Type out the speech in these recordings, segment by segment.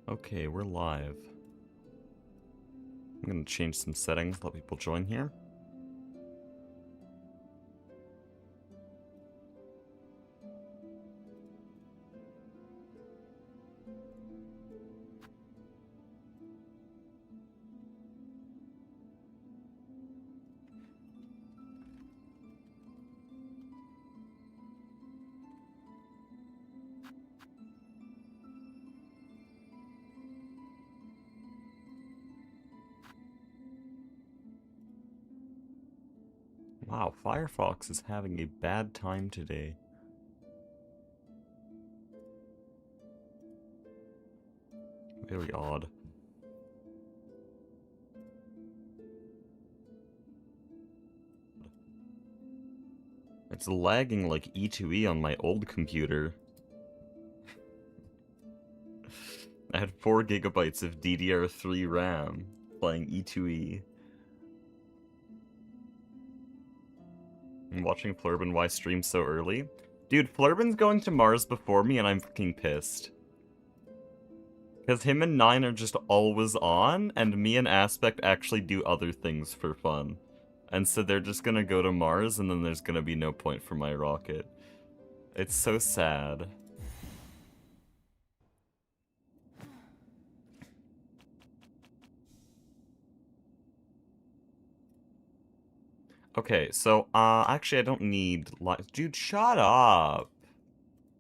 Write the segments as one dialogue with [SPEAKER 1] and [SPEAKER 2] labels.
[SPEAKER 1] Okay, we're live. I'm gonna change some settings, let people join here. Wow, Firefox is having a bad time today. Very odd. It's lagging like E2E on my old computer. I had 4 gigabytes of DDR3 RAM playing E2E. I'm watching Flurbin why stream so early. Dude, Flurbin's going to Mars before me and I'm fucking pissed. Because him and Nine are just always on, and me and Aspect actually do other things for fun. And so they're just gonna go to Mars, and then there's gonna be no point for my rocket. It's so sad. Okay, so, actually I don't need live- Dude, shut up!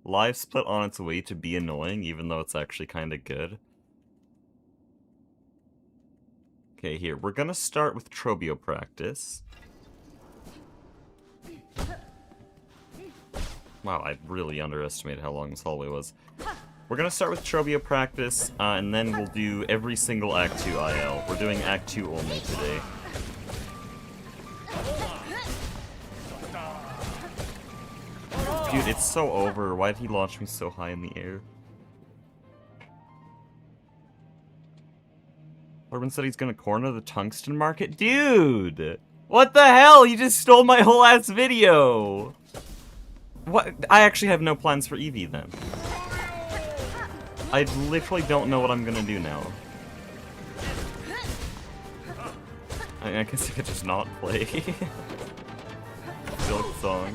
[SPEAKER 1] Live split on its way to be annoying, even though it's actually kinda good. Okay, here, we're gonna start with Trobio practice. Wow, I really underestimated how long this hallway was. We're gonna start with Trobio practice, and then we'll do every single Act 2 IL. We're doing Act 2 only today. Dude, it's so over. Why did he launch me so high in the air? Corbin said he's gonna corner the tungsten market? Dude! What the hell? You just stole my whole ass video! What? I actually have no plans for Eevee then. I literally don't know what I'm gonna do now. I guess I could just not play. Silksong.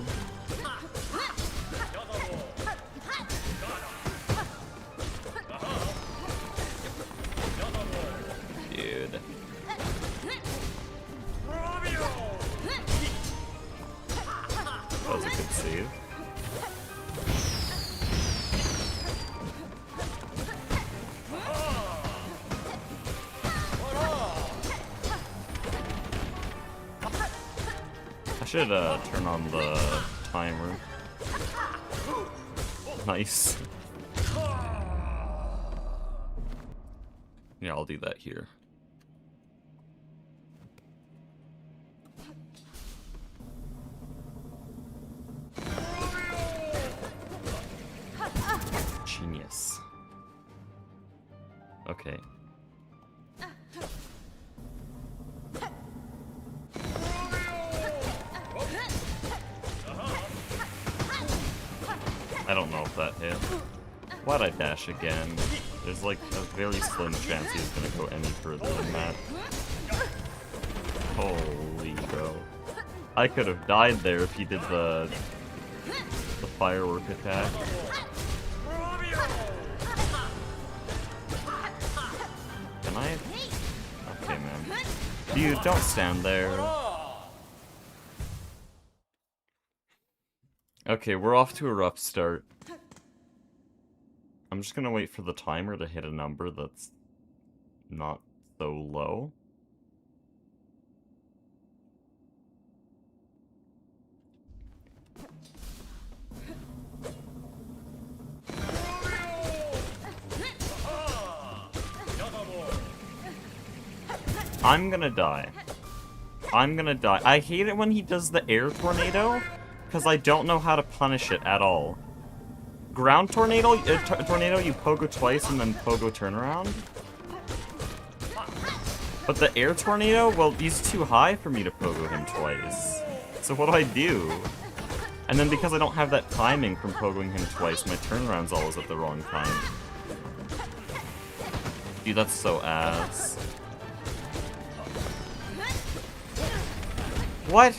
[SPEAKER 1] Dude. That was a good save. I should turn on the timer. Nice. Yeah, I'll do that here. Genius. Okay. I don't know if that hit. Why'd I dash again? There's like a very slim chance he's gonna go any further than that. Holy bro. I could have died there if he did the firework attack. Can I? Okay, man. Dude, don't stand there. Okay, we're off to a rough start. I'm just gonna wait for the timer to hit a number that's not so low. I'm gonna die. I'm gonna die. I hate it when he does the air tornado, because I don't know how to punish it at all. Ground tornado, tornado, you pogo twice and then pogo turnaround. But the air tornado, well, he's too high for me to pogo him twice. So what do I do? And then because I don't have that timing from pogoing him twice, my turnaround's always at the wrong time. Dude, that's so ass. What?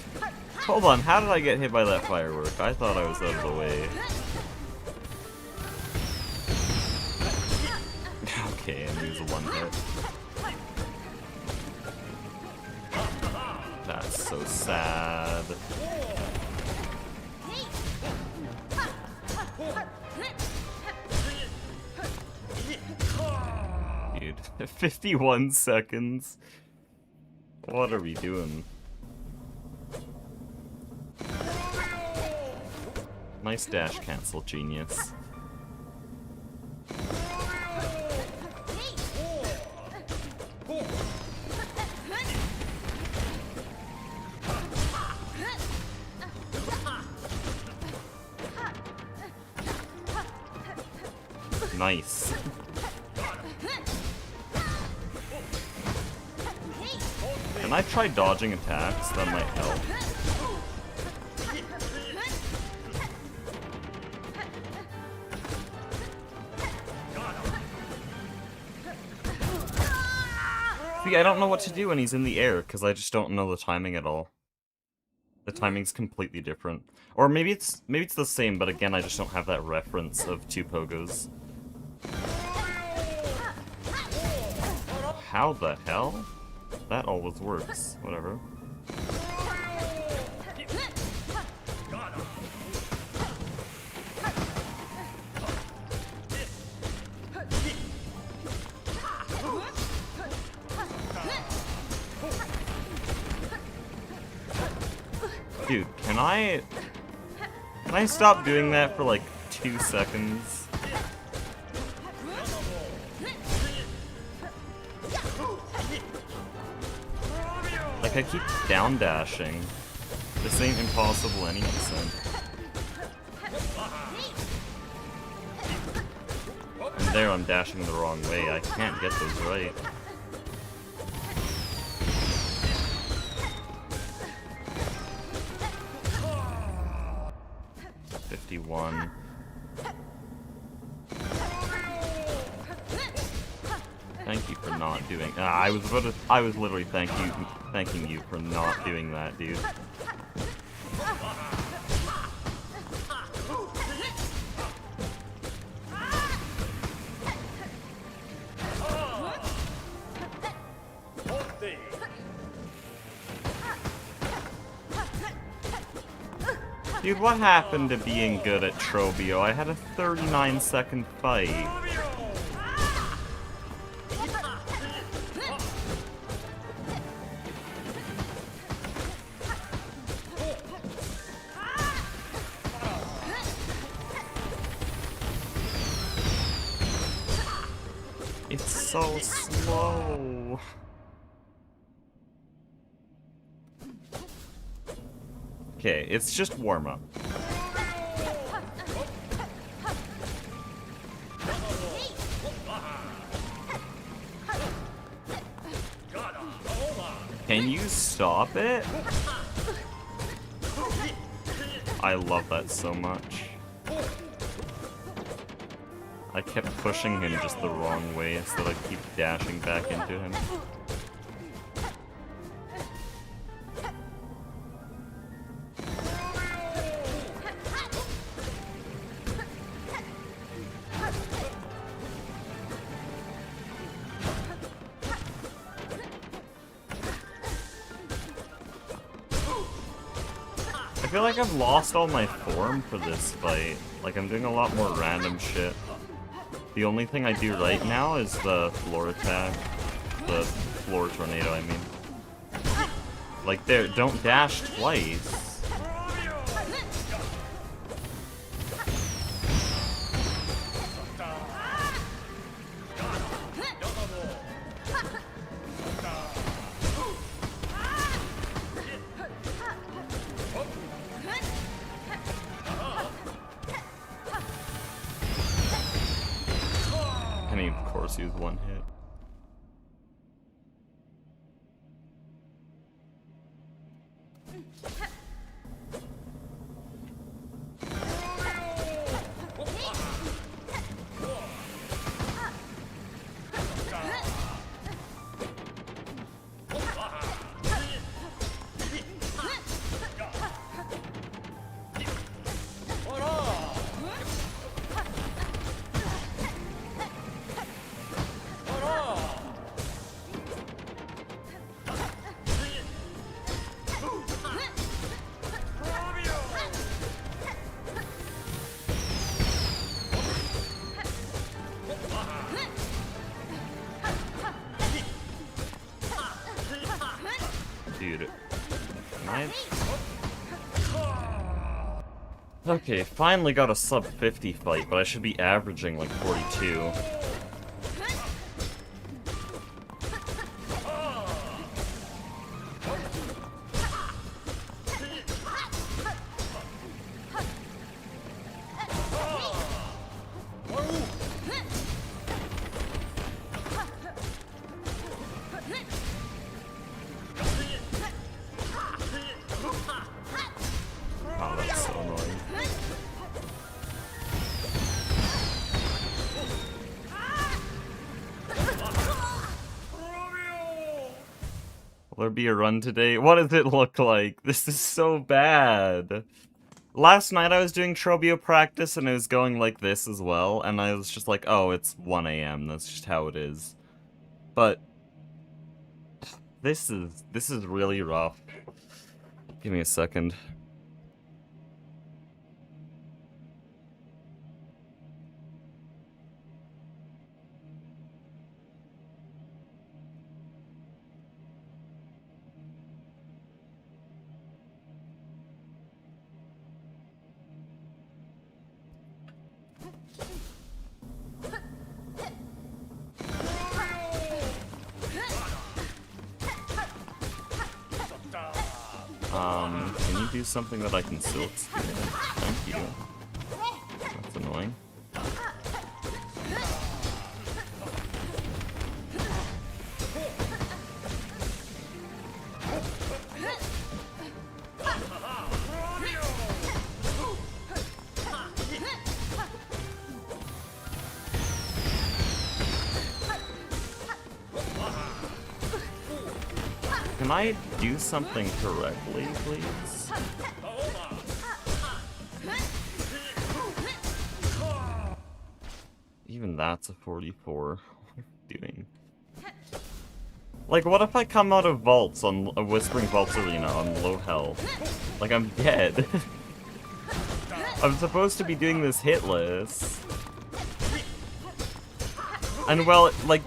[SPEAKER 1] Hold on, how did I get hit by that firework? I thought I was out of the way. Okay, and use a one hit. That's so sad. Dude, 51 seconds? What are we doing? Nice dash cancel, genius. Nice. Can I try dodging attacks? That might help. See, I don't know what to do when he's in the air, because I just don't know the timing at all. The timing's completely different. Or maybe it's the same, but again, I just don't have that reference of two pogos. How the hell? That always works. Whatever. Dude, can I stop doing that for like 2 seconds? Like, I keep down dashing. This ain't impossible any percent. And there I'm dashing the wrong way. I can't get those right. One. Thank you for not doing. I was literally thanking you for not doing that, dude. Dude, what happened to being good at Trobio? I had a 39-second fight. It's so slow. Okay, it's just warm-up. Can you stop it? I love that so much. I kept pushing him just the wrong way instead of keep dashing back into him. I feel like I've lost all my form for this fight. Like, I'm doing a lot more random shit. The only thing I do right now is the floor attack. The floor tornado, I mean. Like, there, don't dash twice. And he, of course, used one hit. Dude. Okay, finally got a sub 50 fight, but I should be averaging like 42. Oh, that's so annoying. Will there be a run today? What does it look like? This is so bad. Last night I was doing Trobio practice and it was going like this as well, and I was just like, oh, it's 1 AM, that's just how it is. But this is really rough. Give me a second. Can you do something that I can still experience? Thank you. That's annoying. Can I do something correctly, please? Even that's a 44. What are you doing? Like, what if I come out of vaults on a Whispering Vaults Arena on low health? Like, I'm dead. I'm supposed to be doing this hitless. And well, like,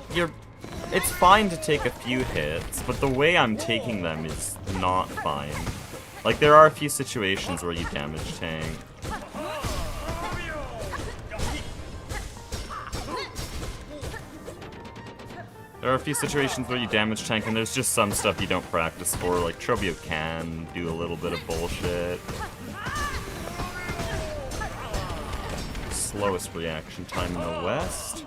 [SPEAKER 1] it's fine to take a few hits, but the way I'm taking them is not fine. Like, there are a few situations where you damage tank. There are a few situations where you damage tank, and there's just some stuff you don't practice for, like Trobio can do a little bit of bullshit. Slowest reaction time in the West.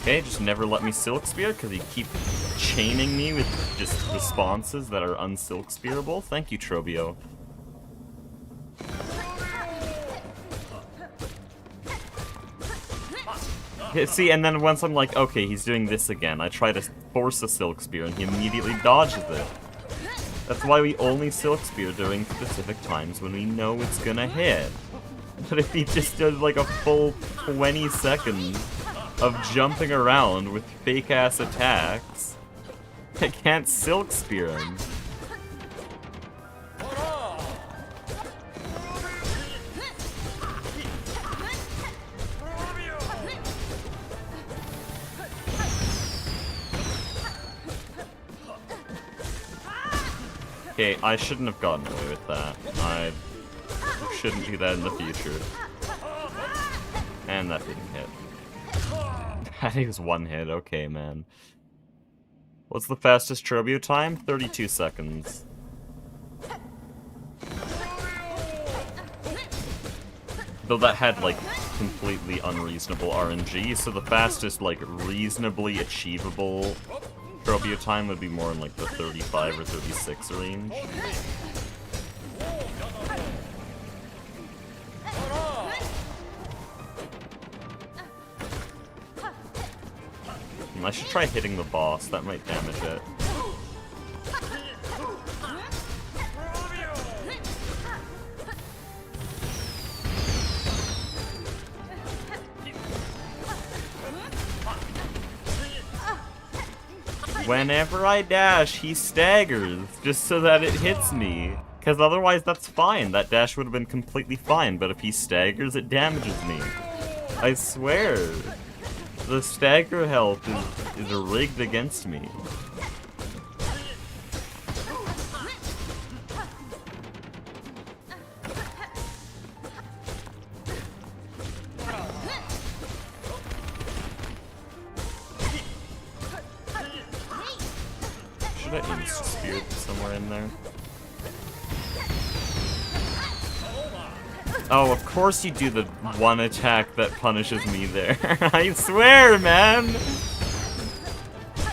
[SPEAKER 1] Okay, just never let me Silk Spear, because you keep chaining me with just responses that are un-Silk Spearable. Thank you, Trobio. See, and then once I'm like, okay, he's doing this again, I try to force a Silk Spear, and he immediately dodges it. That's why we only Silk Spear during specific times when we know it's gonna hit. But if he just does like a full 20 seconds of jumping around with fake-ass attacks, I can't Silk Spear him. Okay, I shouldn't have gotten away with that. I shouldn't do that in the future. And that didn't hit. That is one hit, okay, man. What's the fastest Trobio time? 32 seconds. Though that had, like, completely unreasonable RNG, so the fastest, like, reasonably achievable Trobio time would be more in, like, the 35 or 36 range. I should try hitting the boss, that might damage it. Whenever I dash, he staggers, just so that it hits me. Because otherwise that's fine, that dash would have been completely fine, but if he staggers, it damages me. I swear. The stagger health is rigged against me. Should I insta-spear somewhere in there? Oh, of course you do the one attack that punishes me there. I swear, man!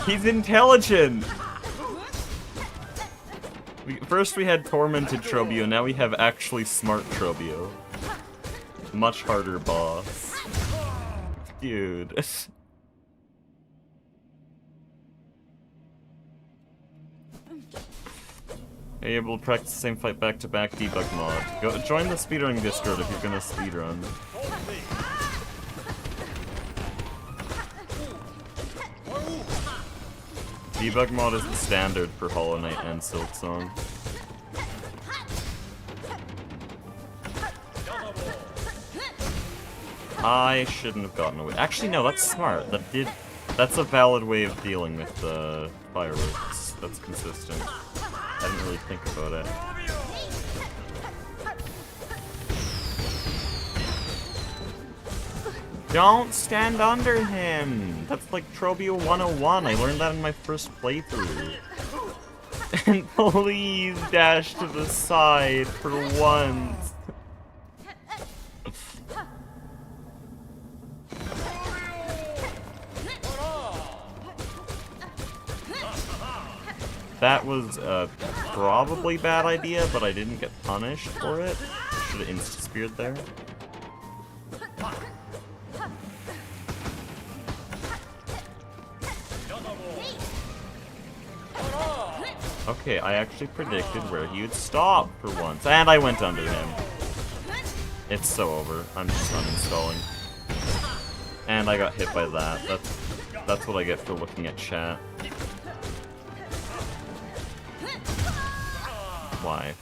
[SPEAKER 1] He's intelligent! First we had tormented Trobio, now we have actually smart Trobio. Much harder boss. Dude. Are you able to practice the same fight back-to-back debug mod? Go join the speedrunning Discord if you're gonna speedrun. Debug mod is the standard for Hollow Knight and Silksong. I shouldn't have gotten away. Actually, no, that's smart. That's a valid way of dealing with the fireworks. That's consistent. I didn't really think about it. Don't stand under him! That's like Trobio 101. I learned that in my first playthrough. And please dash to the side for once. That was a probably bad idea, but I didn't get punished for it. Should have insta-speared there. Okay, I actually predicted where he would stop for once, and I went under him. It's so over. I'm just uninstalling. And I got hit by that. That's what I get for looking at chat. Why?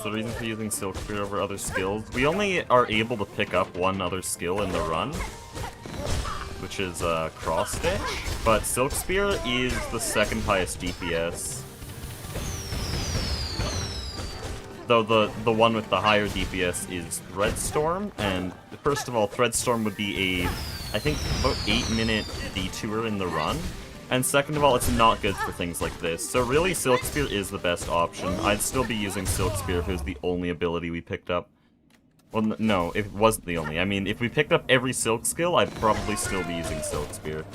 [SPEAKER 1] The reason for using Silk Spear over other skills. We only are able to pick up one other skill in the run, which is Cross Stitch, but Silk Spear is the second highest DPS. Though the one with the higher DPS is Threadstorm, and first of all, Threadstorm would be a, I think, about 8-minute detour in the run. And second of all, it's not good for things like this. So really, Silk Spear is the best option. I'd still be using Silk Spear if it was the only ability we picked up. Well, no, if it wasn't the only. I mean, if we picked up every Silk skill, I'd probably still be using Silk Spear.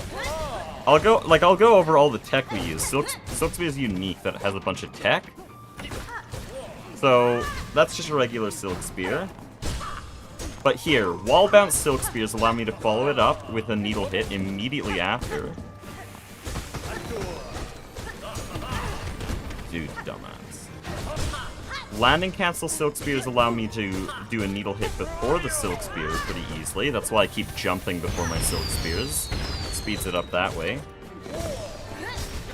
[SPEAKER 1] I'll go over all the tech we use. Silk Spear is unique, that it has a bunch of tech. So, that's just a regular Silk Spear. But here, wall bounce Silk Spears allow me to follow it up with a needle hit immediately after. Dude, dumbass. Landing cancel Silk Spears allow me to do a needle hit before the Silk Spear pretty easily. That's why I keep jumping before my Silk Spears. Speeds it up that way.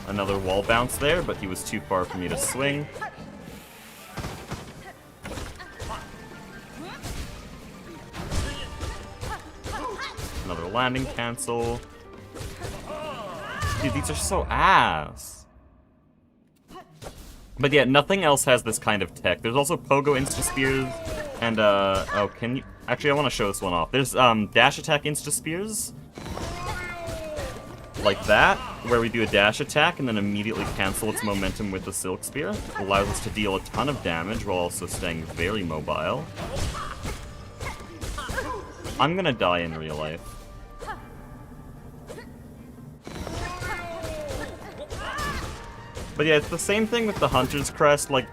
[SPEAKER 1] Another wall bounce there, but he was too far for me to swing. Another landing cancel. Dude, these are so ass. But yeah, nothing else has this kind of tech. There's also pogo insta-spears, and oh, can you... Actually, I want to show this one off. There's dash attack insta-spears. Like that, where we do a dash attack and then immediately cancel its momentum with the Silk Spear. It allows us to deal a ton of damage while also staying very mobile. I'm gonna die in real life. But yeah, it's the same thing with the Hunter's Crest, like...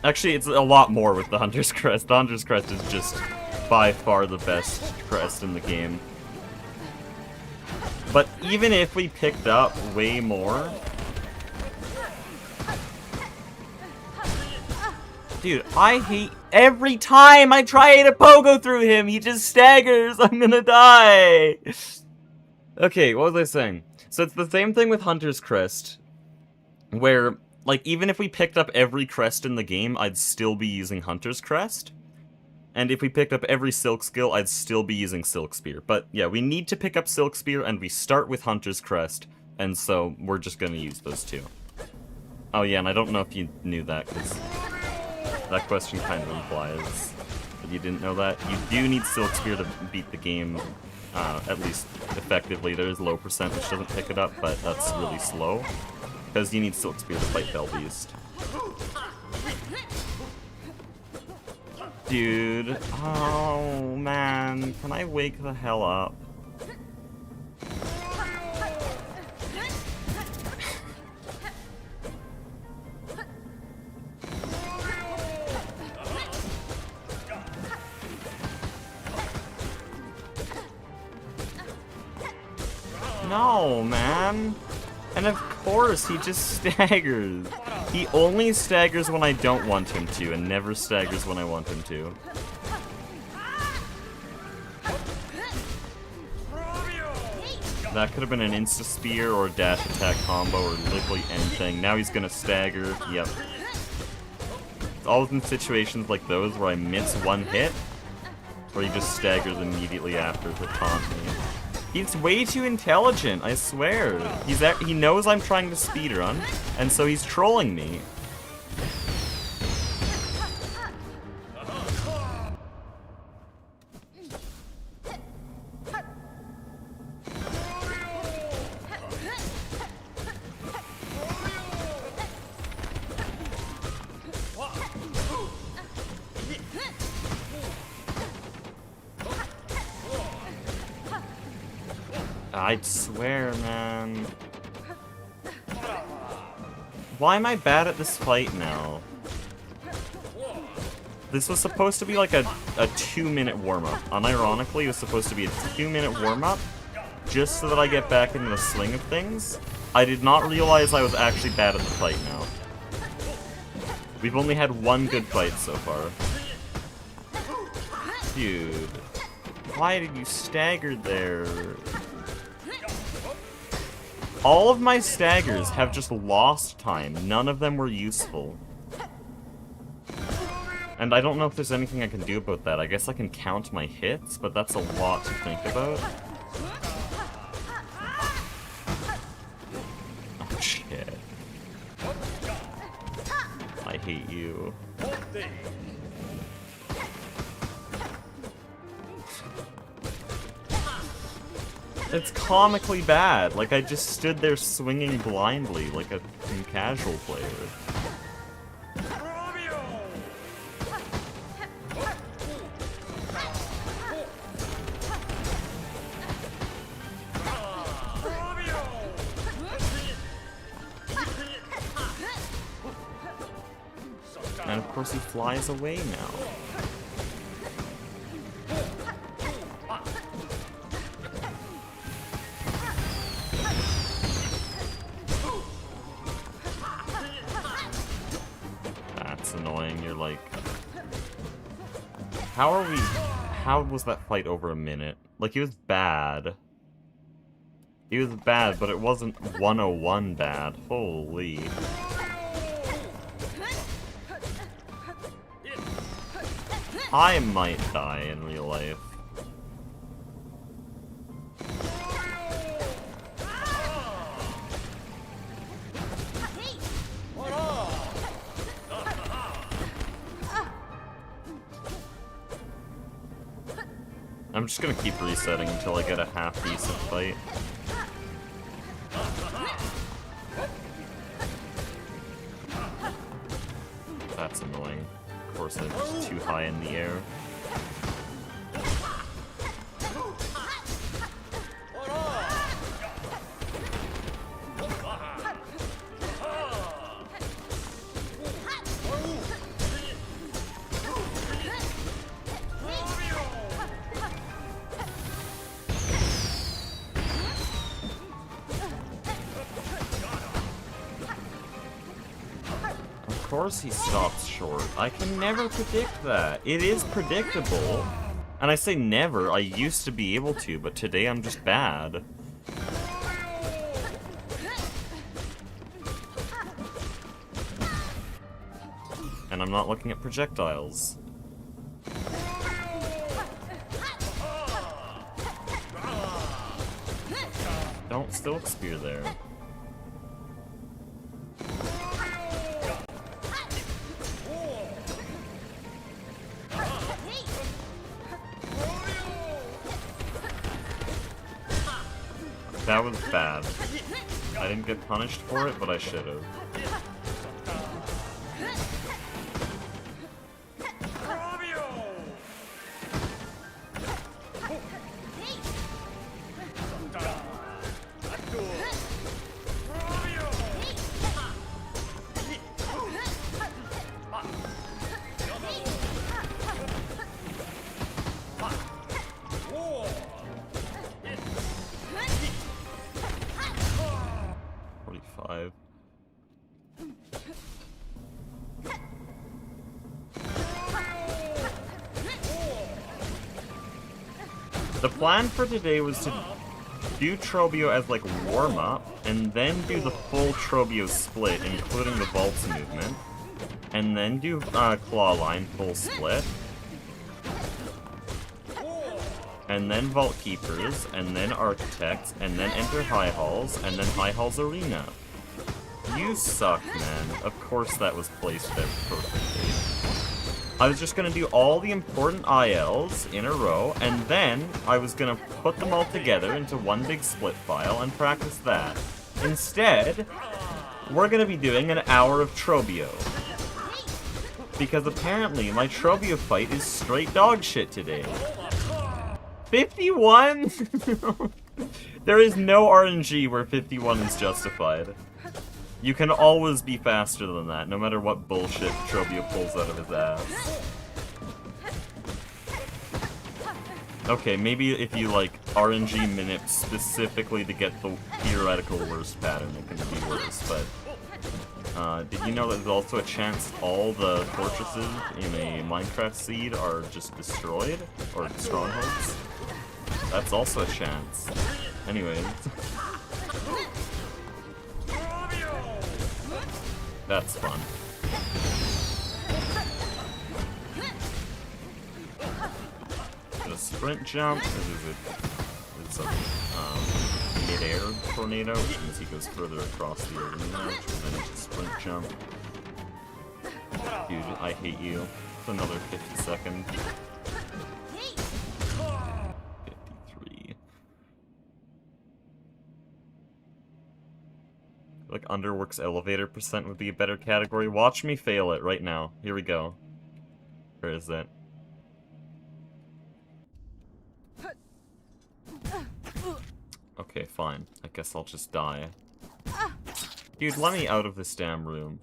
[SPEAKER 1] Actually, it's a lot more with the Hunter's Crest. The Hunter's Crest is just by far the best crest in the game. But even if we picked up way more... Dude, I hate every time I try to pogo through him, he just staggers. I'm gonna die. Okay, what was I saying? So it's the same thing with Hunter's Crest, where, like, even if we picked up every crest in the game, I'd still be using Hunter's Crest. And if we picked up every Silk skill, I'd still be using Silk Spear. But yeah, we need to pick up Silk Spear, and we start with Hunter's Crest, and so we're just gonna use those two. Oh yeah, and I don't know if you knew that, because that question kind of implies that you didn't know that. You do need Silk Spear to beat the game, at least effectively. There is low percent which doesn't pick it up, but that's really slow, because you need Silk Spear to fight Bell Beast. Dude, oh man, can I wake the hell up? No, man. And of course, he just staggers. He only staggers when I don't want him to, and never staggers when I want him to. That could have been an insta-spear or a dash attack combo or literally anything. Now he's gonna stagger. Yep. It's always in situations like those where I miss one hit, where he just staggers immediately after to taunt me. He's way too intelligent, I swear. He knows I'm trying to speedrun, and so he's trolling me. I swear, man. Why am I bad at this fight now? This was supposed to be like a 2-minute warm-up. Unironically, it was supposed to be a 2-minute warm-up, just so that I get back into the swing of things. I did not realize I was actually bad at the fight now. We've only had one good fight so far. Dude. Why did you stagger there? All of my staggers have just lost time. None of them were useful. And I don't know if there's anything I can do about that. I guess I can count my hits, but that's a lot to think about. Oh, shit. I hate you. It's comically bad. Like, I just stood there swinging blindly like a casual player. And of course he flies away now. Annoying. You're like, how was that fight over a minute? Like, he was bad. He was bad, but it wasn't 101 bad. Holy. I might die in real life. I'm just gonna keep resetting until I get a half-decent fight. That's annoying. Of course, I'm just too high in the air. course he stops short. I can never predict that. It is predictable. And I say never, I used to be able to, but today I'm just bad. And I'm not looking at projectiles. Don't Silk Spear there. That was bad. I didn't get punished for it, but I should have. The plan for today was to do Trobio as like warm-up, and then do the full Trobio split, including the vaults movement, and then do claw line full split, and then vault keepers, and then architects, and then enter high halls, and then high halls arena. You suck, man. Of course that was placed there perfectly. I was just gonna do all the important ILs in a row, and then I was gonna put them all together into one big split file and practice that. Instead, we're gonna be doing an hour of Trobio. Because apparently my Trobio fight is straight dog shit today. 51? There is no RNG where 51 is justified. You can always be faster than that, no matter what bullshit Trobio pulls out of his ass. Okay, maybe if you, like, RNG minute specifically to get the theoretical worst pattern, it can be worse, but... did you know that there's also a chance all the fortresses in a Minecraft seed are just destroyed? Or strongholds? That's also a chance. Anyways... That's fun. The sprint jump is a mid-air tornado, which means he goes further across the arena, which will then just sprint jump. Dude, I hate you. It's another 50 seconds. 53. Like, underworks elevator percent would be a better category. Watch me fail it right now. Here we go. Where is that? Okay, fine. I guess I'll just die. Dude, let me out of this damn room.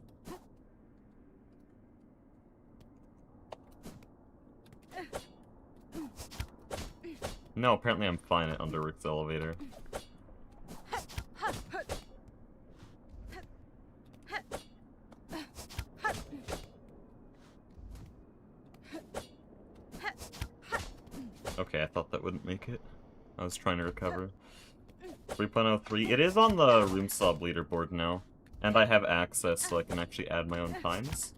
[SPEAKER 1] No, apparently I'm fine at underworks elevator. Okay, I thought that wouldn't make it. I was trying to recover. 3.03. It is on the room sub leaderboard now. And I have access so I can actually add my own times.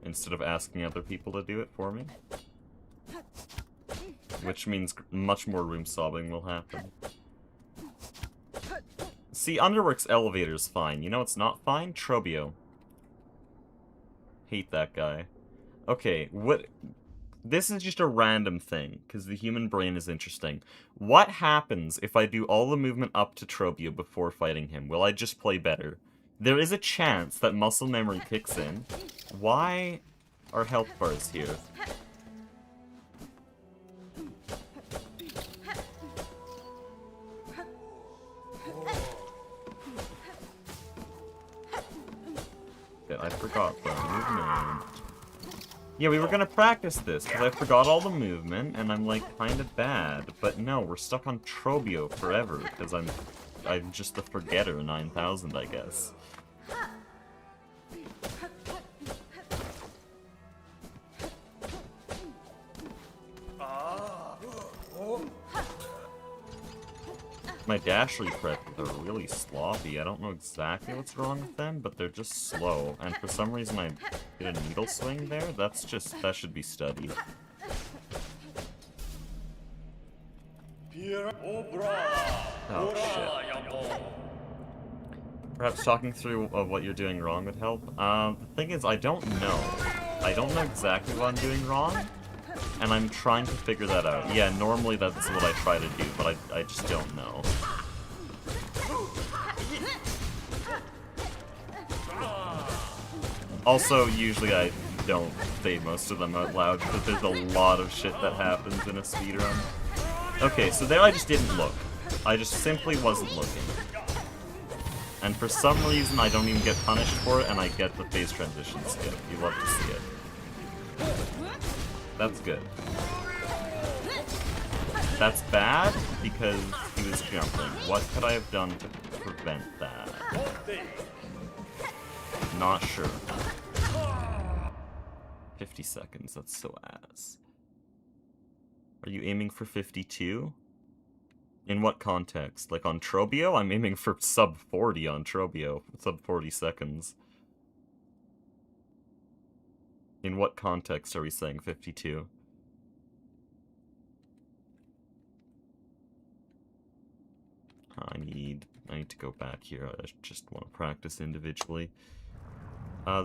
[SPEAKER 1] Instead of asking other people to do it for me. Which means much more room sobbing will happen. See, Underworks elevator's fine. You know what's not fine? Trobio. Hate that guy. Okay, what... This is just a random thing, because the human brain is interesting. What happens if I do all the movement up to Trobio before fighting him? Will I just play better? There is a chance that muscle memory kicks in. Why are health bars here? Yeah, I forgot the movement. Yeah, we were gonna practice this, because I forgot all the movement, and I'm, like, kinda bad. But no, we're stuck on Trobio forever, because I'm just the forgetter 9000, I guess. My dash refreshes are really sloppy. I don't know exactly what's wrong with them, but they're just slow. And for some reason I did a needle swing there. That should be studied. Oh shit. Perhaps talking through what you're doing wrong would help. The thing is, I don't know. I don't know exactly what I'm doing wrong, and I'm trying to figure that out. Yeah, normally that's what I try to do, but I just don't know. Also, usually I don't say most of them out loud, because there's a lot of shit that happens in a speedrun. Okay, so there I just didn't look. I just simply wasn't looking. And for some reason, I don't even get punished for it, and I get the phase transition skip. You love to see it. That's good. That's bad, because he was jumping. What could I have done to prevent that? Not sure. 50 seconds, that's so ass. Are you aiming for 52? In what context? Like on Trobio? I'm aiming for sub 40 on Trobio. Sub 40 seconds. In what context are we saying 52? I need to go back here. I just want to practice individually.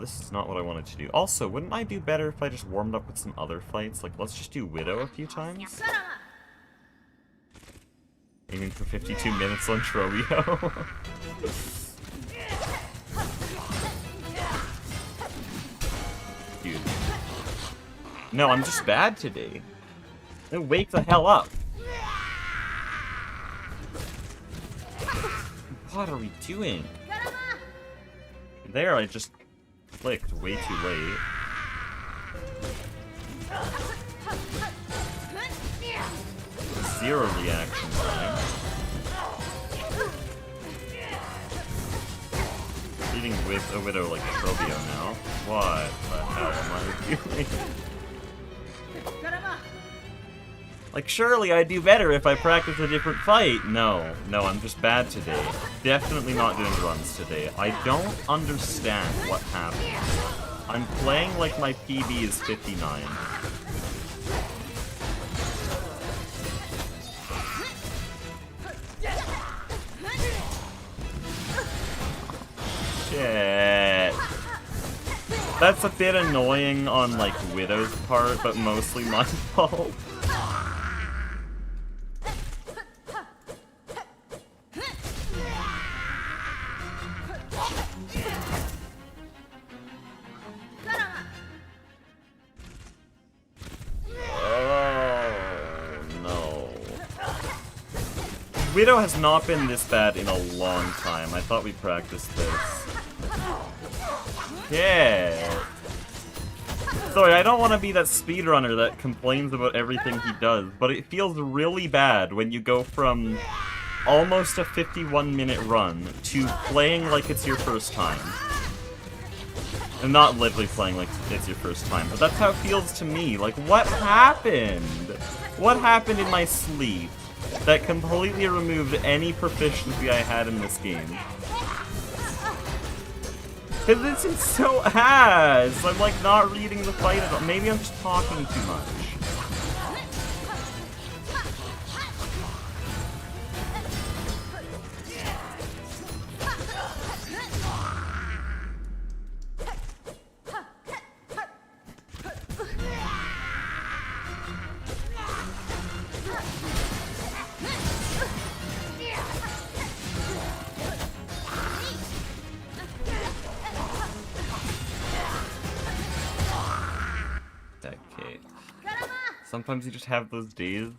[SPEAKER 1] This is not what I wanted to do. Also, wouldn't I do better if I just warmed up with some other fights? Like, let's just do Widow a few times. Aiming for 52 minutes on Trobio. Dude. No, I'm just bad today. Wake the hell up. What are we doing? There, I just clicked way too late. Zero reaction time. Leading with a Widow like a Trobio now. What the hell am I doing? Like, surely I'd do better if I practice a different fight. No, I'm just bad today. Definitely not doing runs today. I don't understand what happened. I'm playing like my PB is 59. Shit. That's a bit annoying on, like, Widow's part, but mostly my fault. Widow has not been this bad in a long time. I thought we practiced this. Yeah. Sorry, I don't want to be that speedrunner that complains about everything he does, but it feels really bad when you go from almost a 51-minute run to playing like it's your first time. And not literally playing like it's your first time, but that's how it feels to me. Like, what happened? What happened in my sleep that completely removed any proficiency I had in this game? Because this is so ass! I'm like not reading the fight at all. Maybe I'm just talking too much. Sometimes you just have those days.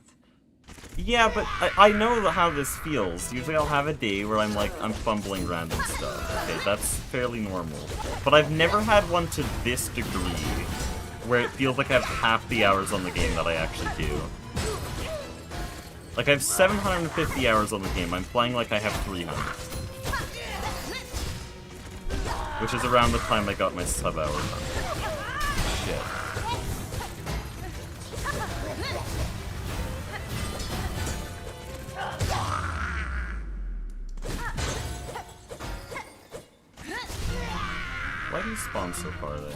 [SPEAKER 1] Yeah, but I know how this feels. Usually I'll have a day where I'm fumbling random stuff. Okay, that's fairly normal. But I've never had one to this degree, where it feels like I have half the hours on the game that I actually do. Like, I have 750 hours on the game. I'm playing like I have 300. Which is around the time I got my sub hour done. Shit. do you spawn so far there?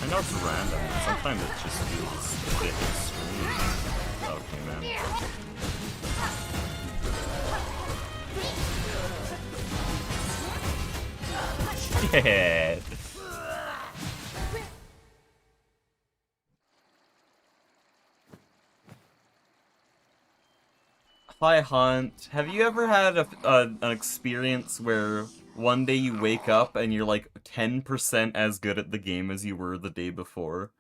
[SPEAKER 1] I know it's random, but sometimes it just feels a bit extreme. Okay, man. Shit! Hi, Hunt. Have you ever had an experience where one day you wake up and you're like 10% as good at the game as you were the day before?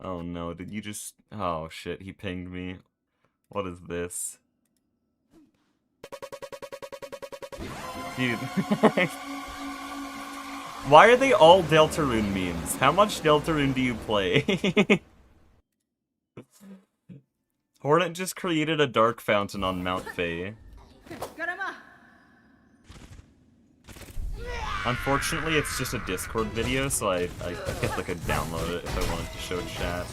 [SPEAKER 1] Oh no, did you just... Oh shit, he pinged me. What is this? Dude. Why are they all Deltarune memes? How much Deltarune do you play? Hornet just created a dark fountain on Mount Faye. Unfortunately, it's just a Discord video, so I guess I could download it if I wanted to show chat.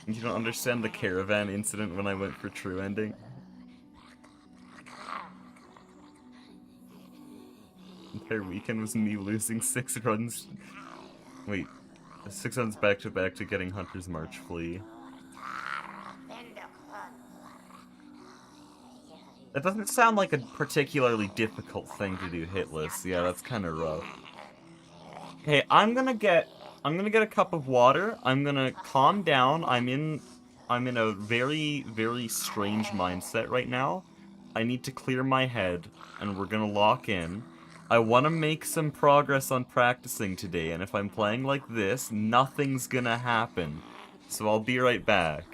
[SPEAKER 1] You don't understand the caravan incident when I went for true ending? Entire weekend was me losing 6 runs. Wait, 6 runs back to back to getting Hunter's March Flea. That doesn't sound like a particularly difficult thing to do hitless. Yeah, that's kind of rough. Okay, I'm gonna get a cup of water. I'm gonna calm down. I'm in a very, very strange mindset right now. I need to clear my head, and we're gonna lock in. I want to make some progress on practicing today, and if I'm playing like this, nothing's gonna happen. So I'll be right back.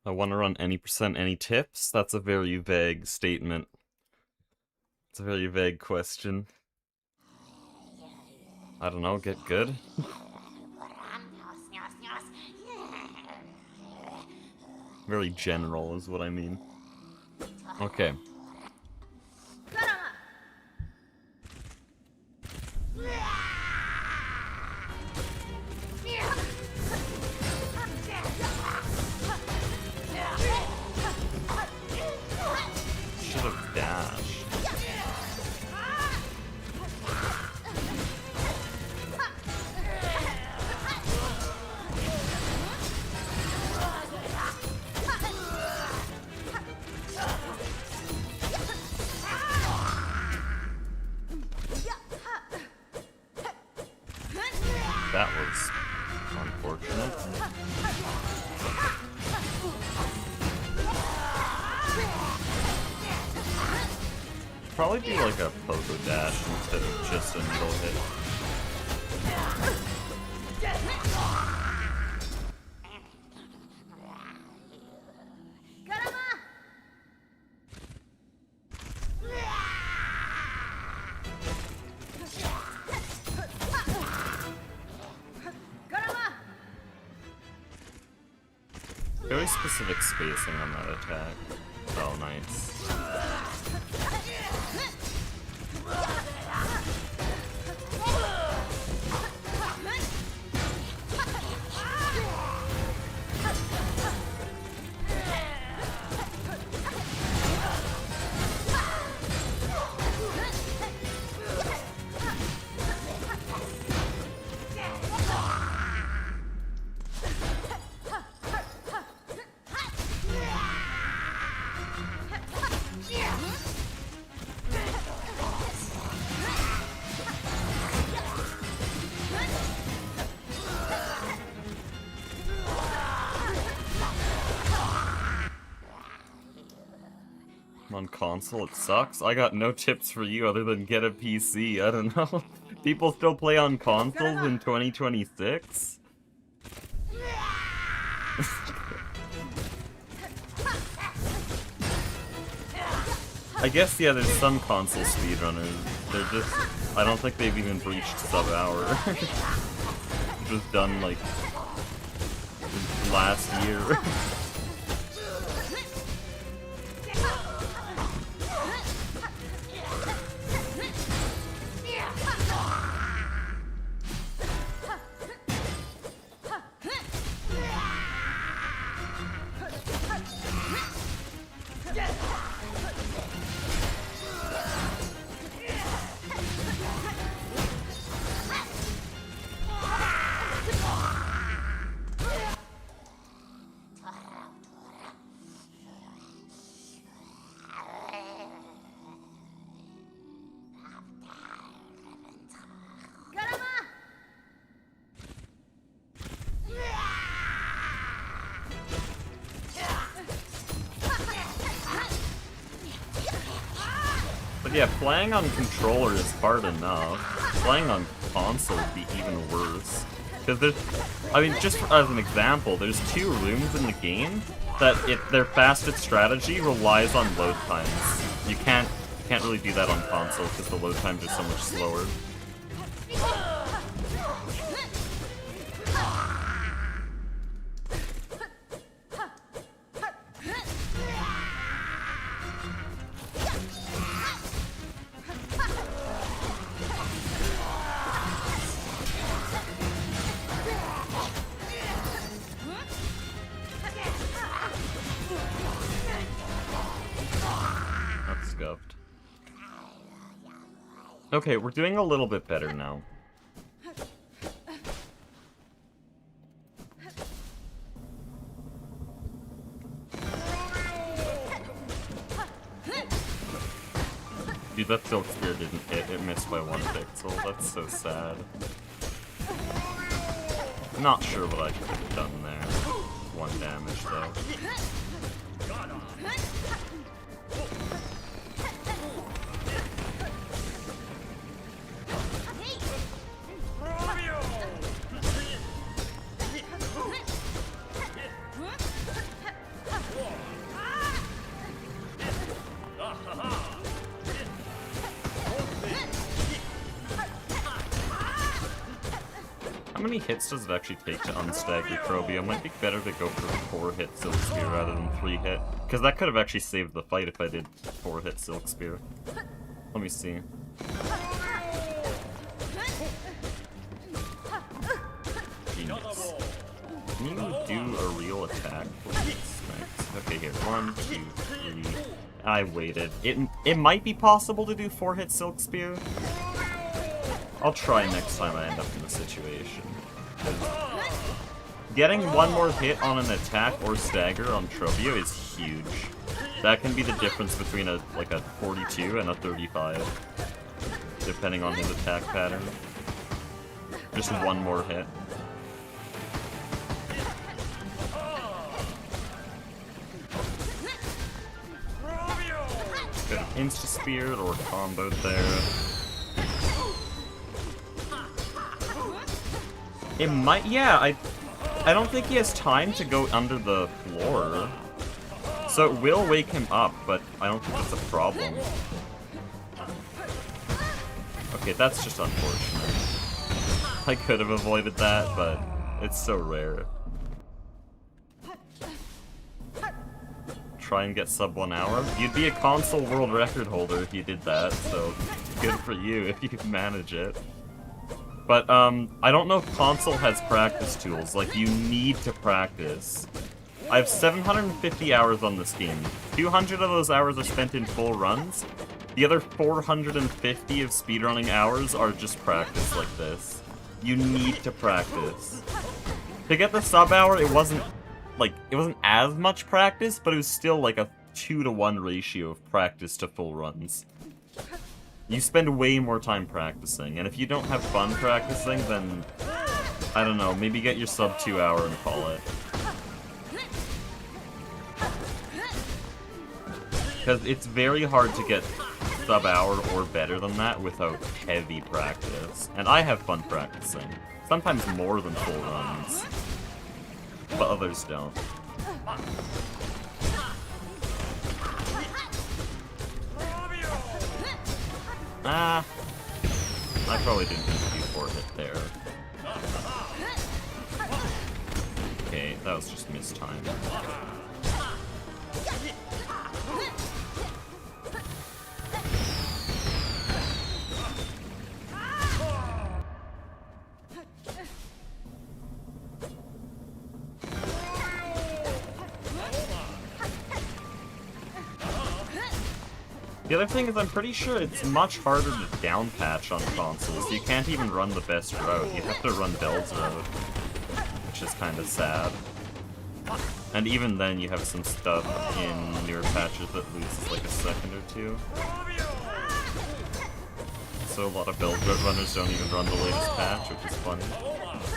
[SPEAKER 1] I want to run any percent, any tips? That's a very vague statement. It's a very vague question. I don't know, get good? Very general is what I mean. Okay. Should have dashed. That was unfortunate. Probably do like a pogo dash instead of just a middle hit. Very specific spacing on that attack. Oh, nice. On console, it sucks. I got no tips for you other than get a PC. I don't know. People still play on consoles in 2026? I guess, yeah, there's some console speedrunners. They're just... I don't think they've even breached sub-hour. It was done, like, last year. But yeah, playing on controller is hard enough. Playing on console would be even worse. Because there's, I mean, just as an example, there's 2 rooms in the game that their fastest strategy relies on load times. You can't really do that on console because the load times are so much slower. Okay, we're doing a little bit better now. Dude, that Silk Spear didn't hit. It missed by 1 pixel. That's so sad. I'm not sure what I could have done there. 1 damage, though. How many hits does it actually take to unstagger Trobio? It might be better to go for 4-hit Silk Spear rather than 3-hit. Because that could have actually saved the fight if I did 4-hit Silk Spear. Let me see. Genius. Can you do a real attack, please? Thanks. Okay, here. 1, 2, 3. I waited. It might be possible to do 4-hit Silk Spear. I'll try next time I end up in the situation. Getting one more hit on an attack or stagger on Trobio is huge. That can be the difference between a 42 and a 35, depending on his attack pattern. Just one more hit. Could have insta-speared or comboed there. It might, yeah, I don't think he has time to go under the floor. So it will wake him up, but I don't think that's a problem. Okay, that's just unfortunate. I could have avoided that, but it's so rare. Try and get sub 1 hour? You'd be a console world record holder if you did that, so good for you if you manage it. But, I don't know if console has practice tools. Like, you need to practice. I have 750 hours on this game. 200 of those hours are spent in full runs. The other 450 of speedrunning hours are just practice like this. You need to practice. To get the sub hour, it wasn't as much practice, but it was still like a 2-to-1 ratio of practice to full runs. You spend way more time practicing, and if you don't have fun practicing, then, I don't know, maybe get your sub 2 hour and call it. Because it's very hard to get sub hour or better than that without heavy practice. And I have fun practicing. Sometimes more than full runs. But others don't. Ah, I probably didn't need to do 4-hit there. Okay, that was just mistimed. The other thing is I'm pretty sure it's much harder to down patch on consoles. You can't even run the best route. You have to run Bell's route, which is kind of sad. And even then you have some stuff in newer patches that loses like a second or two. So a lot of Bell's route runners don't even run the latest patch, which is funny.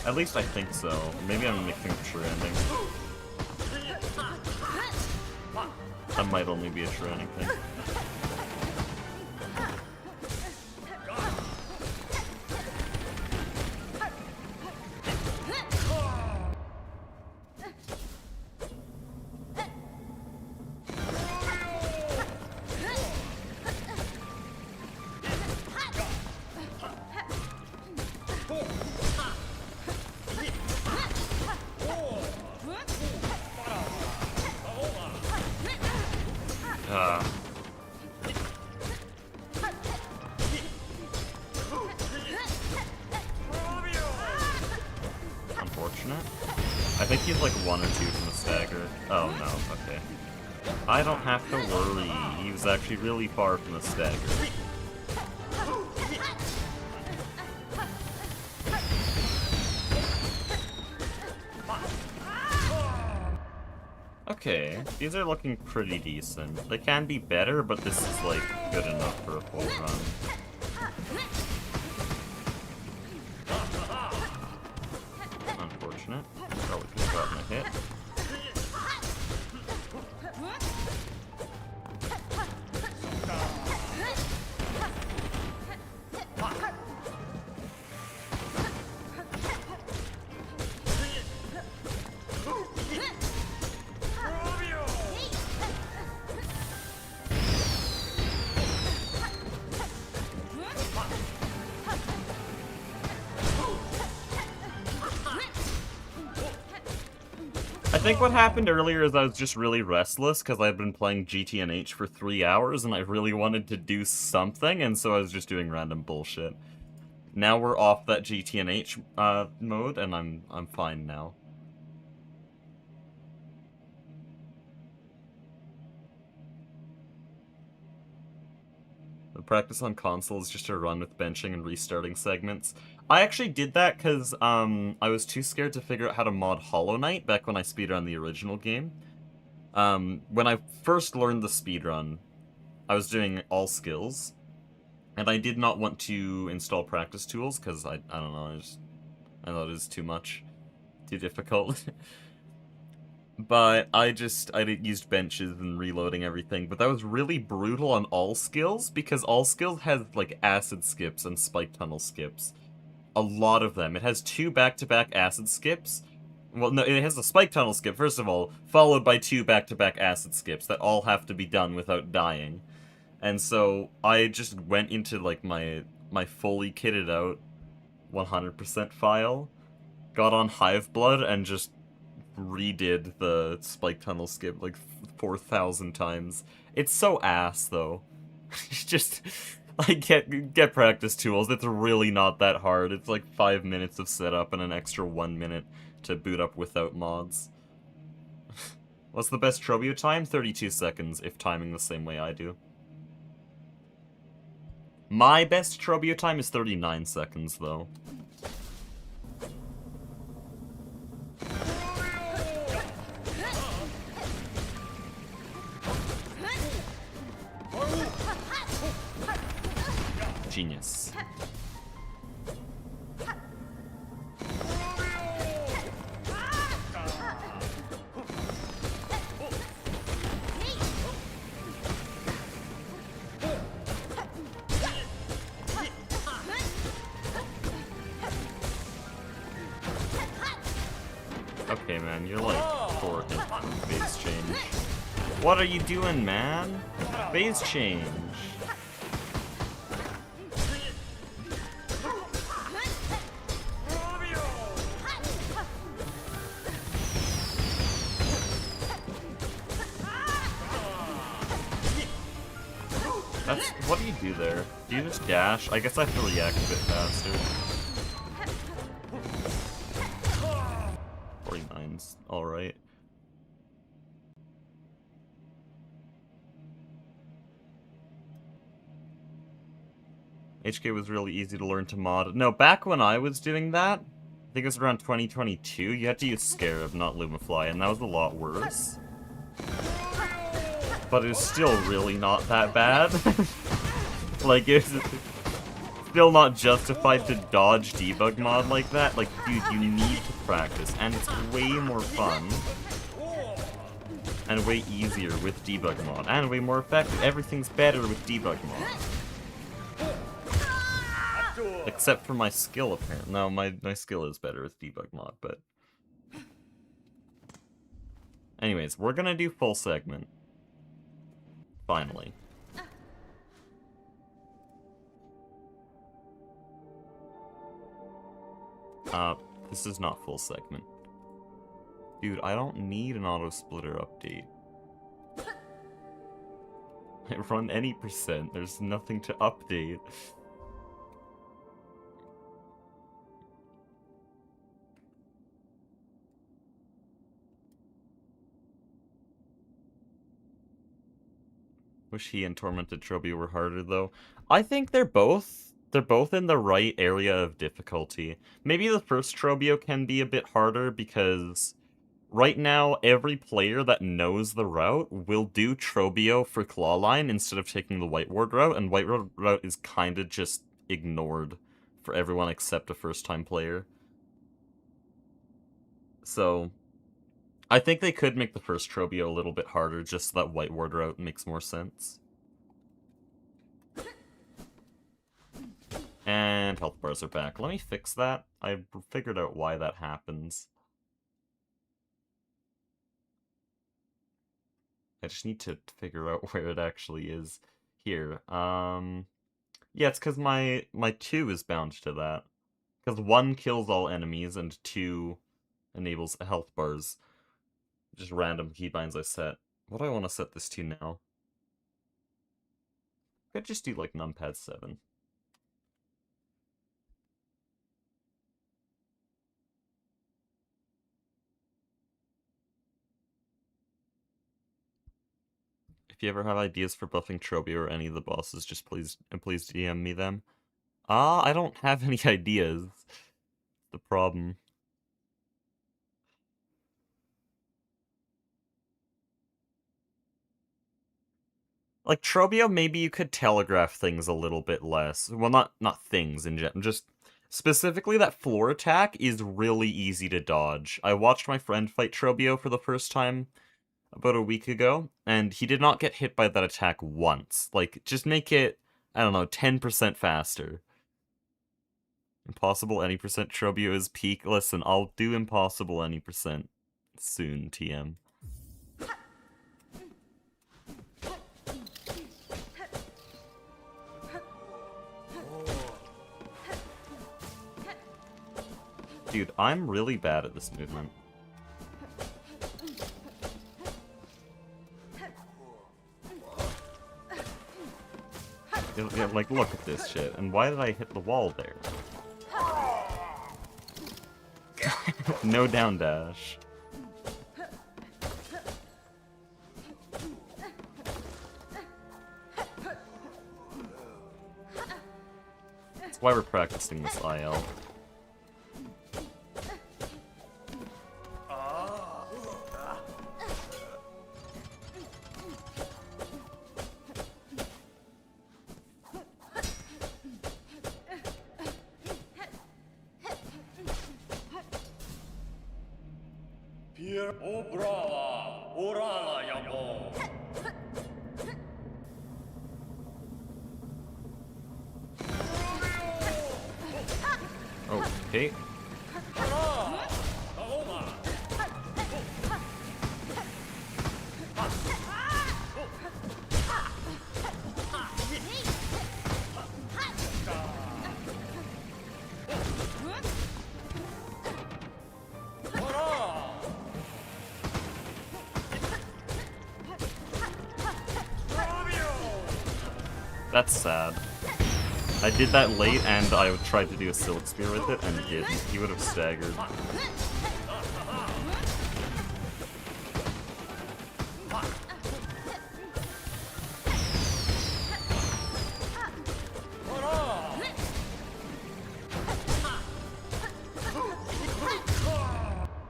[SPEAKER 1] At least I think so. Maybe I'm mixing up true ending. That might only be a true ending thing. Unfortunate. I think he's like 1 or 2 from the stagger. Oh no, okay. I don't have to worry. He was actually really far from the stagger. Okay, these are looking pretty decent. They can be better, but this is like good enough for a full run. Unfortunate. Probably could have gotten a hit. think what happened earlier is I was just really restless because I'd been playing GTNH for 3 hours and I really wanted to do something, and so I was just doing random bullshit. Now we're off that GTNH mode, and I'm fine now. The practice on console is just a run with benching and restarting segments. I actually did that because I was too scared to figure out how to mod Hollow Knight back when I speedrun the original game. When I first learned the speedrun, I was doing all skills, and I did not want to install practice tools because I don't know, I thought it was too much, too difficult. But I used benches and reloading everything, but that was really brutal on all skills, because all skills has, like, acid skips and spike tunnel skips. A lot of them. It has 2 back-to-back acid skips. Well, no, it has a spike tunnel skip, first of all, followed by 2 back-to-back acid skips that all have to be done without dying. And so I just went into, like, my fully kitted out 100% file, got on Hive Blood, and just redid the spike tunnel skip like 4,000 times. It's so ass though. Just like get practice tools. It's really not that hard. It's like 5 minutes of setup and an extra 1 minute to boot up without mods. What's the best Trobio time? 32 seconds if timing the same way I do. My best Trobio time is 39 seconds though. Genius. Okay, man, you're like 4 hits from phase change. What are you doing, man? Phase change. What do you do there? Do you just dash? I guess I have to react a bit faster. 49's alright. HK was really easy to learn to mod. No, back when I was doing that, I think it was around 2022, you had to use Scarab, not Lumafly, and that was a lot worse. But it was still really not that bad. Like, it's still not justified to dodge debug mod like that. Like, dude, you need to practice, and it's way more fun. And way easier with debug mod, and way more effective. Everything's better with debug mod. Except for my skill, apparently. No, my skill is better with debug mod, but... Anyways, we're gonna do full segment. Finally. This is not full segment. Dude, I don't need an auto-splitter update. I run any percent, there's nothing to update. Wish he and Tormented Trobio were harder, though. I think they're both in the right area of difficulty. Maybe the first Trobio can be a bit harder because right now every player that knows the route will do Trobio for Clawline instead of taking the White Ward route, and White Ward route is kind of just ignored for everyone except a first-time player. So I think they could make the first Trobio a little bit harder, just so that White Ward route makes more sense. And health bars are back. Let me fix that. I figured out why that happens. I just need to figure out where it actually is. Here. Yeah, it's because my 2 is bound to that. Because 1 kills all enemies and 2 enables health bars. just random keybinds I set. What do I want to set this to now? Could just do like numpad 7. If you ever have ideas for buffing Trobio or any of the bosses, just please DM me them. I don't have any ideas. The problem. Like, Trobio, maybe you could telegraph things a little bit less. Well, not things in general, just specifically that floor attack is really easy to dodge. I watched my friend fight Trobio for the first time about a week ago, and he did not get hit by that attack once. Like, just make it, I don't know, 10% faster. Impossible any percent Trobio is peak. Listen, I'll do impossible any percent soon, TM. Dude, I'm really bad at this movement. Yeah, like, look at this shit. And why did I hit the wall there? No down dash. That's why we're practicing this IL. Okay. That's sad. I did that late, and I tried to do a Silk Spear with it, and he didn't. He would have staggered.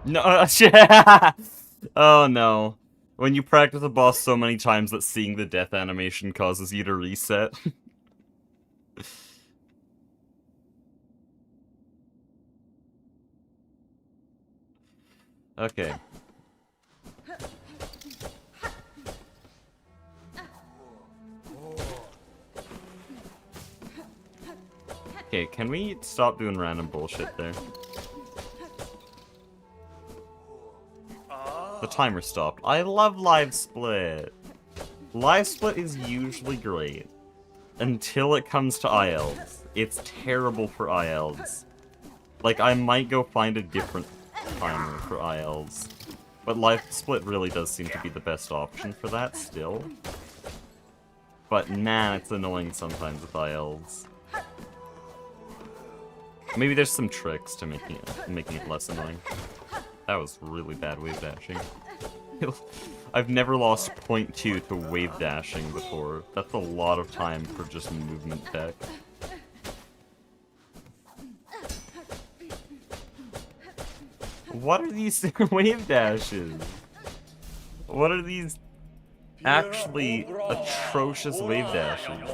[SPEAKER 1] No, oh no. When you practice a boss so many times that seeing the death animation causes you to reset. Okay. Okay, can we stop doing random bullshit there? The timer stopped. I love Live Split! Live Split is usually great. Until it comes to ILs. It's terrible for ILs. Like, I might go find a different timer for ILs. But Live Split really does seem to be the best option for that, still. But man, it's annoying sometimes with ILs. Maybe there's some tricks to making it less annoying. That was really bad wave dashing. I've never lost 0.2 to wave dashing before. That's a lot of time for just movement tech. What are these wave dashes? What are these actually atrocious wave dashes?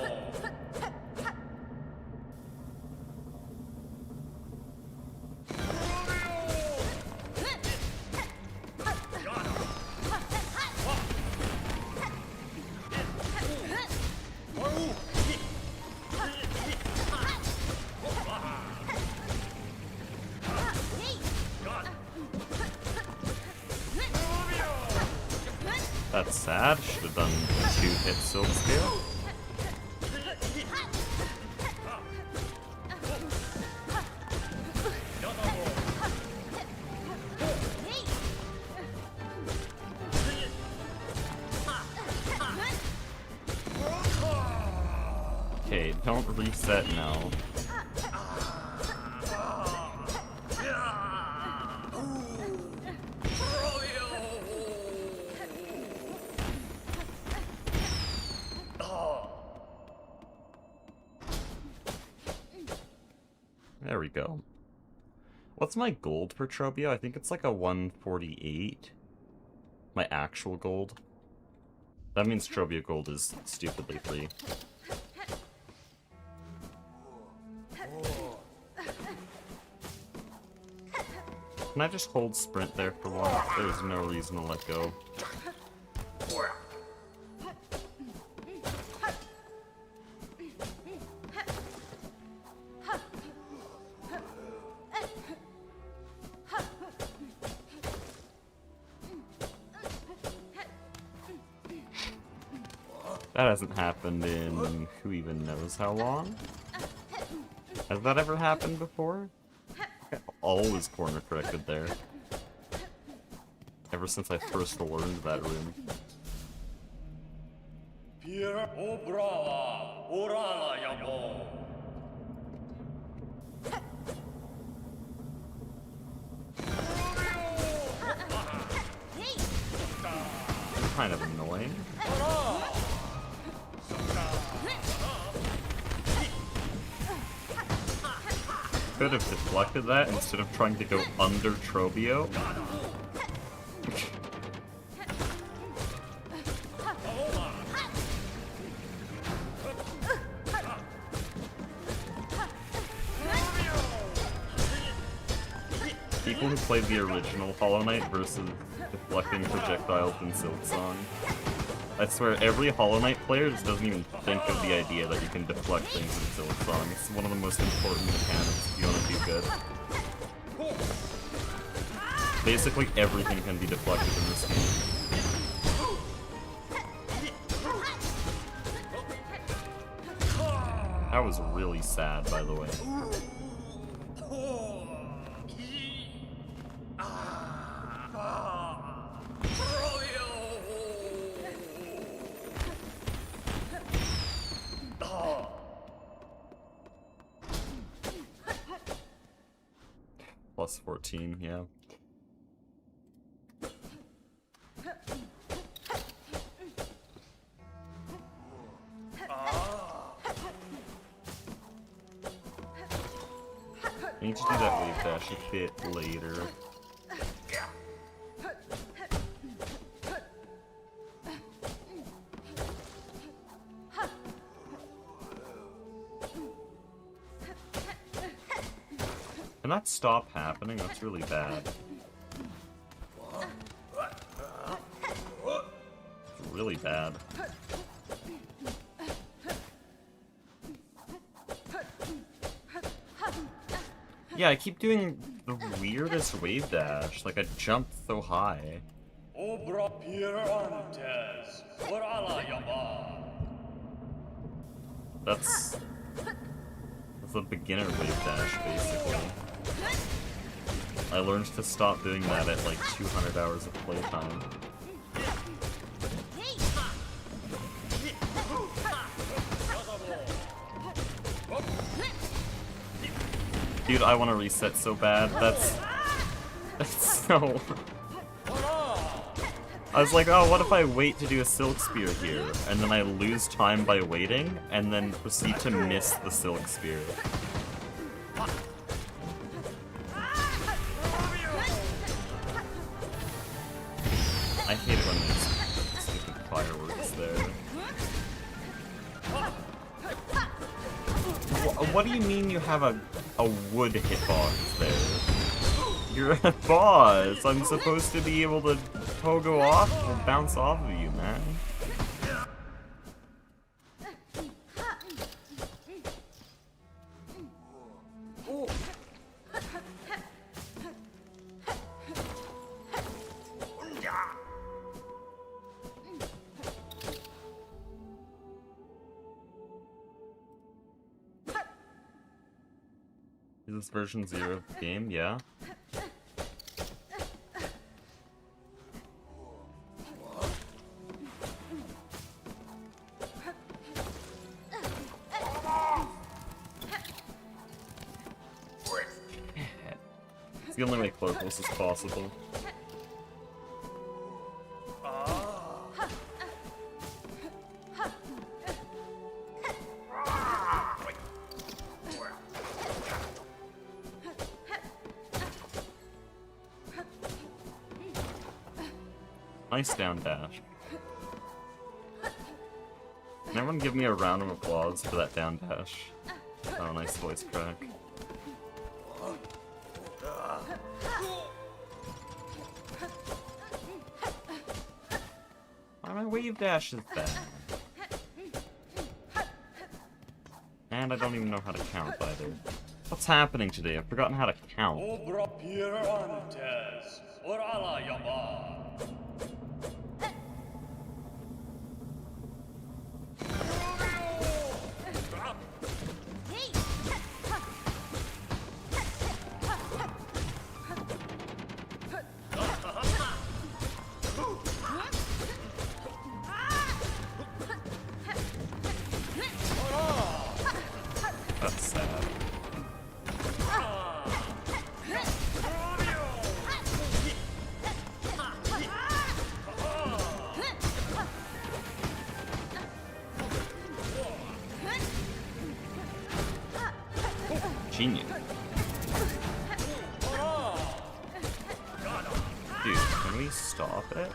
[SPEAKER 1] That's sad. Should have done 2-hit Silk Spear. don't reset now. There we go. What's my gold for Trobio? I think it's like a 148. My actual gold. That means Trobio gold is stupidly free. Can I just hold sprint there for one? There's no reason to let go. That hasn't happened in who even knows how long? Has that ever happened before? I always corner corrected there. Ever since I first learned that room. Kind of annoying. Could have deflected that instead of trying to go under Trobio. People who played the original Hollow Knight versus deflecting projectiles in Silksong. I swear, every Hollow Knight player just doesn't even think of the idea that you can deflect things in Silksong. It's one of the most important mechanics if you want to do good. Basically everything can be deflected in this game. That was really sad, by the way. Plus 14, yeah. I need to do that wave dash a bit later. Can that stop happening? That's really bad. It's really bad. Yeah, I keep doing the weirdest wave dash. Like, I jump so high. That's a beginner wave dash, basically. I learned to stop doing that at like 200 hours of playtime. Dude, I want to reset so bad. That's so... I was like, oh, what if I wait to do a Silk Spear here, and then I lose time by waiting, and then proceed to miss the Silk Spear. I hate it when there's stupid fireworks there. What do you mean you have a wood hitbox there? You're a boss! I'm supposed to be able to pogo off or bounce off of you, man. Is this version 0 of the game? Yeah. the only way Clovis is possible. Nice down dash. Can everyone give me a round of applause for that down dash? Oh, nice voice crack. Why my wave dash is bad? And I don't even know how to count either. What's happening today? I've forgotten how to count. That's sad. Genius. Dude, can we stop it?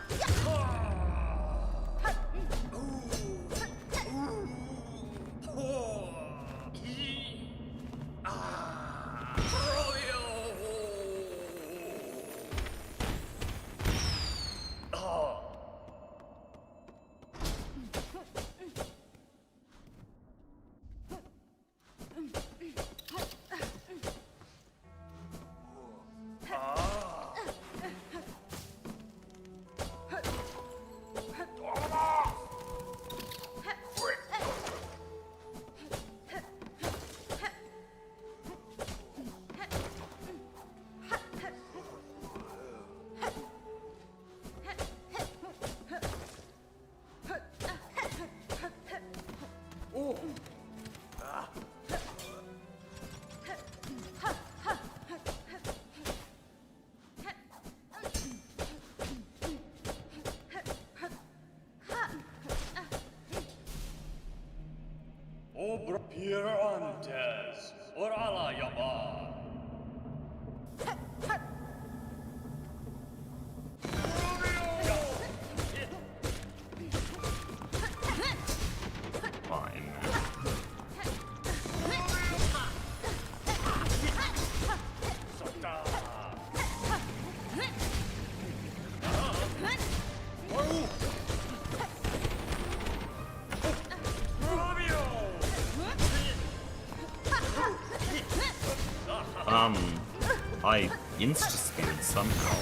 [SPEAKER 1] I insta-speared somehow.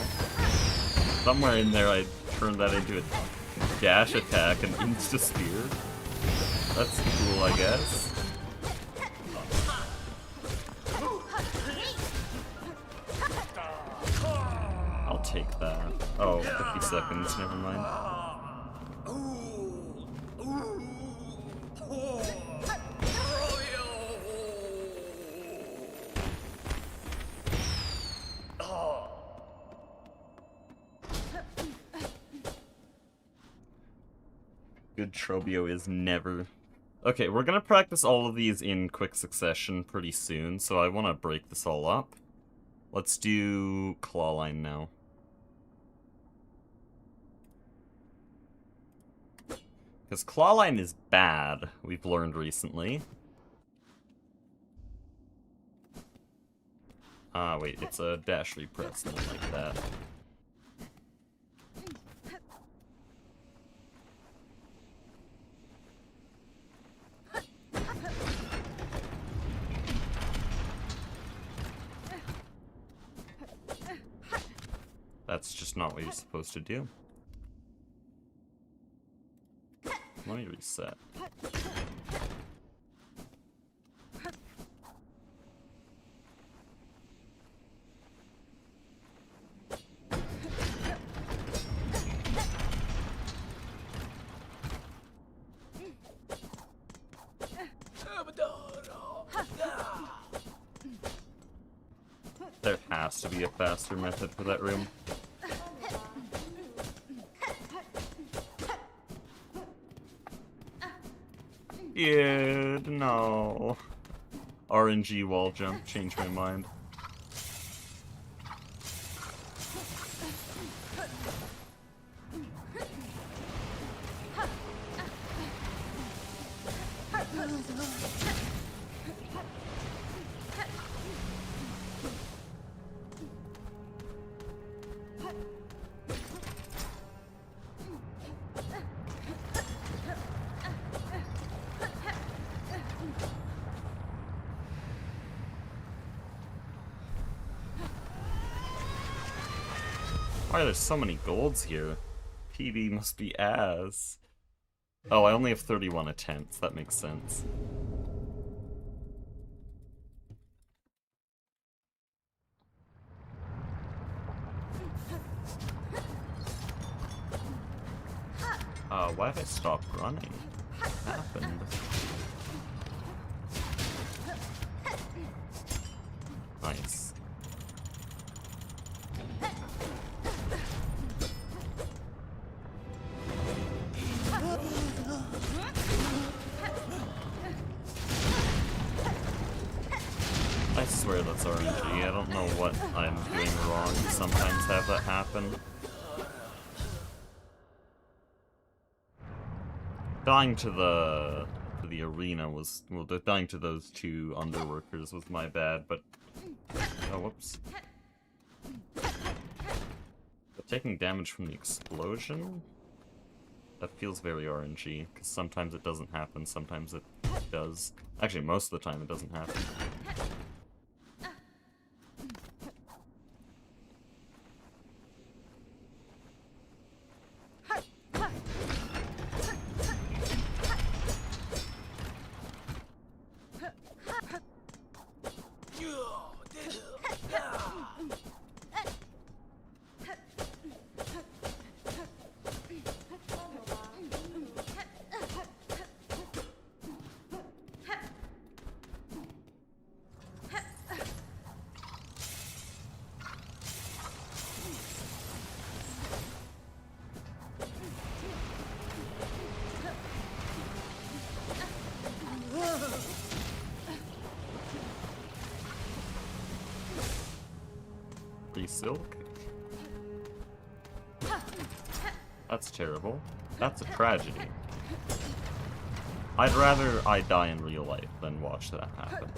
[SPEAKER 1] Somewhere in there I turned that into a dash attack and insta-speared. That's cool, I guess. I'll take that. Oh, 50 seconds, never mind. Good Trobio is never... Okay, we're gonna practice all of these in quick succession pretty soon, so I want to break this all up. Let's do Clawline now. Because Clawline is bad, we've learned recently. Ah, wait, it's a dash repress, not like that. That's just not what you're supposed to do. Let me reset. There has to be a faster method for that room. Dude, no. RNG wall jump, changed my mind. Why are there so many golds here? PB must be ass. Oh, I only have 31 attempts. That makes sense. Why did I stop running? What happened? Nice. I swear that's RNG. I don't know what I'm doing wrong. Sometimes have that happen. Dying to the arena was, well, dying to those two underworkers was my bad, but oh, whoops. But taking damage from the explosion? That feels very RNG, because sometimes it doesn't happen, sometimes it does. Actually, most of the time it doesn't happen. Silk? That's terrible. That's a tragedy. I'd rather I die in real life than watch that happen.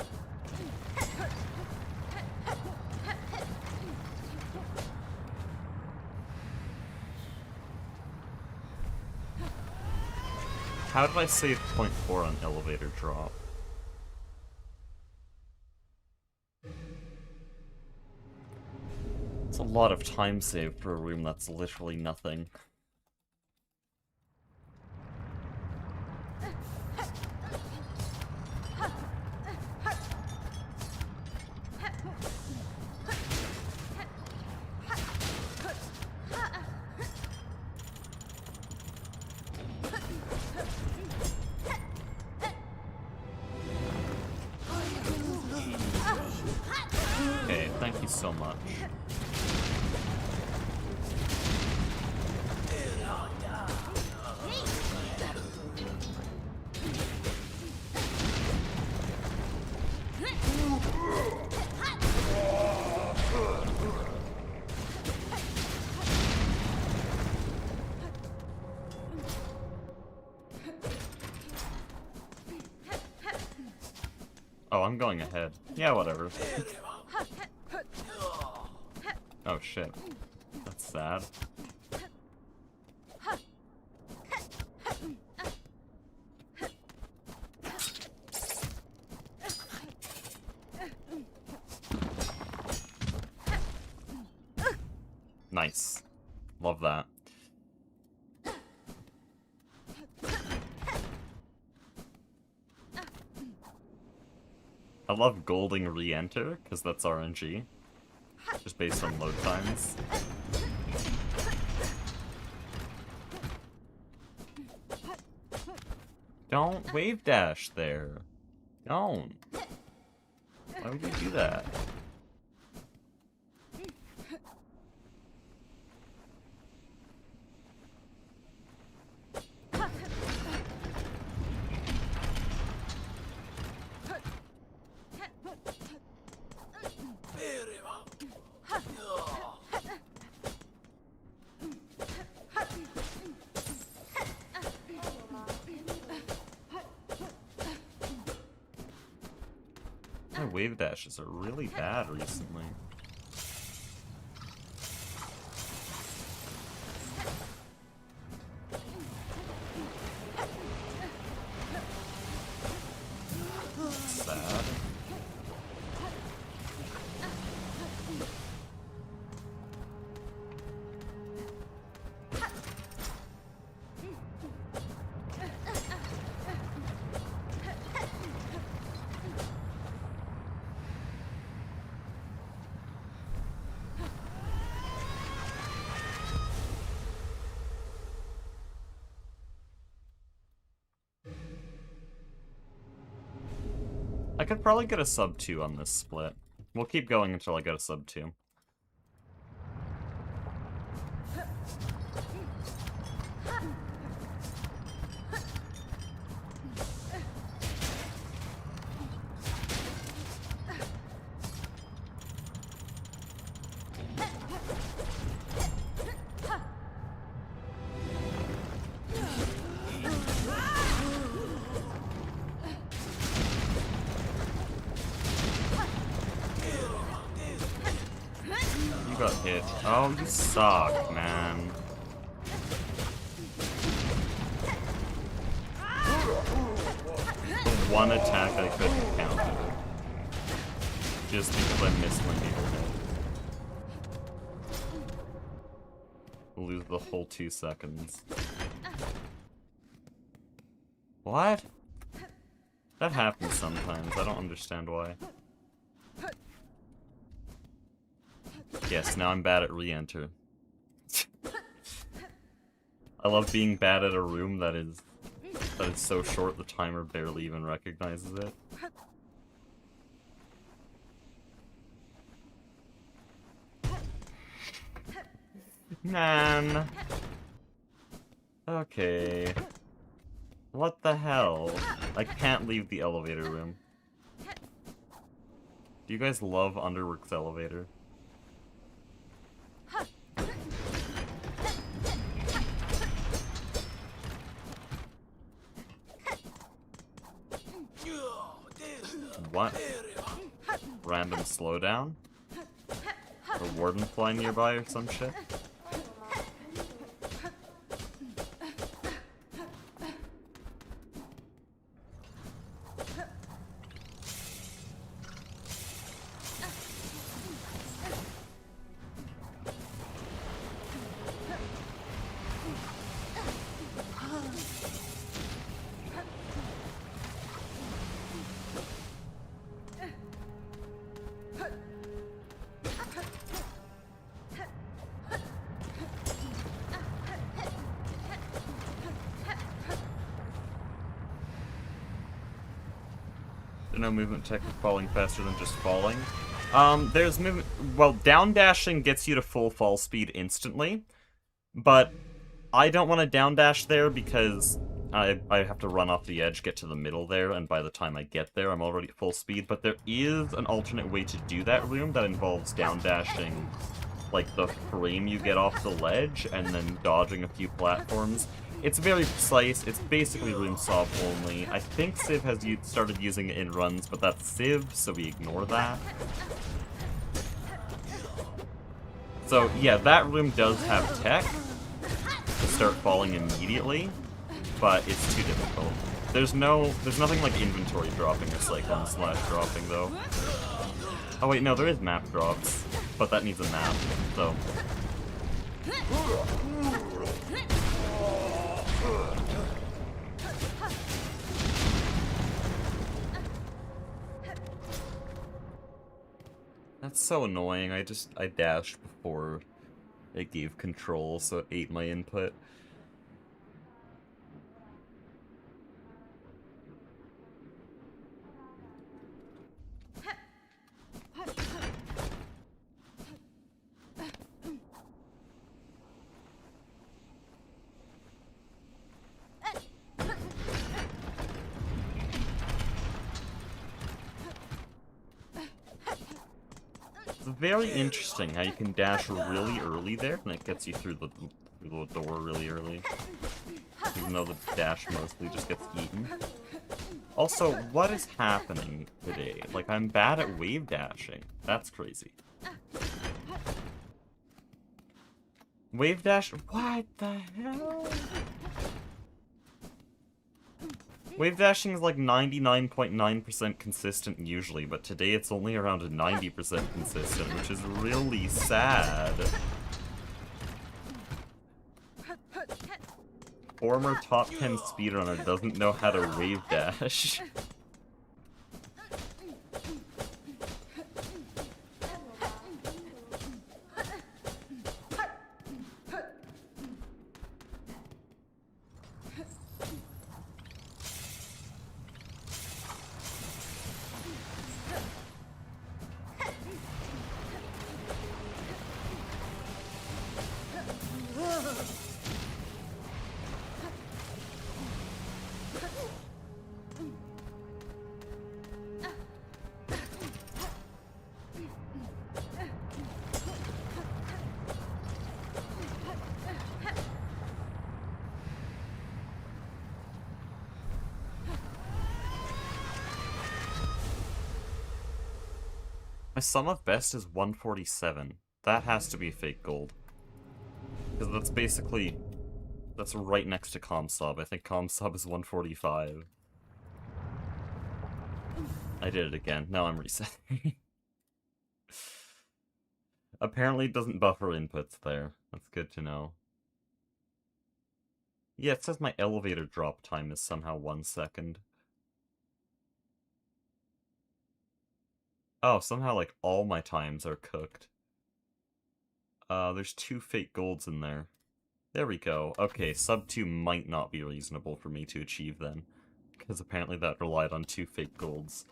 [SPEAKER 1] How did I save 0.4 on elevator drop? It's a lot of time saved for a room that's literally nothing. Okay, thank you so much. Oh, I'm going ahead. Yeah, whatever. Oh shit. That's sad. Nice. Love that. I love golding re-enter, because that's RNG. Just based on load times. Don't wave dash there. Don't. Why would you do that? My wave dashes are really bad recently. Sad. I could probably get a sub 2 on this split. We'll keep going until I get a sub 2. Got hit. Oh, you suck, man. The one attack I couldn't counter. Just because I missed my needle hit. Lose the whole 2 seconds. What? That happens sometimes. I don't understand why. Yes, now I'm bad at re-enter. I love being bad at a room that is so short the timer barely even recognizes it. Man. Okay. What the hell? I can't leave the elevator room. Do you guys love Underworks elevator? What? Random slowdown? Or warden fly nearby or some shit? No movement tech for falling faster than just falling. There's movement. Well, down dashing gets you to full fall speed instantly, but I don't want to down dash there because I have to run off the edge, get to the middle there, and by the time I get there, I'm already at full speed. But there is an alternate way to do that room that involves down dashing, like the frame you get off the ledge, and then dodging a few platforms. It's very precise. It's basically room swap only. I think Civ has started using it in runs, but that's Civ, so we ignore that. So yeah, that room does have tech to start falling immediately, but it's too difficult. There's nothing like inventory dropping or cyclone slash dropping though. Oh wait, no, there is map drops, but that needs a map, so. That's so annoying. I dashed before it gave control, so it ate my input. It's very interesting how you can dash really early there, and it gets you through the door really early. Even though the dash mostly just gets eaten. Also, what is happening today? Like, I'm bad at wave dashing. That's crazy. Wave dash? What the hell? Wave dashing is like 99.9% consistent usually, but today it's only around 90% consistent, which is really sad. Former top 10 speedrunner doesn't know how to wave dash. My sum of best is 147. That has to be fake gold. Because that's basically... that's right next to ComSub. I think ComSub is 145. I did it again. Now I'm resetting. Apparently it doesn't buffer inputs there. That's good to know. Yeah, it says my elevator drop time is somehow 1 second. Oh, somehow, like, all my times are cooked. There's 2 fake golds in there. There we go. Okay, sub 2 might not be reasonable for me to achieve then. Because apparently that relied on 2 fake golds.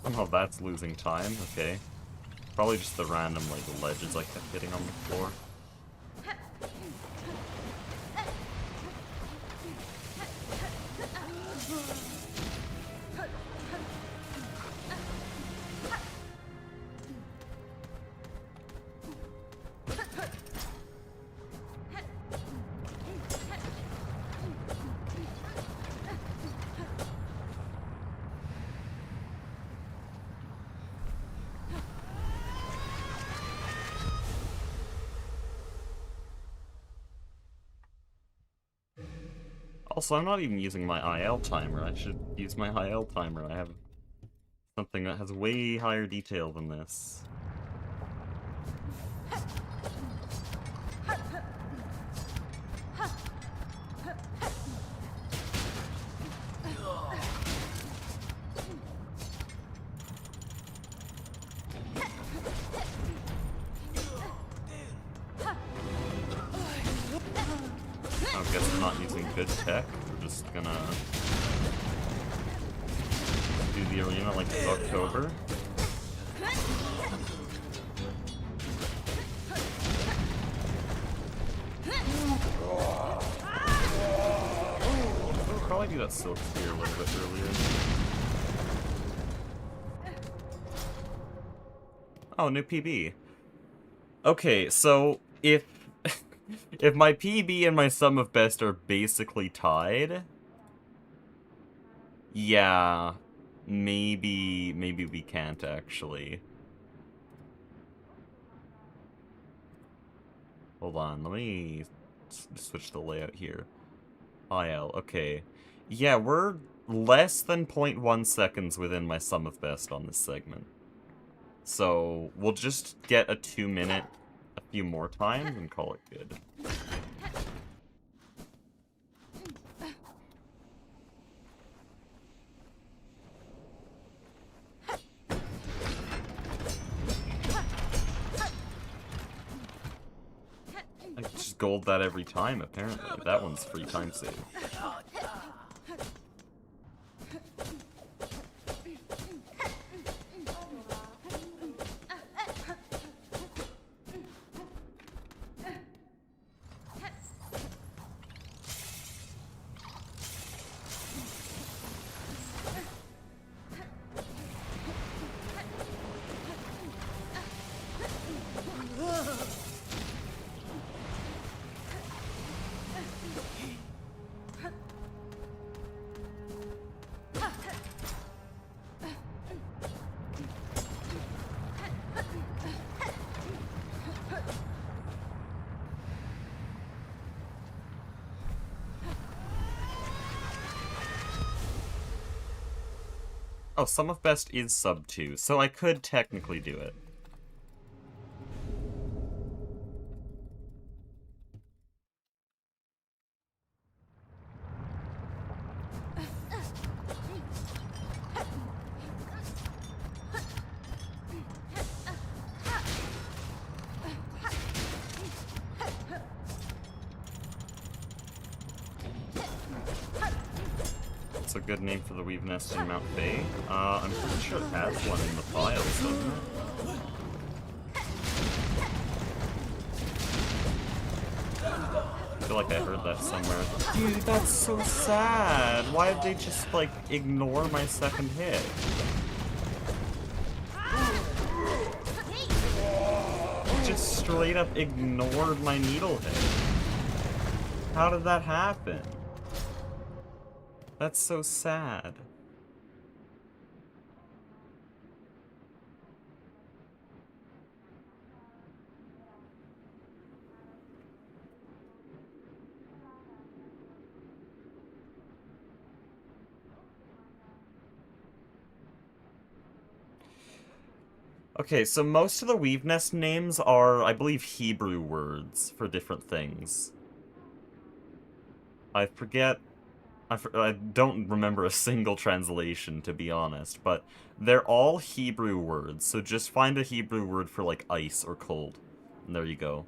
[SPEAKER 1] Somehow that's losing time, okay. Probably just the random, like, ledges I kept hitting on the floor. Also, I'm not even using my IL timer. I should use my IL timer. I have something that has way higher detail than this. I guess I'm not using good tech. We're just gonna do the arena like it's October. We'll probably do that silk spear a little bit earlier. Oh, new PB. Okay, so if if my PB and my sum of best are basically tied, yeah, maybe we can't actually. Hold on, let me switch the layout here. IL, okay. Yeah, we're less than 0.1 seconds within my sum of best on this segment. So, we'll just get a 2-minute a few more times and call it good. just gold that every time, apparently. That one's free time save. Oh, Sum of Best is sub 2, so I could technically do it. That's a good name for the weave nest in Mount Bay. I'm pretty sure it has one in the files, doesn't it? I feel like I heard that somewhere. Dude, that's so sad! Why did they just, like, ignore my second hit? Just straight up ignored my needle hit. How did that happen? That's so sad. Okay, so most of the weave nest names are, I believe, Hebrew words for different things. I forget... I don't remember a single translation, to be honest, but they're all Hebrew words, so just find a Hebrew word for, like, ice or cold. And there you go.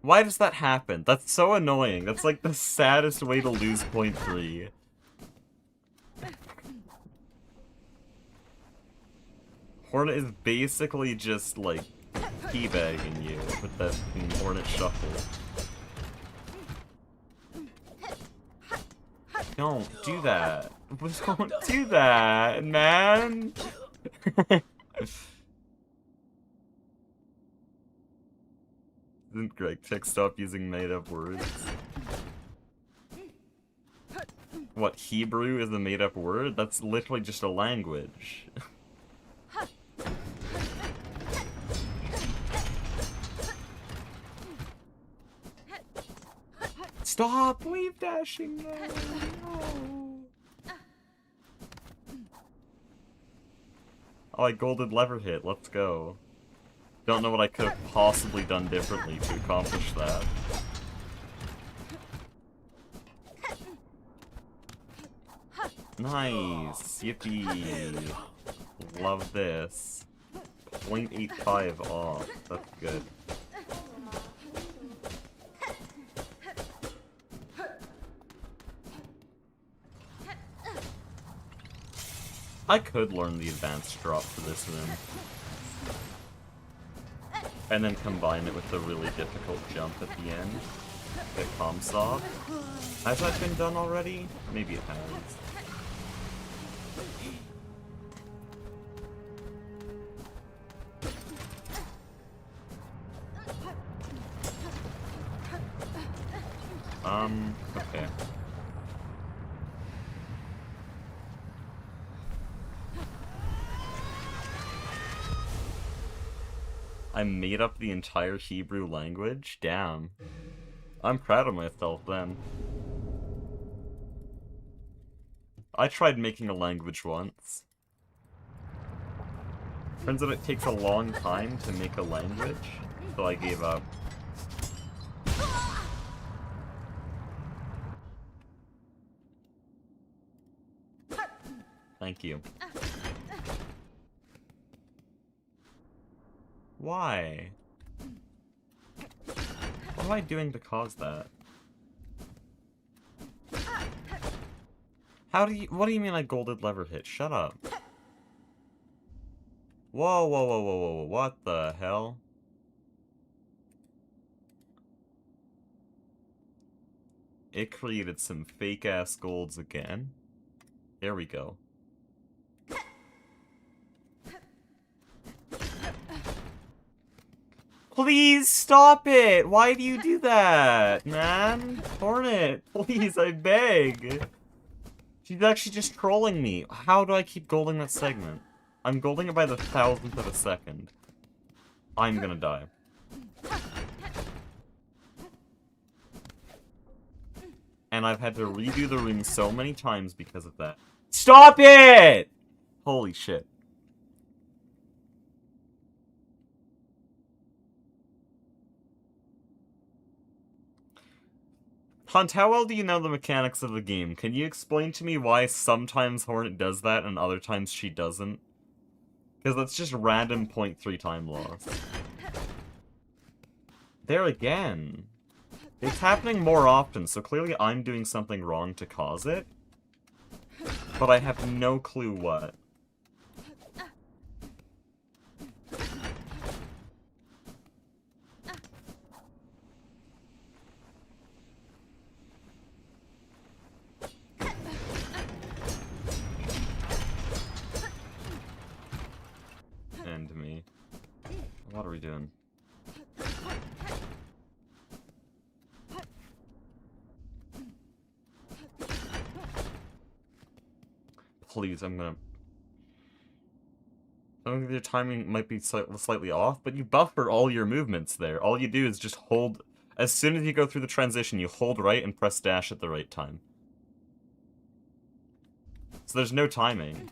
[SPEAKER 1] Why does that happen? That's so annoying. That's, like, the saddest way to lose point 3. Hornet is basically just, like, teabagging you with that Hornet shuffle. Don't do that. Don't do that, man! Didn't Greg Tech stop using made-up words? What, Hebrew is a made-up word? That's literally just a language. Stop wave dashing now! No. Oh, I golded lever hit. Let's go. Don't know what I could have possibly done differently to accomplish that. Nice! Yippee! Love this. 0.85 off. That's good. I could learn the advanced drop for this room. And then combine it with the really difficult jump at the end. Get Comsoft. Has that been done already? Maybe it has. Okay. I made up the entire Hebrew language? Damn. I'm proud of myself then. I tried making a language once. Turns out it takes a long time to make a language, so I gave up. Thank you. Why? What am I doing to cause that? What do you mean I golded lever hit? Shut up. Whoa, whoa, whoa, whoa, whoa, what the hell? It created some fake-ass golds again. There we go. Please stop it! Why do you do that, man? Hornet, please, I beg. She's actually just trolling me. How do I keep golding that segment? I'm golding it by the 1,000th of a second. I'm gonna die. And I've had to redo the room so many times because of that. Stop it! Holy shit. Hunt, how well do you know the mechanics of the game? Can you explain to me why sometimes Hornet does that and other times she doesn't? Because that's just random 0.3 time loss. There again. It's happening more often, so clearly I'm doing something wrong to cause it. But I have no clue what. And me. What are we doing? Please, I'm gonna... I don't think your timing might be slightly off, but you buffer all your movements there. All you do is just hold... As soon as you go through the transition, you hold right and press dash at the right time. So there's no timing.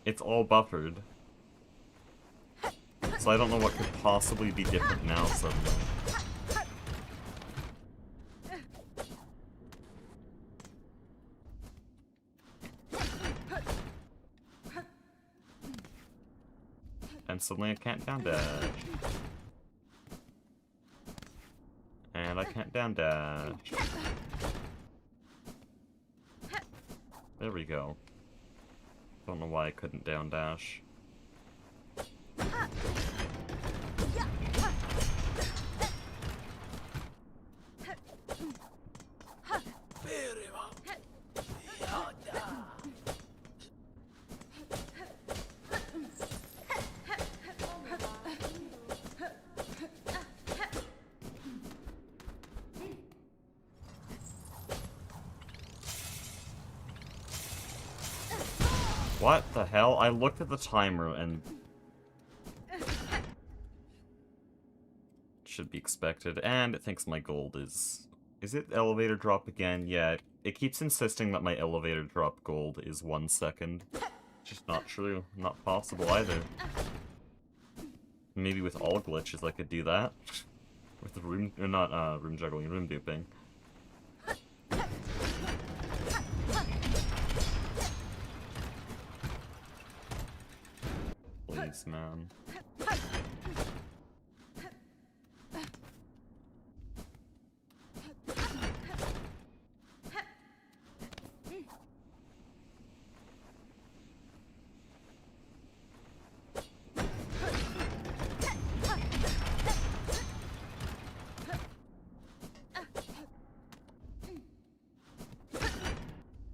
[SPEAKER 1] It's all buffered. So I don't know what could possibly be different now suddenly. And suddenly I can't down dash. And I can't down dash. There we go. Don't know why I couldn't down dash. What the hell? I looked at the timer and... Should be expected. And it thinks my gold is... Is it elevator drop again? Yeah, it keeps insisting that my elevator drop gold is 1 second. Just not true. Not possible either. Maybe with all glitches I could do that. With the room... not room juggling, room duping. Please, man.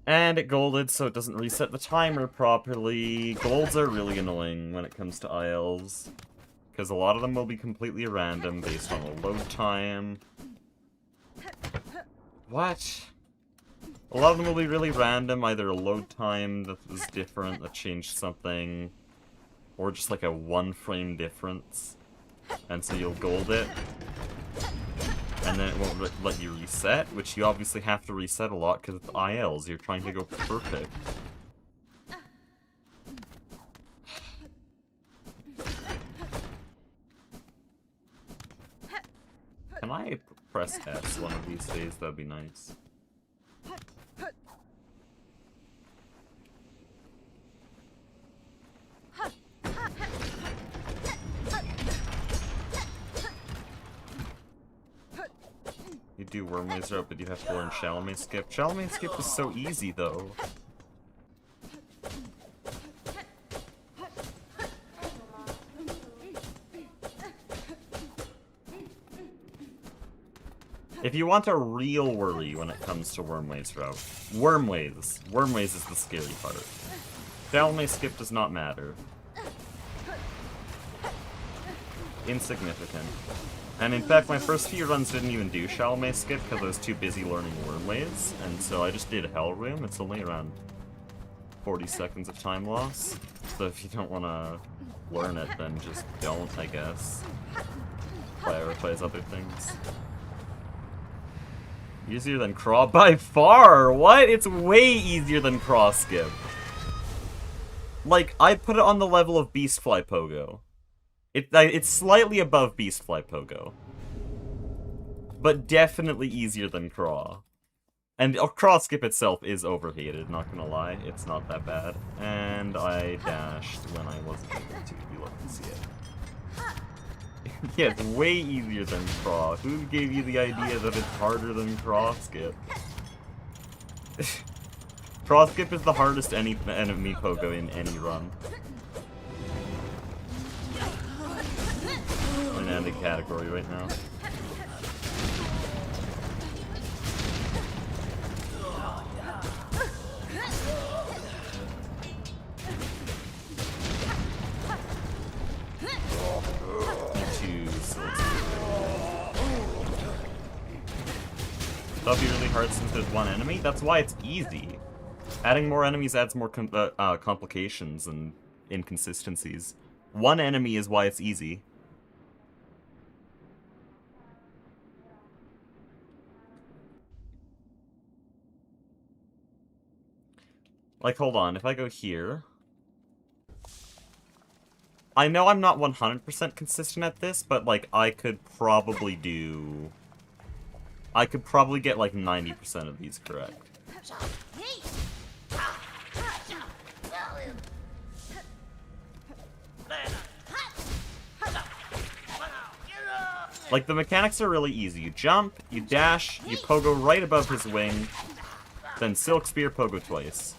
[SPEAKER 1] And it golded, so it doesn't reset the timer properly. Golds are really annoying when it comes to ILs. Because a lot of them will be completely random based on the load time. What? A lot of them will be really random, either a load time that was different, that changed something, or just like a 1 frame difference. And so you'll gold it. And then it won't let you reset, which you obviously have to reset a lot because it's ILs. You're trying to go perfect. Can I press S one of these days? That'd be nice. You do Wormways route, but you have to learn Chalamet Skip. Chalamet Skip is so easy, though. If you want a real worry when it comes to Wormways route, Wormways. Wormways is the scary part. Chalamet Skip does not matter. Insignificant. And in fact, my first few runs didn't even do Chalamet Skip because I was too busy learning Wormways, and so I just did Hell Room. It's only around 40 seconds of time loss. So if you don't want to learn it, then just don't, I guess. Prioritize other things. Easier than Craw by far! What? It's way easier than Craw Skip. Like, I put it on the level of Beastfly Pogo. It's slightly above Beastfly Pogo. But definitely easier than Craw. And Craw Skip itself is overhated, not gonna lie. It's not that bad. And I dashed when I wasn't able to. You love to see it. Yeah, it's way easier than Craw. Who gave you the idea that it's harder than Craw Skip? Craw Skip is the hardest enemy Pogo in any run. I'm in the category right now. That'll be really hard since there's one enemy. That's why it's easy. Adding more enemies adds more complications and inconsistencies. One enemy is why it's easy. Like, hold on, if I go here... I know I'm not 100% consistent at this, but, like, I could probably do... I could probably get, like, 90% of these correct. Like, the mechanics are really easy. You jump, you dash, you pogo right above his wing, then Silk Spear pogo twice.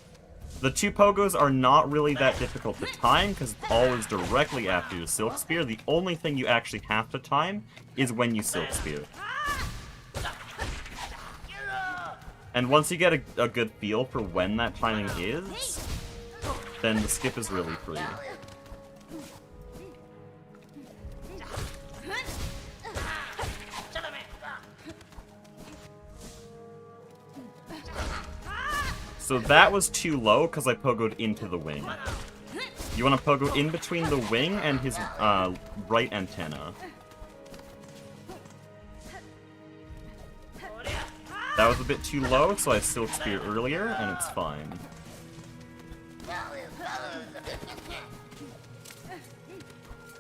[SPEAKER 1] The two pogos are not really that difficult to time, because it's always directly after your Silk Spear. The only thing you actually have to time is when you Silk Spear. And once you get a good feel for when that timing is, then the skip is really free. So that was too low because I pogoed into the wing. You want to pogo in between the wing and his right antenna. That was a bit too low, so I Silk Spear earlier, and it's fine.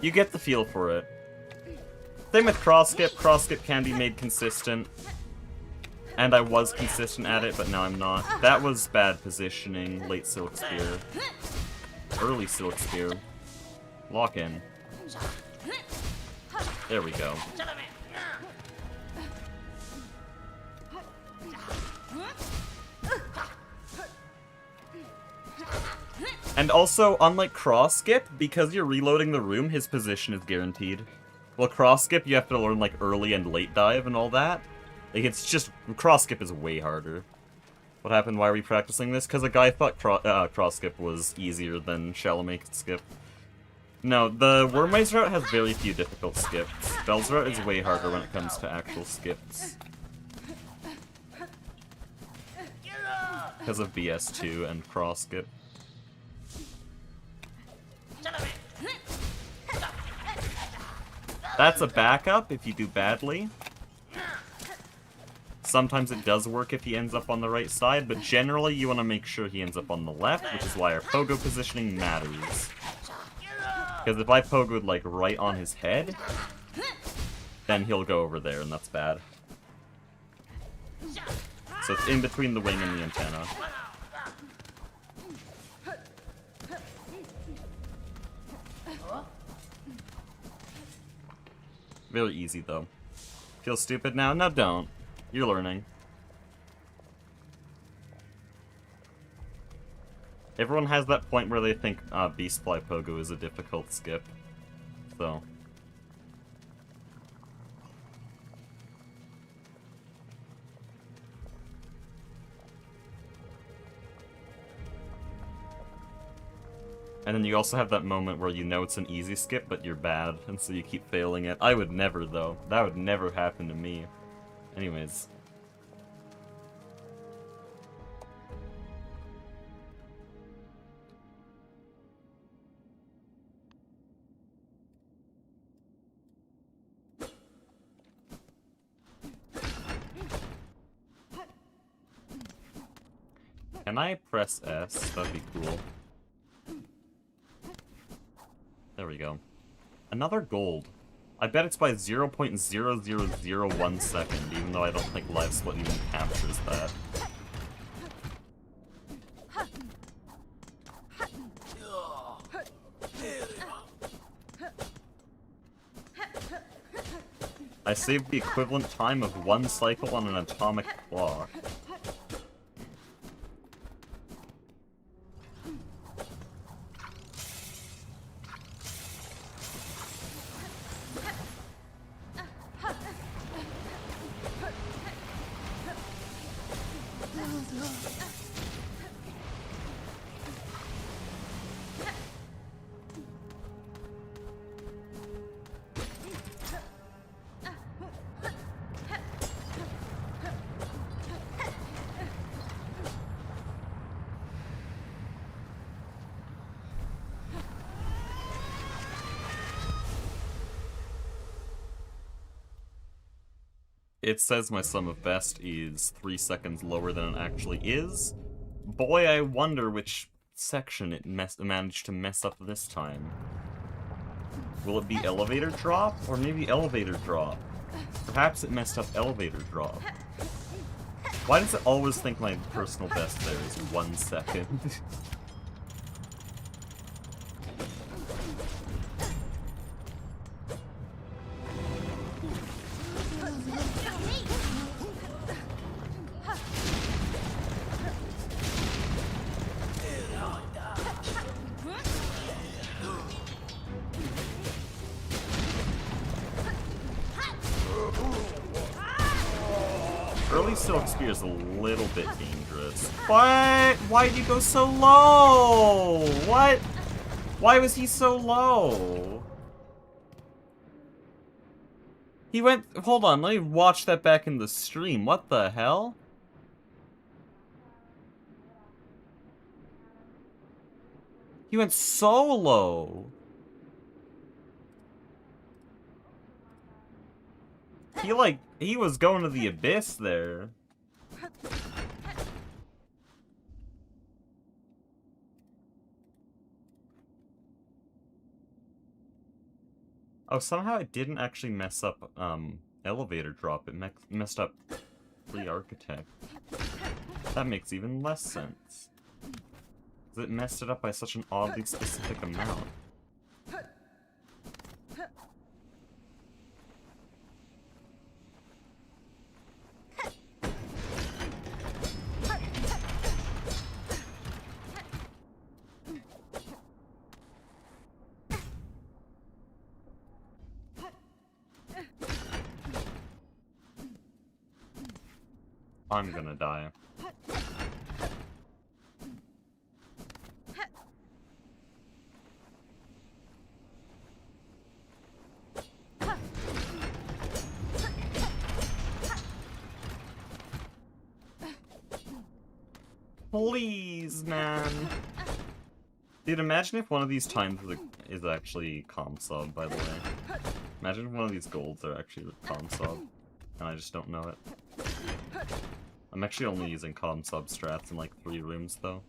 [SPEAKER 1] You get the feel for it. Same with Cross Skip. Cross Skip can be made consistent. And I was consistent at it, but now I'm not. That was bad positioning. Late Silk Spear. Early Silk Spear. Lock in. There we go. And also, unlike Cross Skip, because you're reloading the room, his position is guaranteed. Well, Cross Skip, you have to learn, like, early and late dive and all that. Like, it's just... Cross Skip is way harder. What happened? Why are we practicing this? Because a guy thought Cross Skip was easier than Chalamet Skip. No, the Wormways route has very few difficult skips. Bell's route is way harder when it comes to actual skips. Because of BS2 and Cross Skip. That's a backup if you do badly. Sometimes it does work if he ends up on the right side, but generally you want to make sure he ends up on the left, which is why our pogo positioning matters. Because if I pogoed, like, right on his head, then he'll go over there, and that's bad. So it's in between the wing and the antenna. Very easy, though. Feel stupid now? No, don't. You're learning. Everyone has that point where they think Beastfly Pogo is a difficult skip. So... And then you also have that moment where you know it's an easy skip, but you're bad, and so you keep failing it. I would never, though. That would never happen to me. Anyways. Can I press S? That'd be cool. There we go. Another gold. I bet it's by 0.0001 second, even though I don't think Live Split even captures that. I saved the equivalent time of 1 cycle on an atomic clock. It says my sum of best is 3 seconds lower than it actually is. Boy, I wonder which section it managed to mess up this time. Will it be elevator drop? Or maybe elevator drop? Perhaps it messed up elevator drop. Why does it always think my personal best there is 1 second? Early Silksong is a little bit dangerous. What? Why did you go so low? What? Why was he so low? He went... Hold on, let me watch that back in the stream. What the hell? He went so low. He was going to the abyss there. Oh, somehow it didn't actually mess up, elevator drop. It messed up pre-architect. That makes even less sense. 'Cause it messed it up by such an oddly specific amount. I'm gonna die. Please, man. Dude, imagine if one of these times is actually comp sub, by the way. Imagine if one of these golds are actually comp sub, and I just don't know it. I'm actually only using comp sub strats in like 3 rooms, though.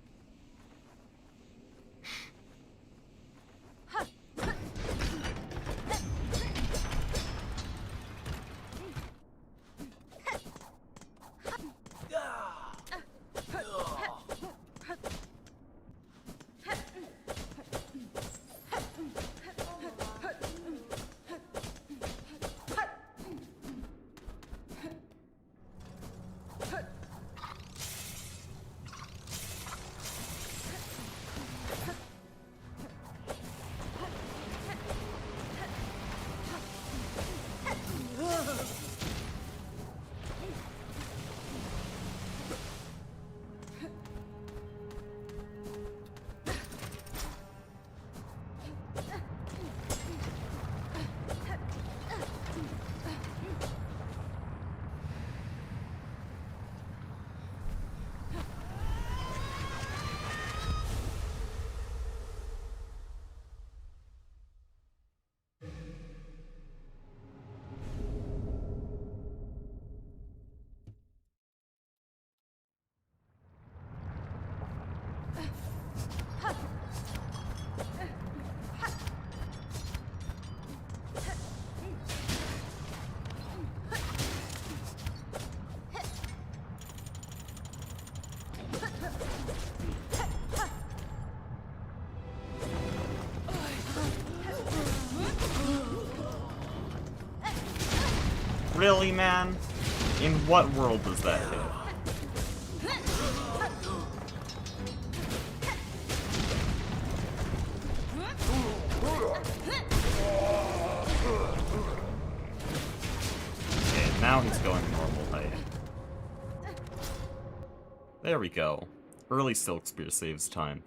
[SPEAKER 1] Really, man? In what world does that hit? Okay, now he's going normal height. There we go. Early Silk Spear saves time.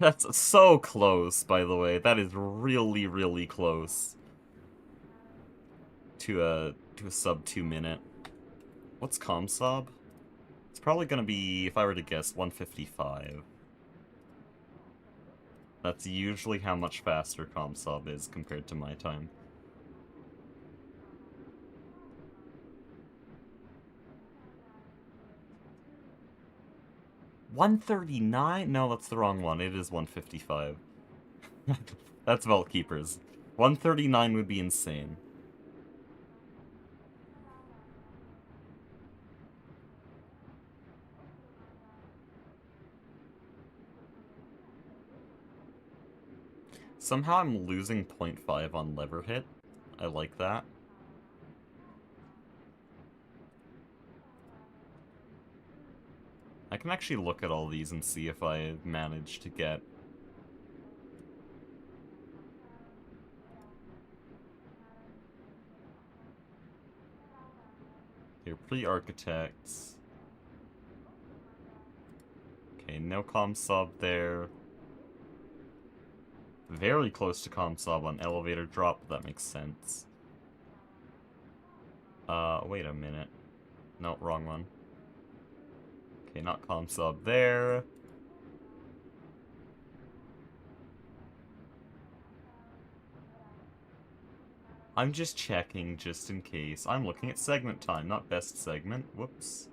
[SPEAKER 1] That's so close, by the way. That is really, really close to a sub 2 minute. What's ComSob? It's probably gonna be, if I were to guess, 155. That's usually how much faster ComSob is compared to my time. $139? No, that's the wrong one. It is 155. That's Vault Keepers. 139 would be insane. Somehow I'm losing 0.5 on lever hit. I like that. I can actually look at all these and see if I manage to get... Here, pre-architects. Okay, no ComSob there. Very close to ComSob on elevator drop, that makes sense. Wait a minute. No, wrong one. Okay, not ComSob there. I'm just checking, just in case. I'm looking at segment time, not best segment. Whoops.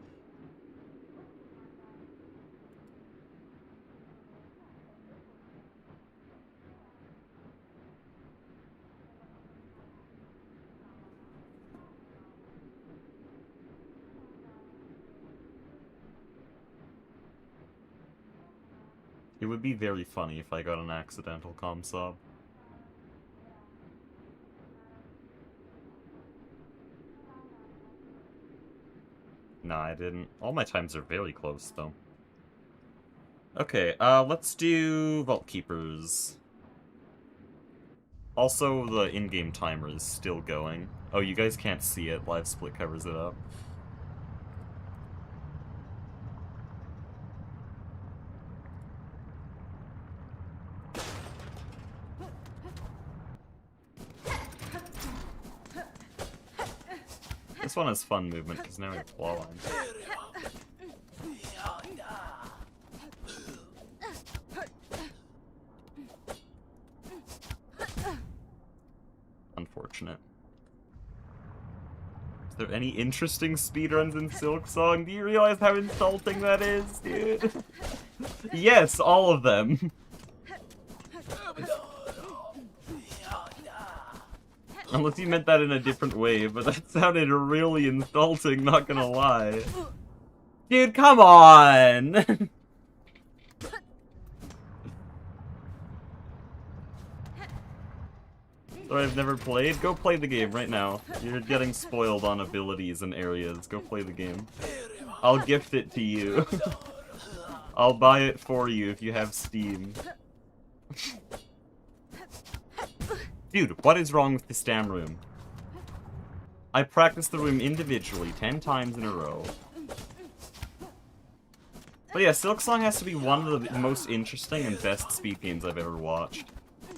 [SPEAKER 1] It would be very funny if I got an accidental ComSob. Nah, I didn't. All my times are very close, though. Okay, let's do Vault Keepers. Also, the in-game timer is still going. Oh, you guys can't see it. Live Split covers it up. This one has fun movement, because now we have claw lines. Unfortunate. Is there any interesting speedruns in Silksong? Do you realize how insulting that is, dude? Yes, all of them. Unless you meant that in a different way, but that sounded really insulting, not gonna lie. Dude, come on! Sorry, I've never played? Go play the game right now. You're getting spoiled on abilities and areas. Go play the game. I'll gift it to you. I'll buy it for you if you have Steam. Dude, what is wrong with the stam room? I practiced the room individually 10 times in a row. But yeah, Silksong has to be one of the most interesting and best speed games I've ever watched.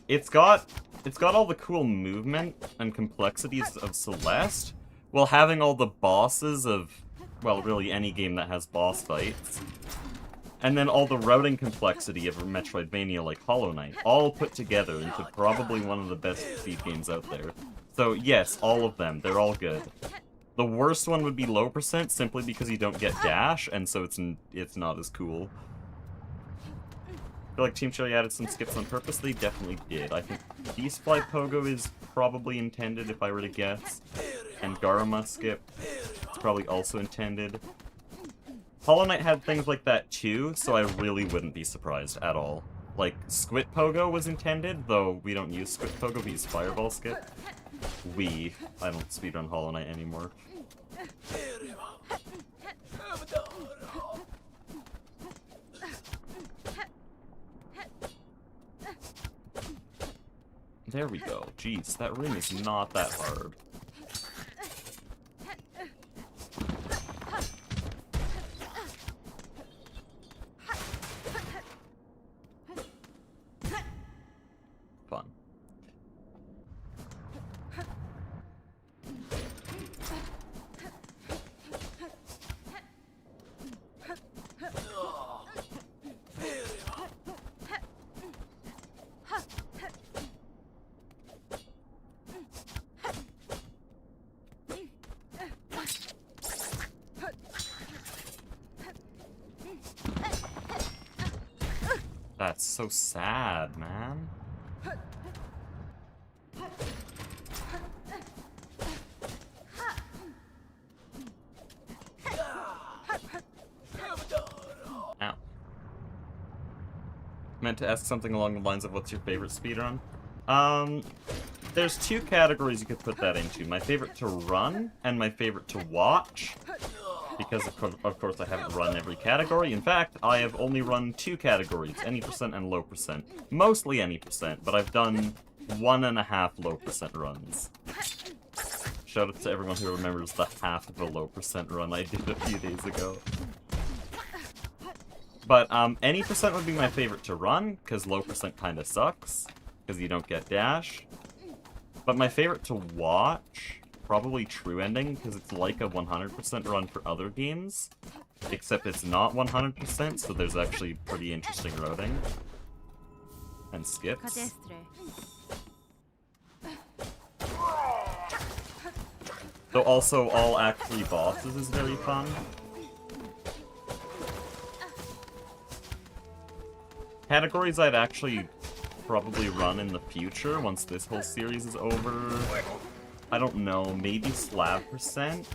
[SPEAKER 1] It's got all the cool movement and complexities of Celeste, while having all the bosses of, well, really any game that has boss fights. And then all the routing complexity of a Metroidvania like Hollow Knight, all put together into probably one of the best speed games out there. So yes, all of them, they're all good. The worst one would be low percent, simply because you don't get dash, and so it's not as cool. I feel like Team Cherry added some skips on purpose. They definitely did. I think Beastfly Pogo is probably intended, if I were to guess. And Garuma skip is probably also intended. Hollow Knight had things like that too, so I really wouldn't be surprised at all. Like, Squid Pogo was intended, though we don't use Squid Pogo, we use Fireball skip. I don't speedrun Hollow Knight anymore. There we go. Jeez, that ring is not that hard. Fun. That's so sad, man. Ow. Meant to ask something along the lines of what's your favorite speedrun? There's two categories you could put that into. My favorite to run and my favorite to watch. Because of course I haven't run every category. In fact, I have only run two categories, any percent and low percent. Mostly any percent, but I've done 1.5 low percent runs. Shout out to everyone who remembers the half of a low percent run I did a few days ago. But any percent would be my favorite to run, because low percent kinda sucks, because you don't get dash. But my favorite to watch, probably True Ending, because it's like a 100% run for other games, except it's not 100%, so there's actually pretty interesting routing. And skips. Though also all Act 3 bosses is very fun. Categories I'd actually probably run in the future once this whole series is over. I don't know, maybe Slab Percent?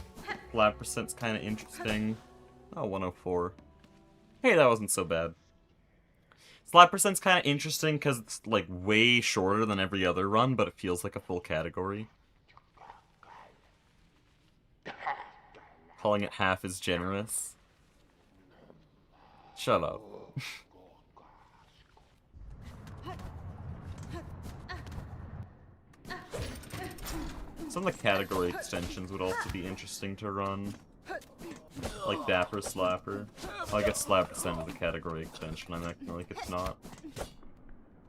[SPEAKER 1] Slab Percent's kind of interesting. Oh, 104. Hey, that wasn't so bad. Slab Percent's kind of interesting because it's like way shorter than every other run, but it feels like a full category. Calling it half is generous. Shut up. Some of the category extensions would also be interesting to run. Like Dapper Slapper. Well, I guess Slap Percent is a category extension. I'm acting like it's not. It's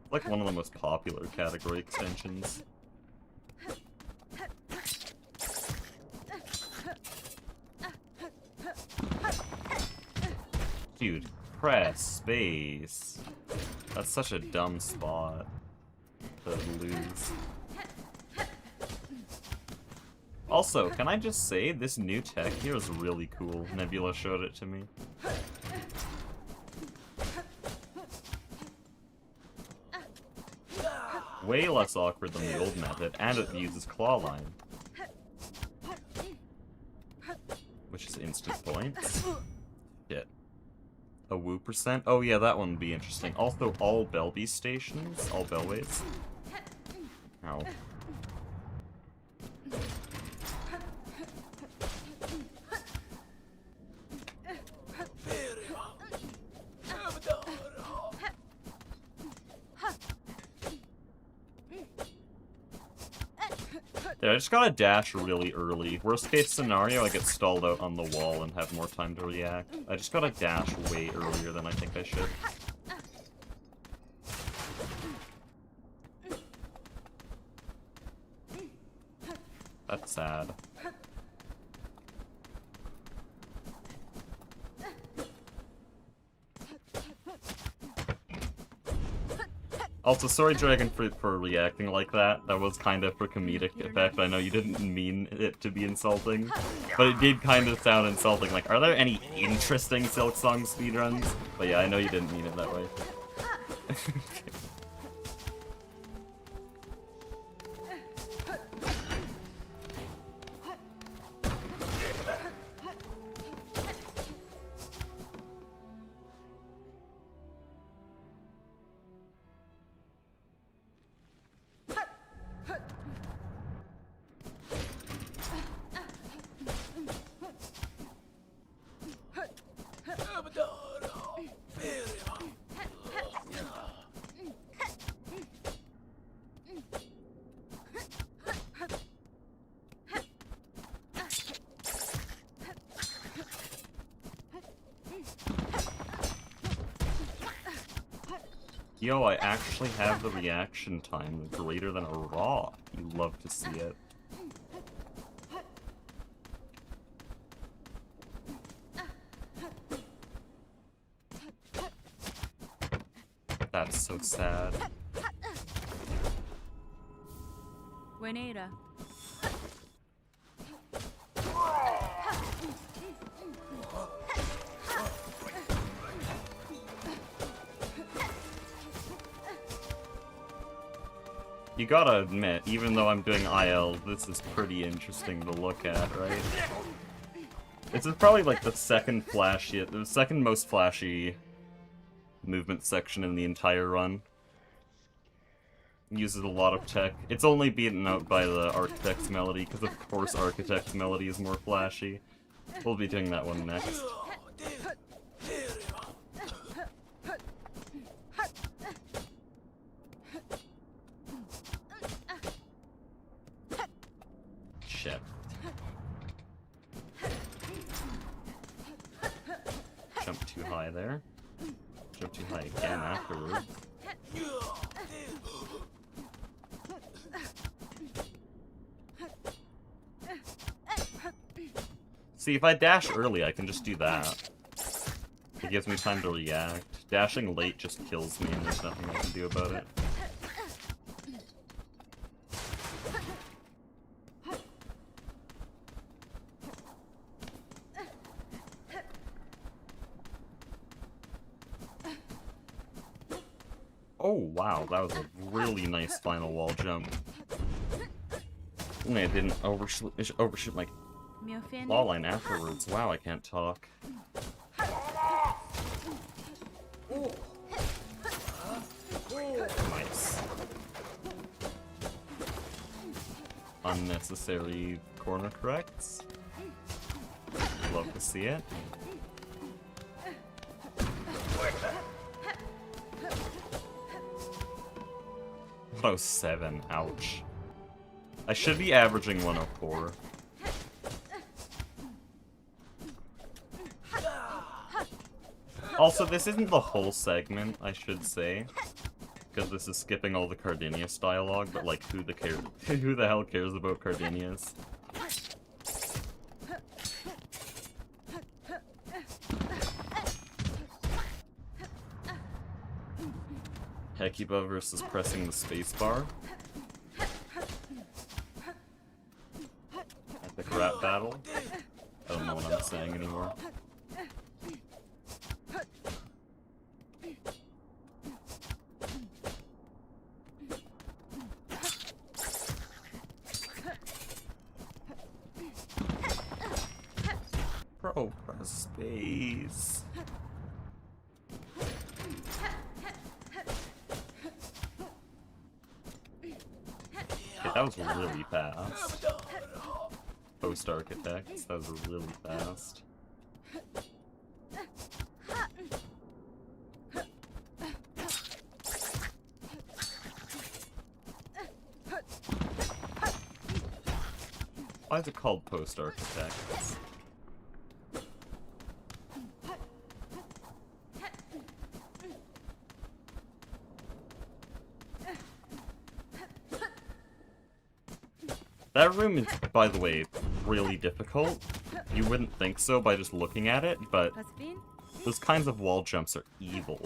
[SPEAKER 1] like one of the most popular category extensions. Dude, press space. That's such a dumb spot to lose. Also, can I just say, this new tech here is really cool. Nebula showed it to me. Way less awkward than the old method, and it uses claw line. Which is instant points. Shit. A woo percent? Oh yeah, that one would be interesting. Also, all Belby stations, all Bellways. Ow. Yeah, I just gotta dash really early. Worst case scenario, I get stalled out on the wall and have more time to react. I just gotta dash way earlier than I think I should. That's sad. Also, sorry Dragonfruit for reacting like that. That was kind of for comedic effect. I know you didn't mean it to be insulting, but it did kind of sound insulting. Like, are there any interesting Silksong speedruns? But yeah, I know you didn't mean it that way. Yo, I actually have the reaction time greater than a raw. You love to see it. That's so sad.
[SPEAKER 2] Buenera.
[SPEAKER 1] You gotta admit, even though I'm doing IL, this is pretty interesting to look at, right? This is probably like the second most flashy movement section in the entire run. Uses a lot of tech. It's only beaten out by the Architect's Melody, because of course Architect's Melody is more flashy. We'll be doing that one next. Shit. Jump too high there. Jump too high again afterwards. See, if I dash early, I can just do that. It gives me time to react. Dashing late just kills me, and there's nothing I can do about it. Oh, wow, that was a really nice final wall jump. And I didn't overshoot my law line afterwards. Wow, I can't talk. Nice. Unnecessary corner corrects. Love to see it. Oh, 7. Ouch. I should be averaging 104. Also, this isn't the whole segment, I should say, because this is skipping all the Cardenius dialogue, but like, who the hell cares about Cardenius? Hecuba versus pressing the spacebar. Epic rap battle. I don't know what I'm saying anymore. Bro, press space. Okay, that was really fast. Post Architects, that was really fast. Why is it called Post Architects? That room is, by the way, really difficult. You wouldn't think so by just looking at it, but those kinds of wall jumps are evil.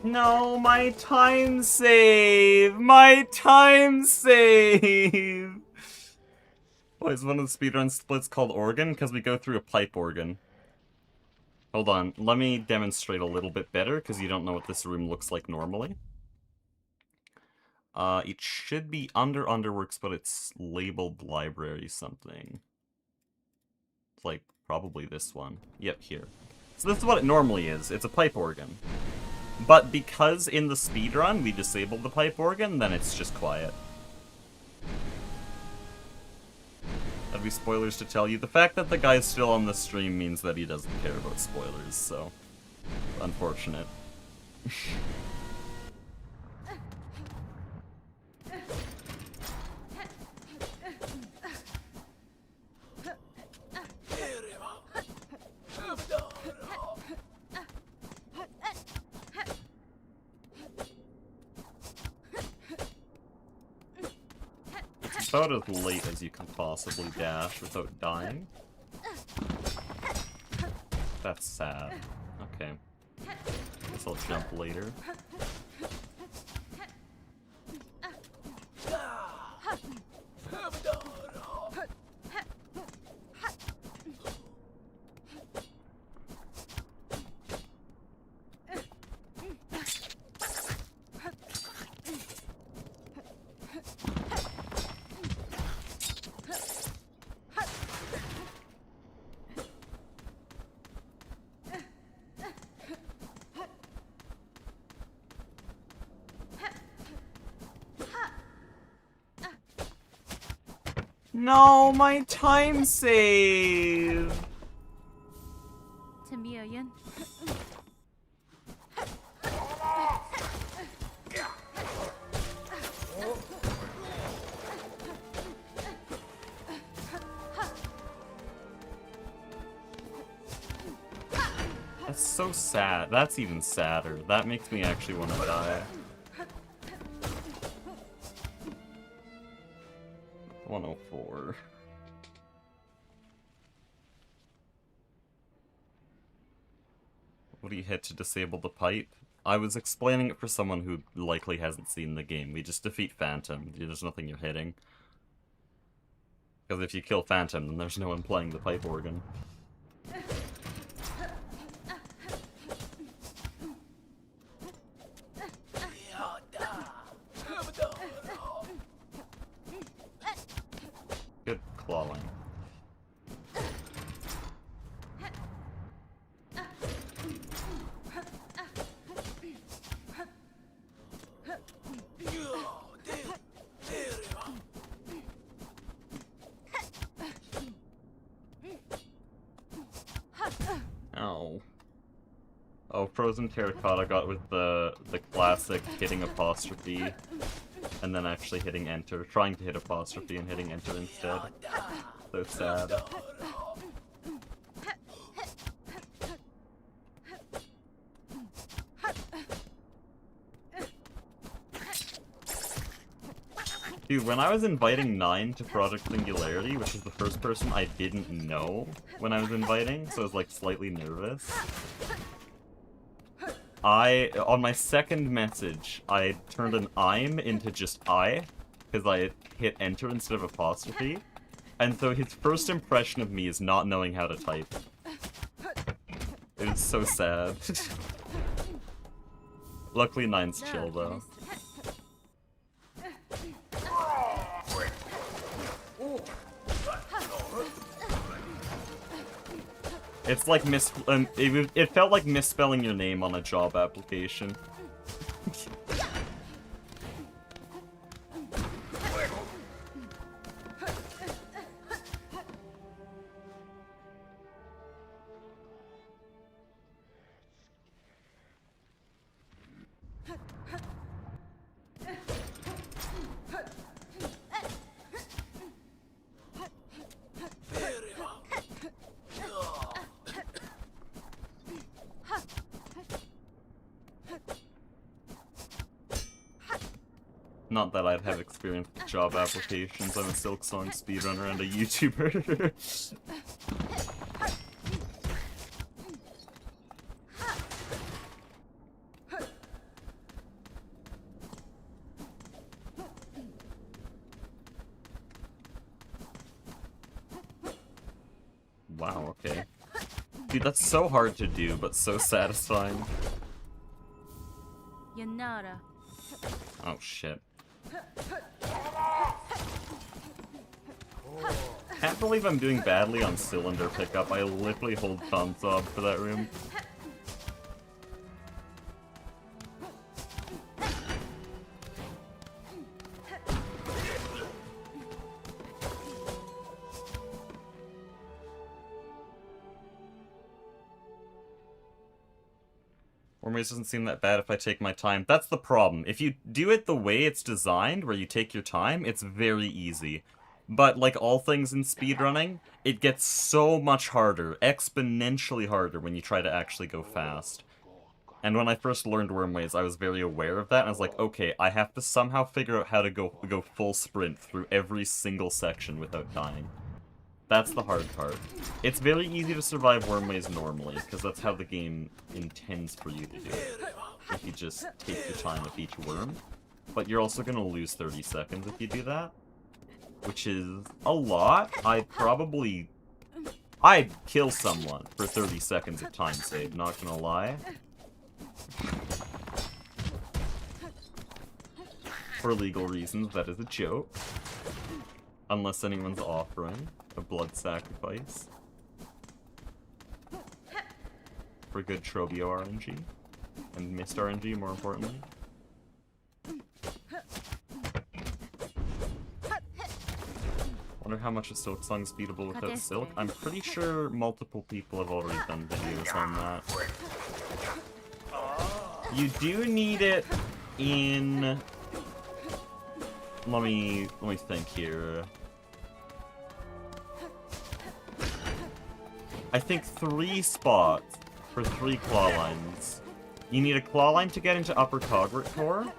[SPEAKER 1] No, my time save! My time save! Why is one of the speedrun splits called organ? Because we go through a pipe organ. Hold on, let me demonstrate a little bit better, because you don't know what this room looks like normally. It should be under Underworks, but it's labeled library something. It's like, probably this one. Yep, here. So this is what it normally is. It's a pipe organ. But because in the speedrun we disabled the pipe organ, then it's just quiet. That'd be spoilers to tell you. The fact that the guy's still on the stream means that he doesn't care about spoilers, so unfortunate. It's about as late as you can possibly dash without dying. That's sad. Okay. Guess I'll jump later. No, my time save!
[SPEAKER 2] Tamiayan.
[SPEAKER 1] That's so sad. That's even sadder. That makes me actually want to die. 104. What do you hit to disable the pipe? I was explaining it for someone who likely hasn't seen the game. We just defeat Phantom. There's nothing you're hitting. Because if you kill Phantom, then there's no one playing the pipe organ. Good clawing. Oh. Oh, Frozen Terracotta got with the classic hitting apostrophe and then actually hitting enter, trying to hit apostrophe and hitting enter instead. So sad. Dude, when I was inviting 9 to Project Singularity, which is the first person I didn't know when I was inviting, so I was like slightly nervous. On my second message, I turned an I'm into just I, because I hit enter instead of apostrophe. And so his first impression of me is not knowing how to type. It was so sad. Luckily 9's chill though. It's like it felt like misspelling your name on a job application. Not that I'd have experience with job applications. I'm a Silksong speedrunner and a YouTuber. Wow, okay. Dude, that's so hard to do, but so satisfying.
[SPEAKER 2] Yanara.
[SPEAKER 1] Oh, shit. Can't believe I'm doing badly on cylinder pickup. I literally hold Consob for that room. Wormways doesn't seem that bad if I take my time. That's the problem. If you do it the way it's designed, where you take your time, it's very easy. But like all things in speedrunning, it gets so much harder, exponentially harder when you try to actually go fast. And when I first learned Wormways, I was very aware of that, and I was like, okay, I have to somehow figure out how to go full sprint through every single section without dying. That's the hard part. It's very easy to survive Wormways normally, because that's how the game intends for you to do it. If you just take your time with each worm. But you're also going to lose 30 seconds if you do that. Which is a lot. I'd kill someone for 30 seconds of time save, not gonna lie. For legal reasons, that is a joke. Unless anyone's offering a blood sacrifice. For good Trobio RNG. And missed RNG, more importantly. Wonder how much is Silksong beatable without Silk? I'm pretty sure multiple people have already done videos on that. You do need it in... Let me think here. I think 3 spots for 3 claw lines. You need a claw line to get into upper Cogwort Core.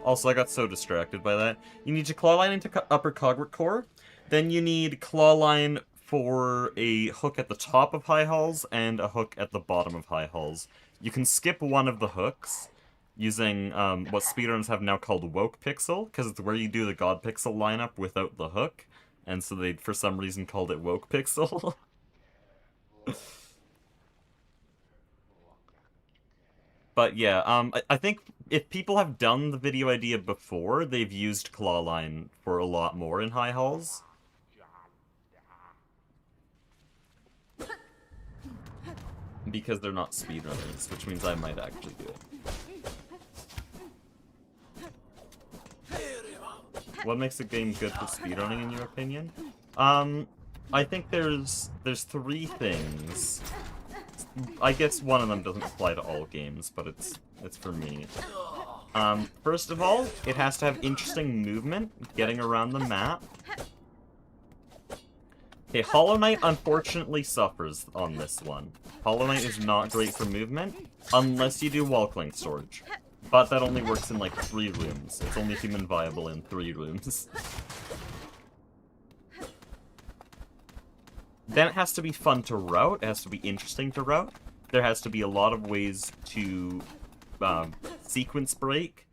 [SPEAKER 1] Also, I got so distracted by that. You need your claw line into upper Cogwort Core. Then you need claw line for a hook at the top of High Halls and a hook at the bottom of High Halls. You can skip one of the hooks using what speedrunners have now called Woke Pixel, because it's where you do the God Pixel lineup without the hook. And so they, for some reason, called it Woke Pixel. But yeah, I think if people have done the video idea before, they've used Clawline for a lot more in High Halls. Because they're not speedrunners, which means I might actually do it. What makes a game good for speedrunning, in your opinion? I think there's 3 things. I guess one of them doesn't apply to all games, but it's for me. First of all, it has to have interesting movement, getting around the map. Okay, Hollow Knight unfortunately suffers on this one. Hollow Knight is not great for movement, unless you do wall clink storage. But that only works in like 3 rooms. It's only human viable in 3 rooms. Then it has to be fun to route, it has to be interesting to route. There has to be a lot of ways to sequence break.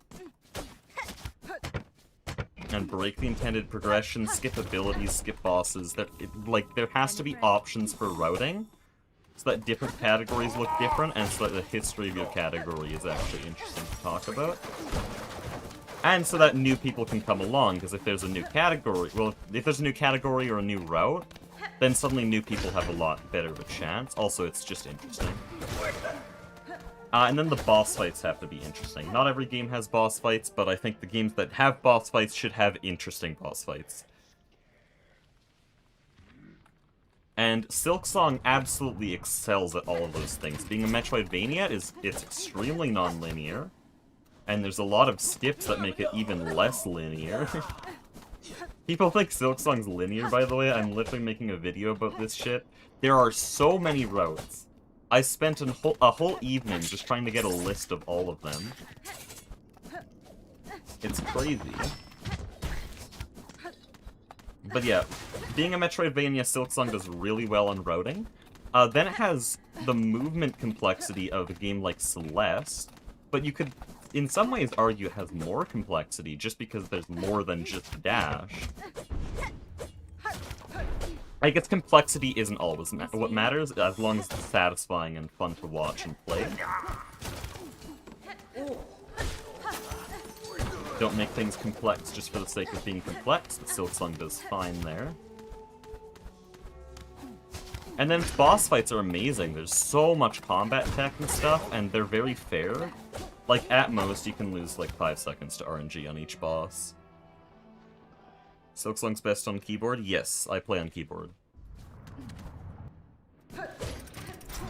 [SPEAKER 1] And break the intended progression, skip abilities, skip bosses. There has to be options for routing, so that different categories look different, and so that the history of your category is actually interesting to talk about. And so that new people can come along, because if there's a new category, well, if there's a new category or a new route, then suddenly new people have a lot better of a chance. Also, it's just interesting. And then the boss fights have to be interesting. Not every game has boss fights, but I think the games that have boss fights should have interesting boss fights. And Silksong absolutely excels at all of those things. Being a Metroidvania, it's extremely non-linear, and there's a lot of skips that make it even less linear. People think Silksong's linear, by the way. I'm literally making a video about this shit. There are so many routes. I spent a whole evening just trying to get a list of all of them. It's crazy. But yeah, being a Metroidvania, Silksong does really well on routing. Then it has the movement complexity of a game like Celeste, but you could, in some ways, argue it has more complexity just because there's more than just dash. I guess complexity isn't always what matters, as long as it's satisfying and fun to watch and play. Don't make things complex just for the sake of being complex, but Silksong does fine there. And then boss fights are amazing. There's so much combat tech and stuff, and they're very fair. Like, at most, you can lose like 5 seconds to RNG on each boss. Silksong's best on keyboard? Yes, I play on keyboard.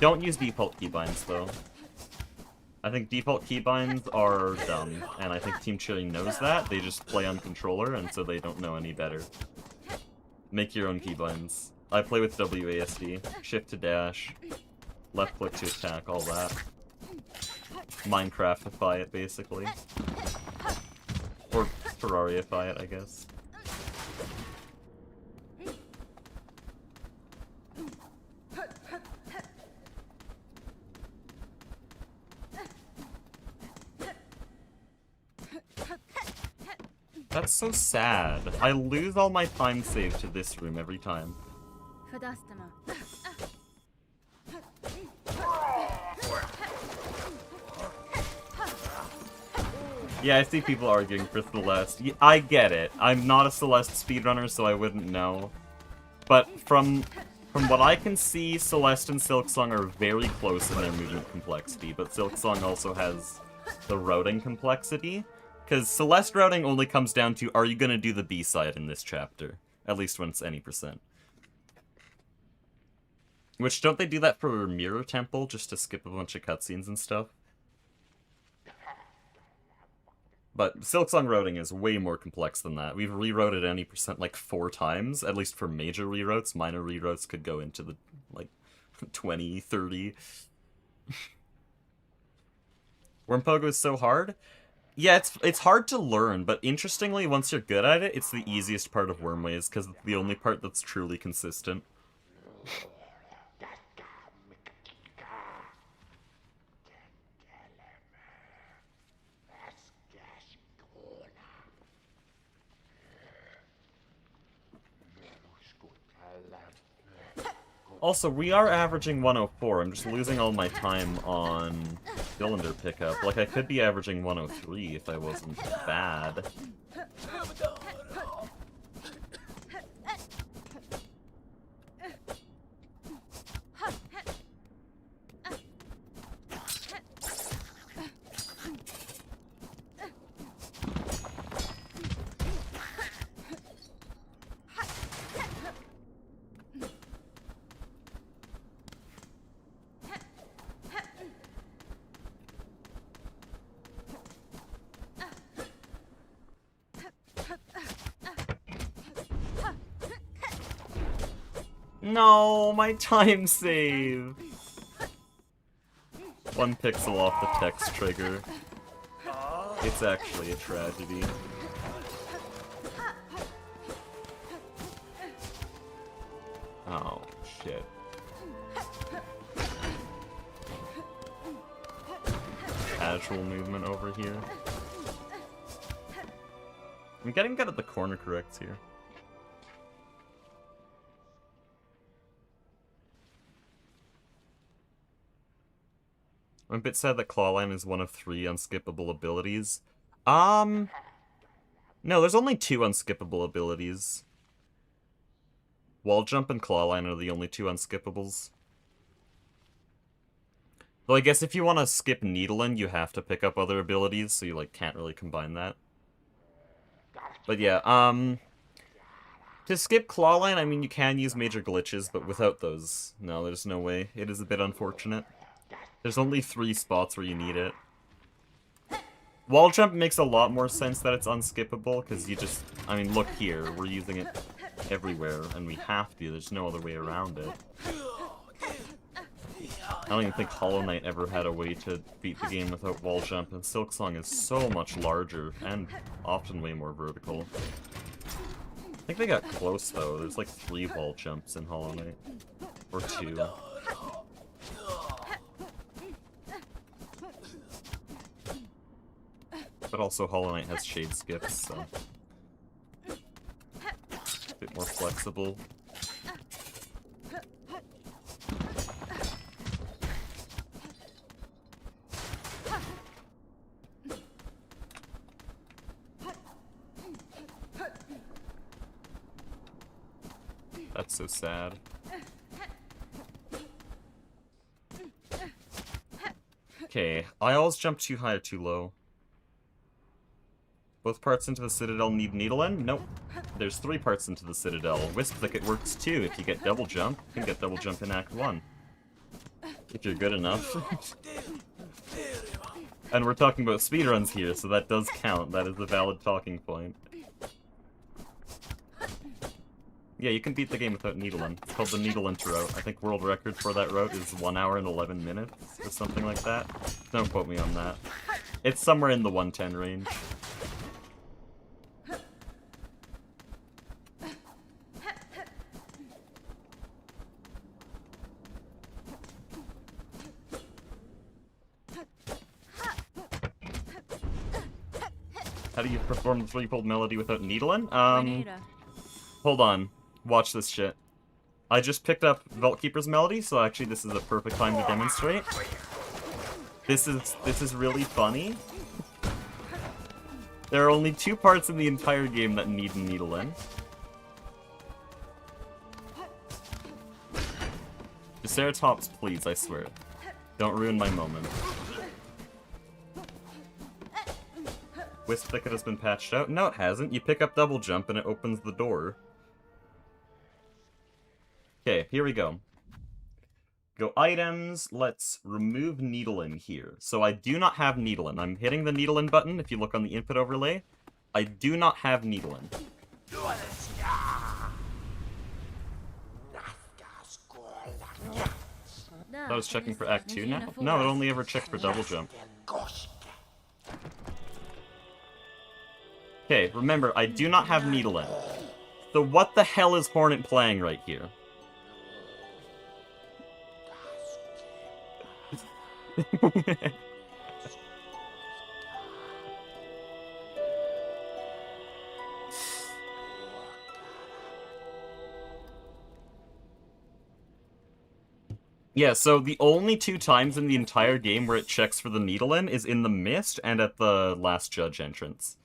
[SPEAKER 1] Don't use default keybinds, though. I think default keybinds are dumb, and I think Team Cherry knows that. They just play on controller, and so they don't know any better. Make your own keybinds. I play with WASD, shift to dash, left click to attack, all that. Minecraftify it, basically. Or Terrariify it, I guess. That's so sad. I lose all my time saved to this room every time.
[SPEAKER 2] Fadastama.
[SPEAKER 1] Yeah, I see people arguing for Celeste. I get it. I'm not a Celeste speedrunner, so I wouldn't know. But from what I can see, Celeste and Silksong are very close in their movement complexity, but Silksong also has the routing complexity. Because Celeste routing only comes down to, are you going to do the B-side in this chapter? At least when it's any %. Which, don't they do that for Mirror Temple, just to skip a bunch of cutscenes and stuff? But Silksong routing is way more complex than that. We've rerouted any % like 4 times, at least for major reroutes. Minor reroutes could go into the, like, 20, 30. Worm Pogo is so hard? Yeah, it's hard to learn, but interestingly, once you're good at it, it's the easiest part of Wormways, because it's the only part that's truly consistent. Also, we are averaging 104. I'm just losing all my time on cylinder pickup. Like, I could be averaging 103 if I wasn't bad. No, my time save! 1 pixel off the text trigger. It's actually a tragedy. Oh, shit. Casual movement over here. I'm getting good at the corner corrects here. I'm a bit sad that Clawline is one of 3 unskippable abilities. No, there's only 2 unskippable abilities. Wall Jump and Clawline are the only 2 unskippables. Though I guess if you want to skip Needling, you have to pick up other abilities, so you, like, can't really combine that. But yeah, to skip Clawline, I mean, you can use major glitches, but without those, no, there's no way. It is a bit unfortunate. There's only 3 spots where you need it. Wall Jump makes a lot more sense that it's unskippable, because you just... I mean, look here. We're using it everywhere, and we have to. There's no other way around it. I don't even think Hollow Knight ever had a way to beat the game without Wall Jump, and Silksong is so much larger, and often way more vertical. I think they got close, though. There's like 3 Wall Jumps in Hollow Knight. Or 2. But also Hollow Knight has shade skips, so a bit more flexible. That's so sad. Okay, I always jump too high or too low. Both parts into the Citadel need Needle End? Nope. There's 3 parts into the Citadel. Wisp Thicket works too. If you get double jump, you can get double jump in Act 1. If you're good enough. And we're talking about speedruns here, so that does count. That is a valid talking point. Yeah, you can beat the game without needling. It's called the needle-int route. I think world record for that route is 1 hour and 11 minutes, or something like that. Don't quote me on that. It's somewhere in the 110 range. How do you perform the threefold melody without needling?
[SPEAKER 2] Juanita.
[SPEAKER 1] Hold on. Watch this shit. I just picked up Vaultkeeper's melody, so actually this is a perfect time to demonstrate. This is really funny. There are only 2 parts in the entire game that need needling. Triceratops, please, I swear. Don't ruin my moment. Wisp Thicket has been patched out. No, it hasn't. You pick up double jump and it opens the door. Okay, here we go. Go items. Let's remove needling here. So I do not have needling. I'm hitting the needling button if you look on the input overlay. I do not have needling. I was checking for Act 2 now? No, it only ever checked for double jump. Okay, remember, I do not have needling. So what the hell is Hornet playing right here? Yeah, so the only 2 times in the entire game where it checks for the needle-in is in the mist and at the last judge entrance.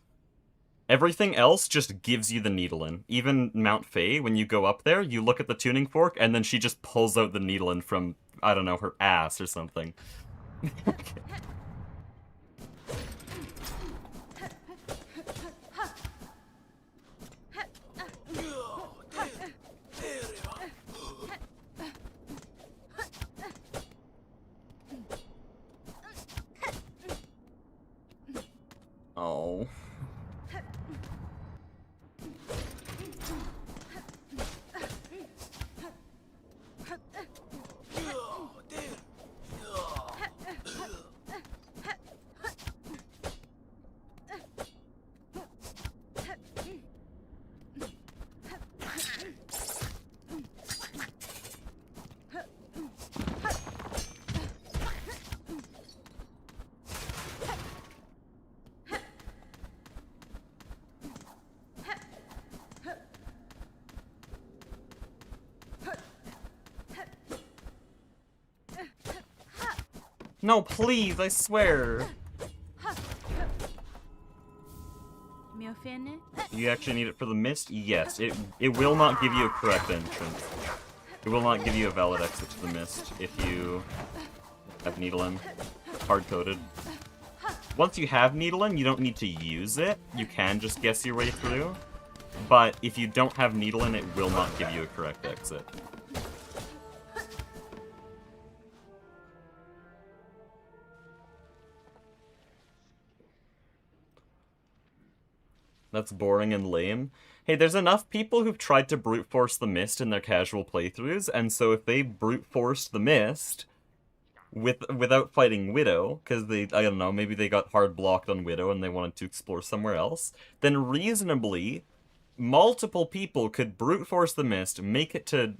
[SPEAKER 1] Everything else just gives you the needle-in. Even Mount Faye, when you go up there, you look at the tuning fork, and then she just pulls out the needle-in from, I don't know, her ass or something. Oh. No, please, I swear.
[SPEAKER 2] Me offende?
[SPEAKER 1] You actually need it for the mist? Yes. It will not give you a correct entrance. It will not give you a valid exit to the mist if you have needle-in. Hard-coded. Once you have needle-in, you don't need to use it. You can just guess your way through. But if you don't have needle-in, it will not give you a correct exit. That's boring and lame. Hey, there's enough people who've tried to brute force the mist in their casual playthroughs, and so if they brute forced the mist without fighting Widow, because I don't know, maybe they got hard blocked on Widow and they wanted to explore somewhere else, then reasonably, multiple people could brute force the mist, make it to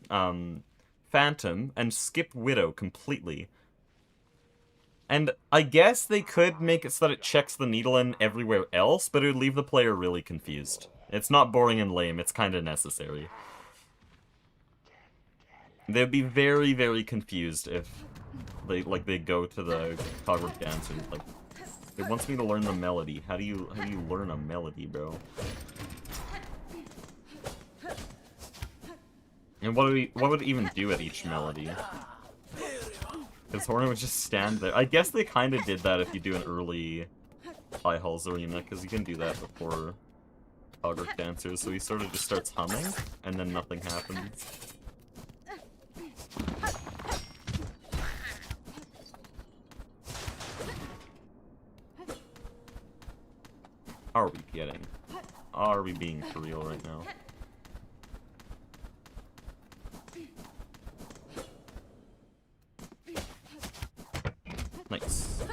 [SPEAKER 1] Phantom, and skip Widow completely. And I guess they could make it so that it checks the needle-in everywhere else, but it would leave the player really confused. It's not boring and lame, it's kind of necessary. They'd be very, very confused if they go to the Cogwork dance and like, it wants me to learn the melody. How do you learn a melody, bro? And what would it even do at each melody? Because Hornet would just stand there. I guess they kind of did that if you do an early High Halls Arena, because you can do that before Cogwork Dancers, so he sort of just starts humming, and then nothing happens. are we getting? Are we being for real right now? Nice.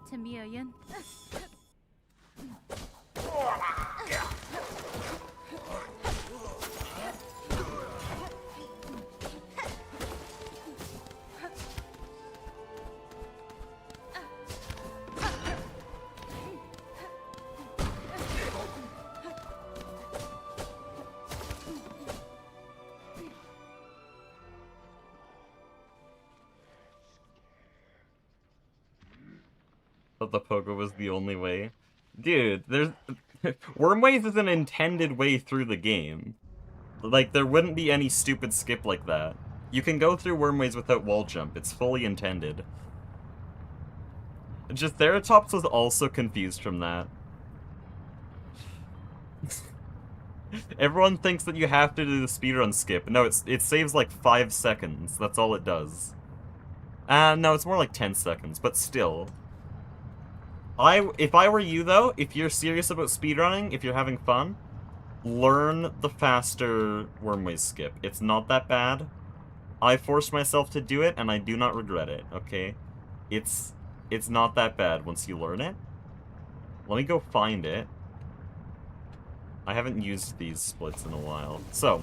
[SPEAKER 2] Chameleon.
[SPEAKER 1] But the pogo was the only way. Dude, there's... Wormways is an intended way through the game. Like, there wouldn't be any stupid skip like that. You can go through Wormways without wall jump. It's fully intended. Just Theratops was also confused from that. Everyone thinks that you have to do the speedrun skip. No, it saves like 5 seconds. That's all it does. No, it's more like 10 seconds, but still. If I were you, though, if you're serious about speedrunning, if you're having fun, learn the faster Wormways skip. It's not that bad. I forced myself to do it, and I do not regret it, okay? It's not that bad once you learn it. Let me go find it. I haven't used these splits in a while. So,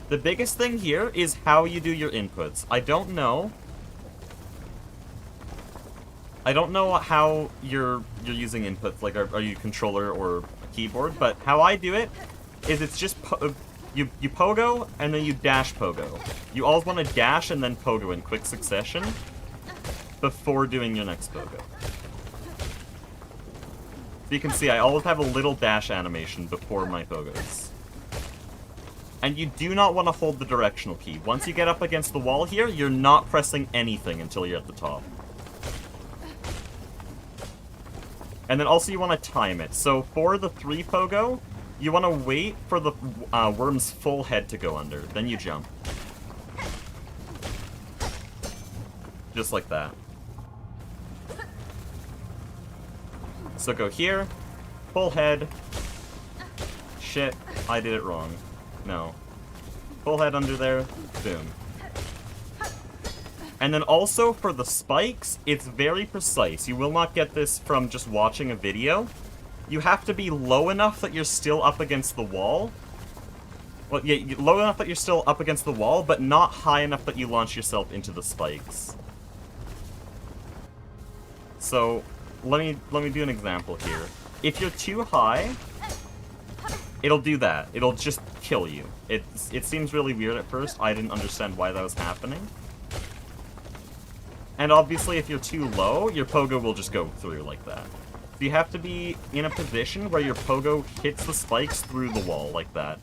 [SPEAKER 1] the biggest thing here is how you do your inputs. I don't know how you're using inputs, like are you controller or keyboard, but how I do it is it's just you pogo and then you dash pogo. You always want to dash and then pogo in quick succession before doing your next pogo. So you can see I always have a little dash animation before my pogos. And you do not want to hold the directional key. Once you get up against the wall here, you're not pressing anything until you're at the top. And then also you want to time it. So for the 3 pogo, you want to wait for the worm's full head to go under. Then you jump. Just like that. So go here, full head. Shit, I did it wrong. No. Full head under there, boom. And then also for the spikes, it's very precise. You will not get this from just watching a video. You have to be low enough that you're still up against the wall. Well, yeah, low enough that you're still up against the wall, but not high enough that you launch yourself into the spikes. So, let me do an example here. If you're too high, it'll do that. It'll just kill you. It seems really weird at first. I didn't understand why that was happening. And obviously, if you're too low, your pogo will just go through like that. So you have to be in a position where your pogo hits the spikes through the wall like that.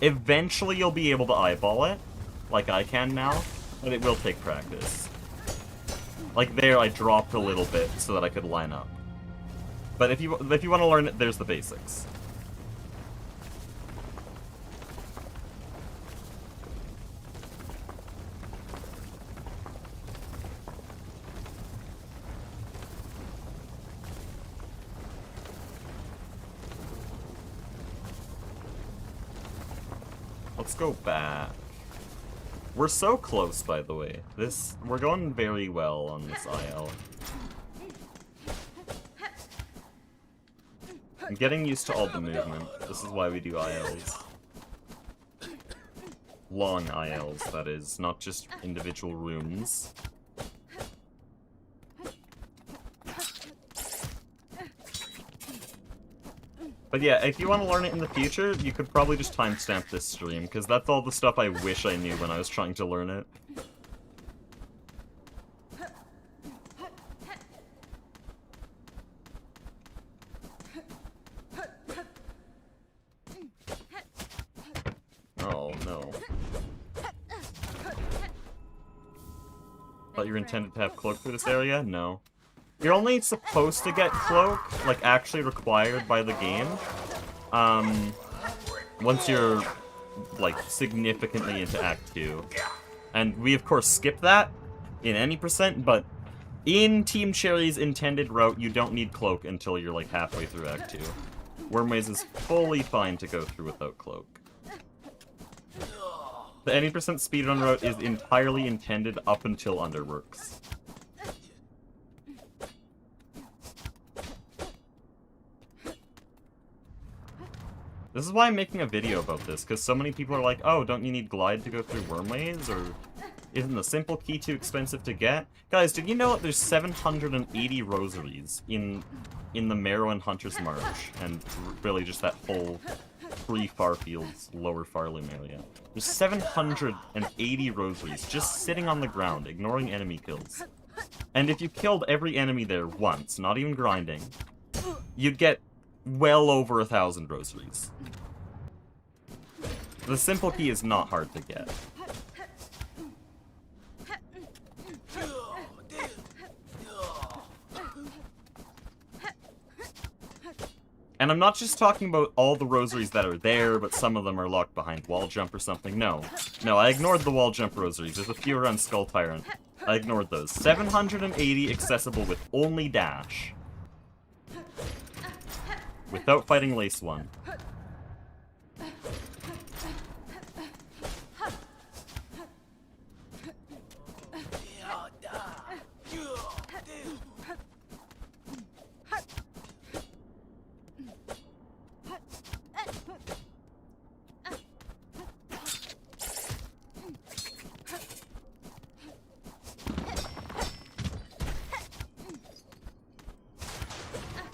[SPEAKER 1] Eventually, you'll be able to eyeball it, like I can now, but it will take practice. Like there, I dropped a little bit so that I could line up. But if you want to learn it, there's the basics. Let's go back. We're so close, by the way. We're going very well on this IL. I'm getting used to all the movement. This is why we do ILs. Long ILs, that is, not just individual rooms. But yeah, if you want to learn it in the future, you could probably just timestamp this stream, because that's all the stuff I wish I knew when I was trying to learn it. Oh, no. Thought you were intended to have cloak through this area? No. You're only supposed to get cloak, like, actually required by the game, once you're, like, significantly into Act 2. And we, of course, skip that in any percent, but In Team Cherry's intended route, you don't need Cloak until you're like halfway through Act 2. Wormways is fully fine to go through without Cloak. The any % speedrun route is entirely intended up until Underworks. This is why I'm making a video about this, because so many people are like, oh, don't you need Glide to go through Wormways, or isn't the simple key too expensive to get? Guys, did you know that there's 780 rosaries in the Marrow and Hunter's March, and really just that whole pre-Farfields, lower Farloom area? There's 780 rosaries just sitting on the ground, ignoring enemy kills. And if you killed every enemy there once, not even grinding, you'd get well over 1,000 rosaries. The simple key is not hard to get. And I'm not just talking about all the rosaries that are there, but some of them are locked behind wall jump or something. No. No, I ignored the wall jump rosaries. There's a few around Skull Tyrant. I ignored those. 780 accessible with only dash. Without fighting Lace 1.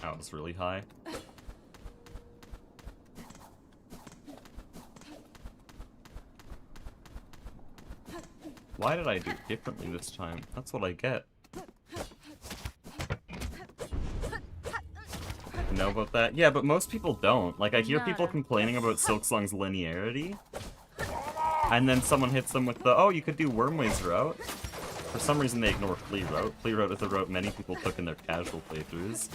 [SPEAKER 1] That was really high. Why did I do it differently this time? That's what I get. Know about that? Yeah, but most people don't. Like, I hear people complaining about Silksong's linearity, and then someone hits them with the, oh, you could do Wormways route. For some reason they ignore Flea route. Flea route is a route many people took in their casual playthroughs.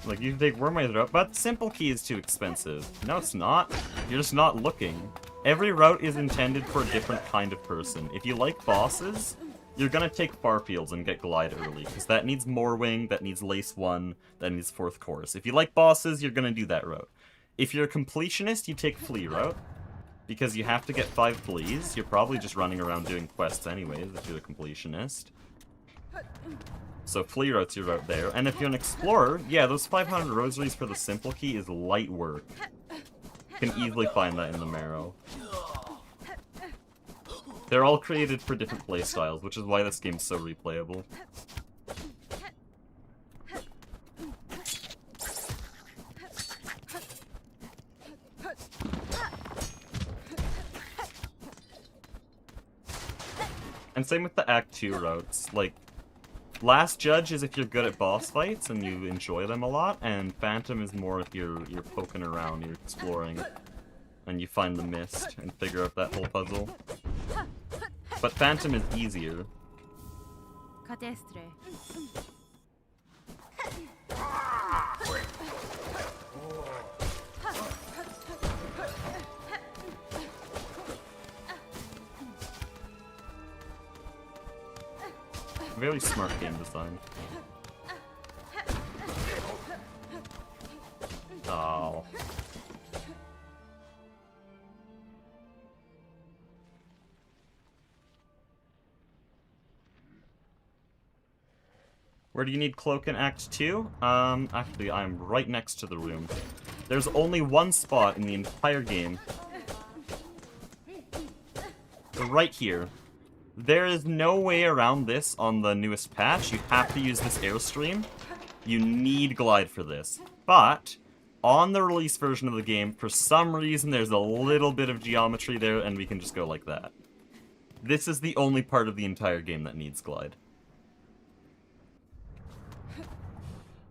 [SPEAKER 1] Like, you can take Wormways route, but Simple Key is too expensive. No, it's not. You're just not looking. Every route is intended for a different kind of person. If you like bosses, you're gonna take Farfields and get Glide early, because that needs Morwing, that needs Lace 1, that needs Fourth Course. If you like bosses, you're gonna do that route. If you're a completionist, you take Flea route, because you have to get 5 fleas. You're probably just running around doing quests anyways, if you're a completionist. So Flea route's your route there. And if you're an explorer, yeah, those 500 rosaries for the Simple Key is light work. You can easily find that in the Marrow. They're all created for different playstyles, which is why this game's so replayable. And same with the Act 2 routes. Like, Last Judge is if you're good at boss fights and you enjoy them a lot, and Phantom is more if you're poking around, you're exploring, and you find the mist and figure out that whole puzzle. But Phantom is easier.
[SPEAKER 2] Cadestre.
[SPEAKER 1] Very smart game design. Oh. Where do you need Cloak in Act 2? Actually, I'm right next to the room. There's only one spot in the entire game. Right here. There is no way around this on the newest patch. You have to use this Airstream. You need Glide for this. But, on the release version of the game, for some reason there's a little bit of geometry there and we can just go like that. This is the only part of the entire game that needs Glide.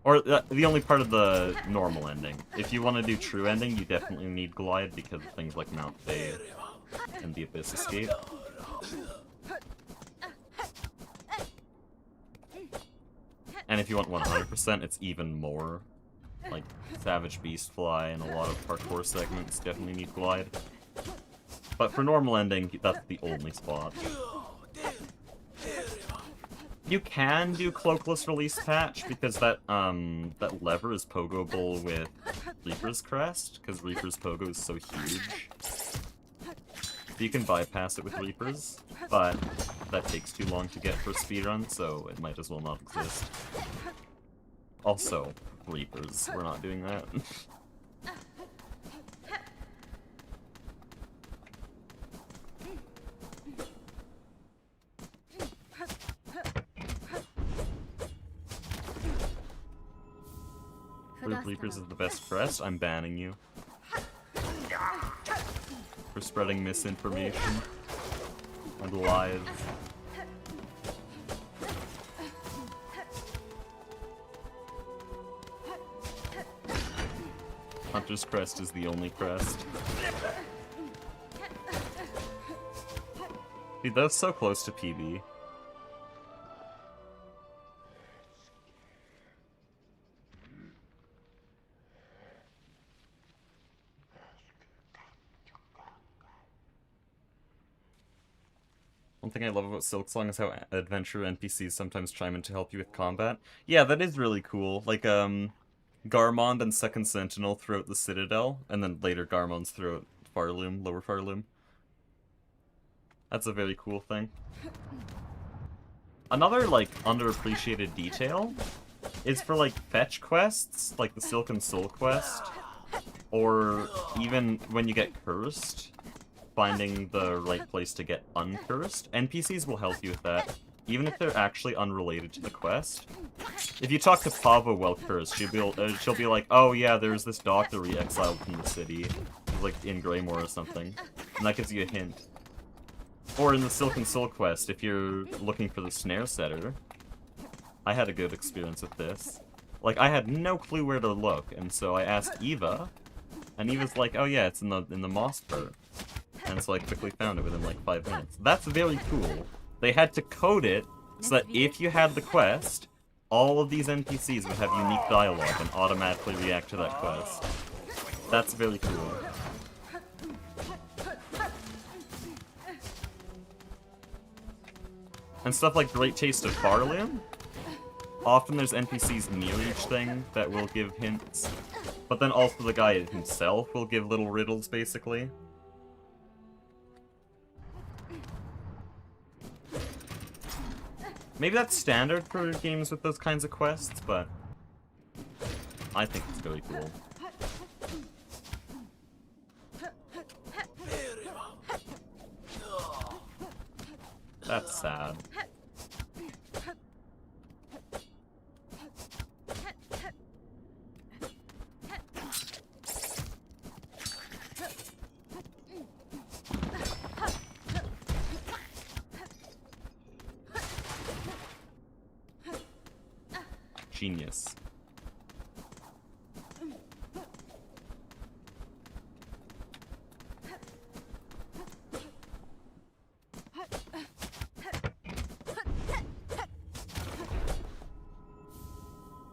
[SPEAKER 1] Or the only part of the normal ending. If you want to do true ending, you definitely need Glide because of things like Mount Faye and the Abyss Escape. And if you want 100%, it's even more. Like, Savage Beastfly and a lot of parkour segments definitely need Glide. But for normal ending, that's the only spot. You can do cloakless release patch because that lever is pogoable with Reaper's Crest, because Reaper's pogo is so huge. So you can bypass it with Reapers, but that takes too long to get for speedrun, so it might as well not exist. Also, Reapers, we're not doing that. Reapers is the best crest. I'm banning you. For spreading misinformation and lies. Hunter's crest is the only crest. Dude, that's so close to PB. One thing I love about Silksong is how adventure NPCs sometimes chime in to help you with combat. Yeah, that is really cool. Like, Garmond and Second Sentinel throughout the Citadel, and then later Garmond's throughout Farloom, Lower Farloom. That's a very cool thing. Another, like, underappreciated detail is for, like, fetch quests, like the Silk and Soul quest, or even when you get cursed, finding the right place to get uncursed. NPCs will help you with that, even if they're actually unrelated to the quest. If you talk to Pava while cursed, she'll be like, oh yeah, there's this doctor we exiled from the city, like in Greymoor or something, and that gives you a hint. Or in the Silk and Soul quest, if you're looking for the snare setter, I had a good experience with this. Like, I had no clue where to look, and so I asked Eva, and Eva's like, oh yeah, it's in the moss part. And so I quickly found it within like 5 minutes. That's very cool. They had to code it so that if you had the quest, all of these NPCs would have unique dialogue and automatically react to that quest. That's very cool. And stuff like Great Taste of Farloom. Often there's NPCs near each thing that will give hints. But then also the guy himself will give little riddles, basically. Maybe that's standard for games with those kinds of quests, but I think it's really cool. That's sad. Genius.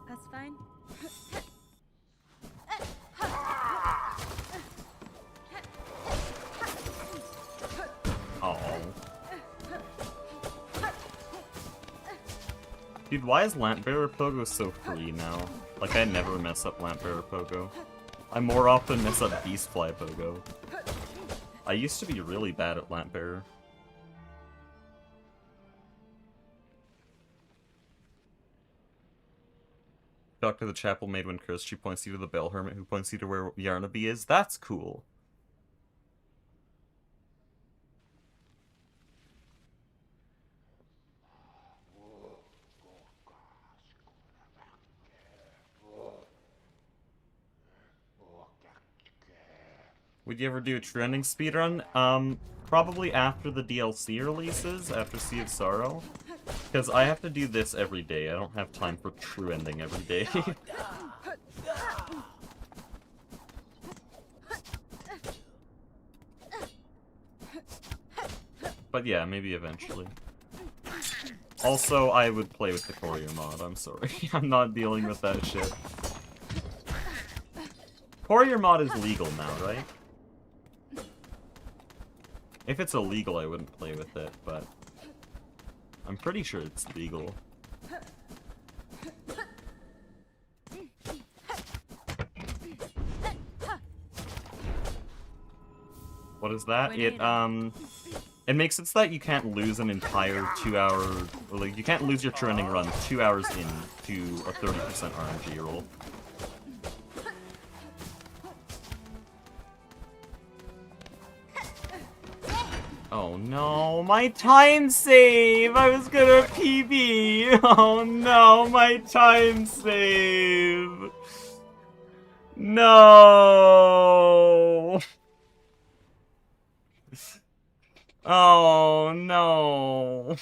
[SPEAKER 2] That's fine.
[SPEAKER 1] Oh. Dude, why is Lampbearer Pogo so free now? Like, I never mess up Lampbearer Pogo. I more often mess up Beastfly Pogo. I used to be really bad at Lampbearer. Doctor the Chapel made when cursed, she points you to the Bell Hermit who points you to where Yarnaby is. That's cool. Would you ever do a trending speedrun? Probably after the DLC releases, after Sea of Sorrow. Because I have to do this every day. I don't have time for true ending every day. But yeah, maybe eventually. Also, I would play with the courier mod, I'm sorry. I'm not dealing with that shit. Courier mod is legal now, right? If it's illegal, I wouldn't play with it, but I'm pretty sure it's legal. What is that? It makes it so that you can't lose an entire 2-hour... Like, you can't lose your trending run 2 hours into a 30% RNG roll. Oh no, my time save! I was gonna PB! Oh no, my time save! No! Oh no!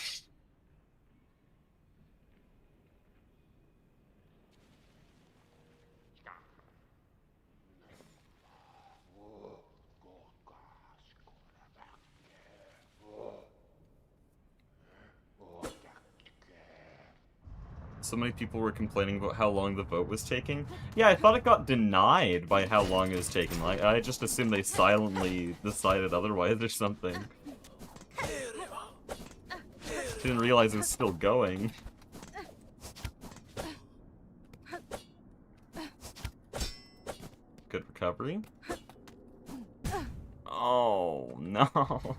[SPEAKER 1] So many people were complaining about how long the vote was taking. Yeah, I thought it got denied by how long it was taking. Like, I just assumed they silently decided otherwise or something. Didn't realize it was still going. Good recovery. Oh, no.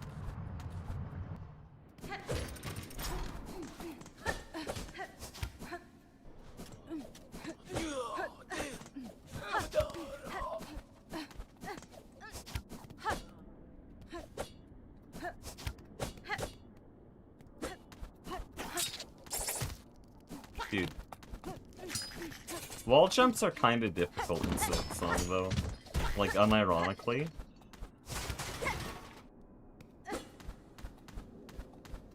[SPEAKER 1] Dude. Wall jumps are kind of difficult in Silksong, though. Like, unironically.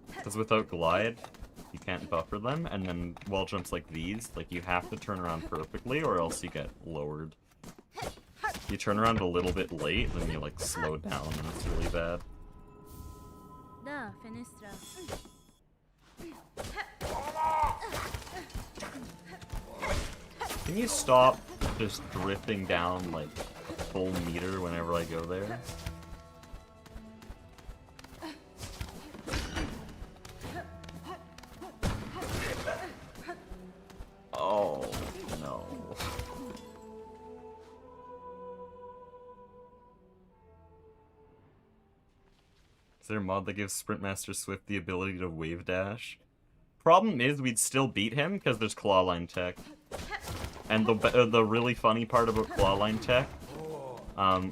[SPEAKER 1] Because without glide, you can't buffer them, and then wall jumps like these, like, you have to turn around perfectly, or else you get lowered. You turn around a little bit late, then you, like, slow down, and it's really bad. Can you stop just drifting down, like, a full meter whenever I go there? Oh, no. Is there a mod that gives Sprintmaster Swift the ability to wave dash? Problem is, we'd still beat him, because there's clawline tech. And the really funny part about clawline tech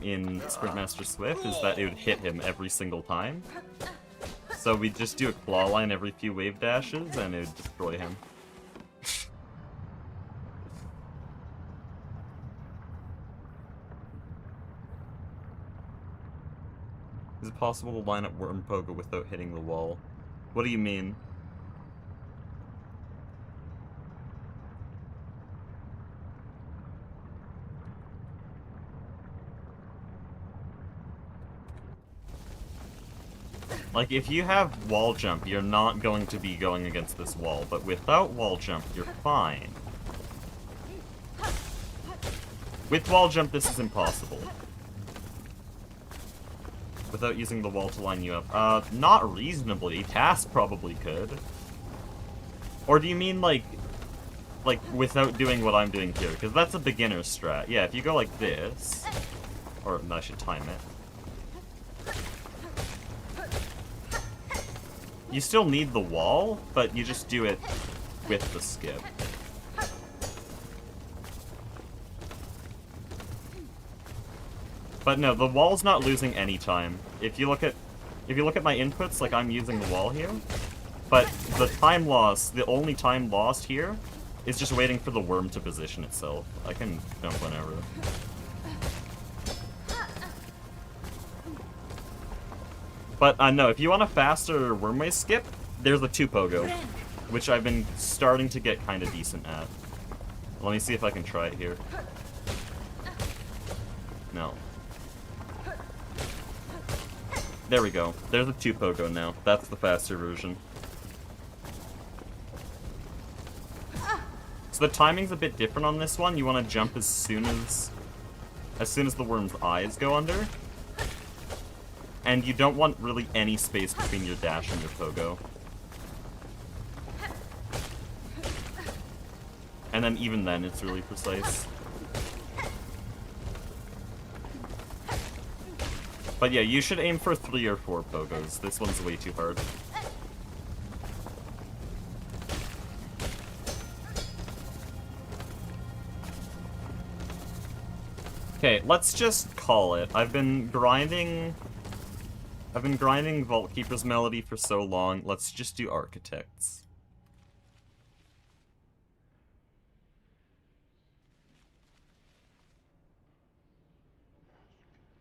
[SPEAKER 1] in Sprintmaster Swift is that it would hit him every single time. So we'd just do a clawline every few wave dashes, and it would destroy him. Is it possible to line up Worm Pogo without hitting the wall? What do you mean? Like, if you have wall jump, you're not going to be going against this wall, but without wall jump, you're fine. With wall jump, this is impossible. Without using the wall to line you up. Not reasonably. Task probably could. Or do you mean, like, without doing what I'm doing here? Because that's a beginner strat. Yeah, if you go like this... Or, no, I should time it. You still need the wall, but you just do it with the skip. But no, the wall's not losing any time. If you look at my inputs, like I'm using the wall here, but the time loss, the only time lost here, is just waiting for the worm to position itself. I can jump whenever. But no, if you want a faster wormway skip, there's a 2 pogo, which I've been starting to get kind of decent at. Let me see if I can try it here. No. There we go. There's a 2 pogo now. That's the faster version. So the timing's a bit different on this one. You want to jump as soon as the worm's eyes go under. And you don't want really any space between your dash and your pogo. And then even then, it's really precise. But yeah, you should aim for 3 or 4 pogos. This one's way too hard. Okay, let's just call it. I've been grinding Vault Keeper's Melody for so long. Let's just do Architects.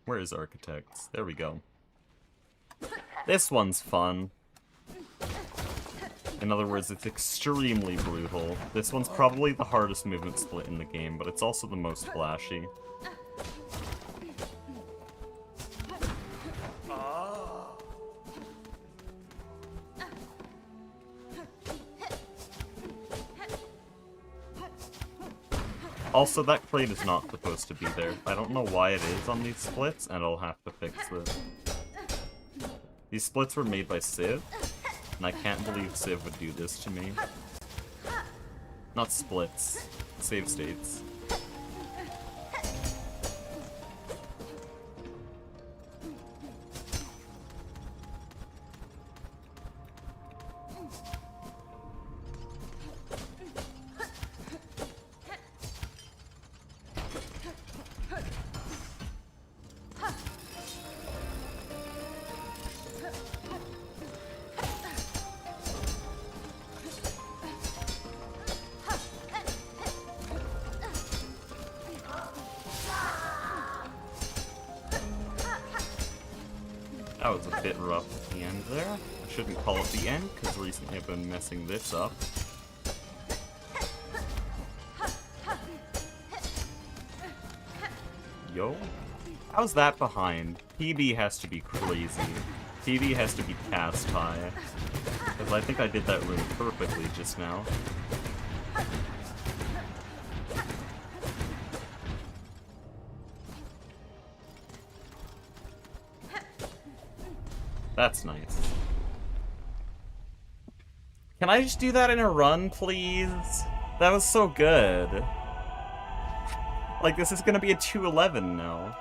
[SPEAKER 1] Where is Architects? There we go. This one's fun. In other words, it's extremely brutal. This one's probably the hardest movement split in the game, but it's also the most flashy. Also, that crate is not supposed to be there. I don't know why it is on these splits, and I'll have to fix this. These splits were made by Civ, and I can't believe Civ would do this to me. Not splits. Save states. That was a bit rough at the end there. I shouldn't call it the end, because recently I've been messing this up. Yo? How's that behind? PB has to be crazy. PB has to be cast high. Because I think I did that room perfectly just now. That's nice. Can I just do that in a run, please? That was so good. Like, this is gonna be a 211 now.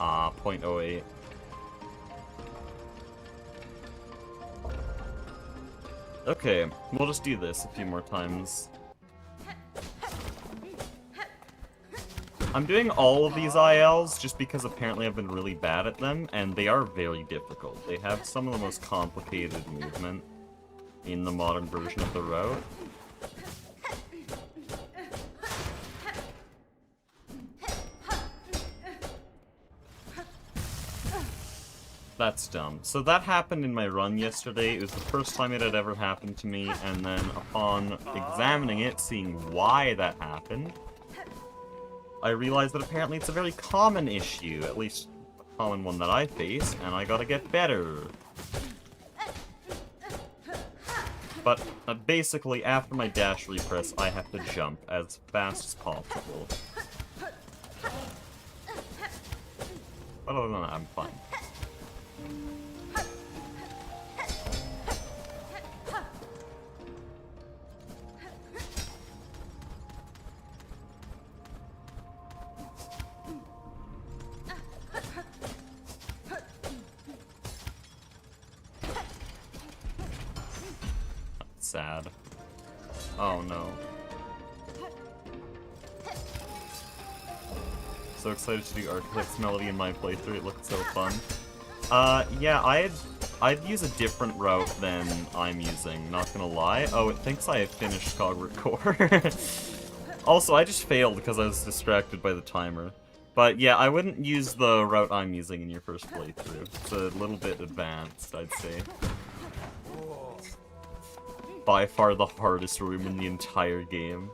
[SPEAKER 1] Ah, 0.08. Okay, we'll just do this a few more times. I'm doing all of these ILs just because apparently I've been really bad at them, and they are very difficult. They have some of the most complicated movement in the modern version of the route. That's dumb. So that happened in my run yesterday. It was the first time it had ever happened to me, and then upon examining it, seeing why that happened, I realized that apparently it's a very common issue, at least a common one that I face, and I gotta get better. But basically, after my dash repress, I have to jump as fast as possible. But other than that, I'm fine. Sad. Oh no. So excited to do Architect's Melody in my playthrough, it looked so fun. Yeah, I'd use a different route than I'm using, not gonna lie. Oh, it thinks I have finished Cogwork Core. Also, I just failed because I was distracted by the timer. But yeah, I wouldn't use the route I'm using in your first playthrough. It's a little bit advanced, I'd say. By far the hardest room in the entire game.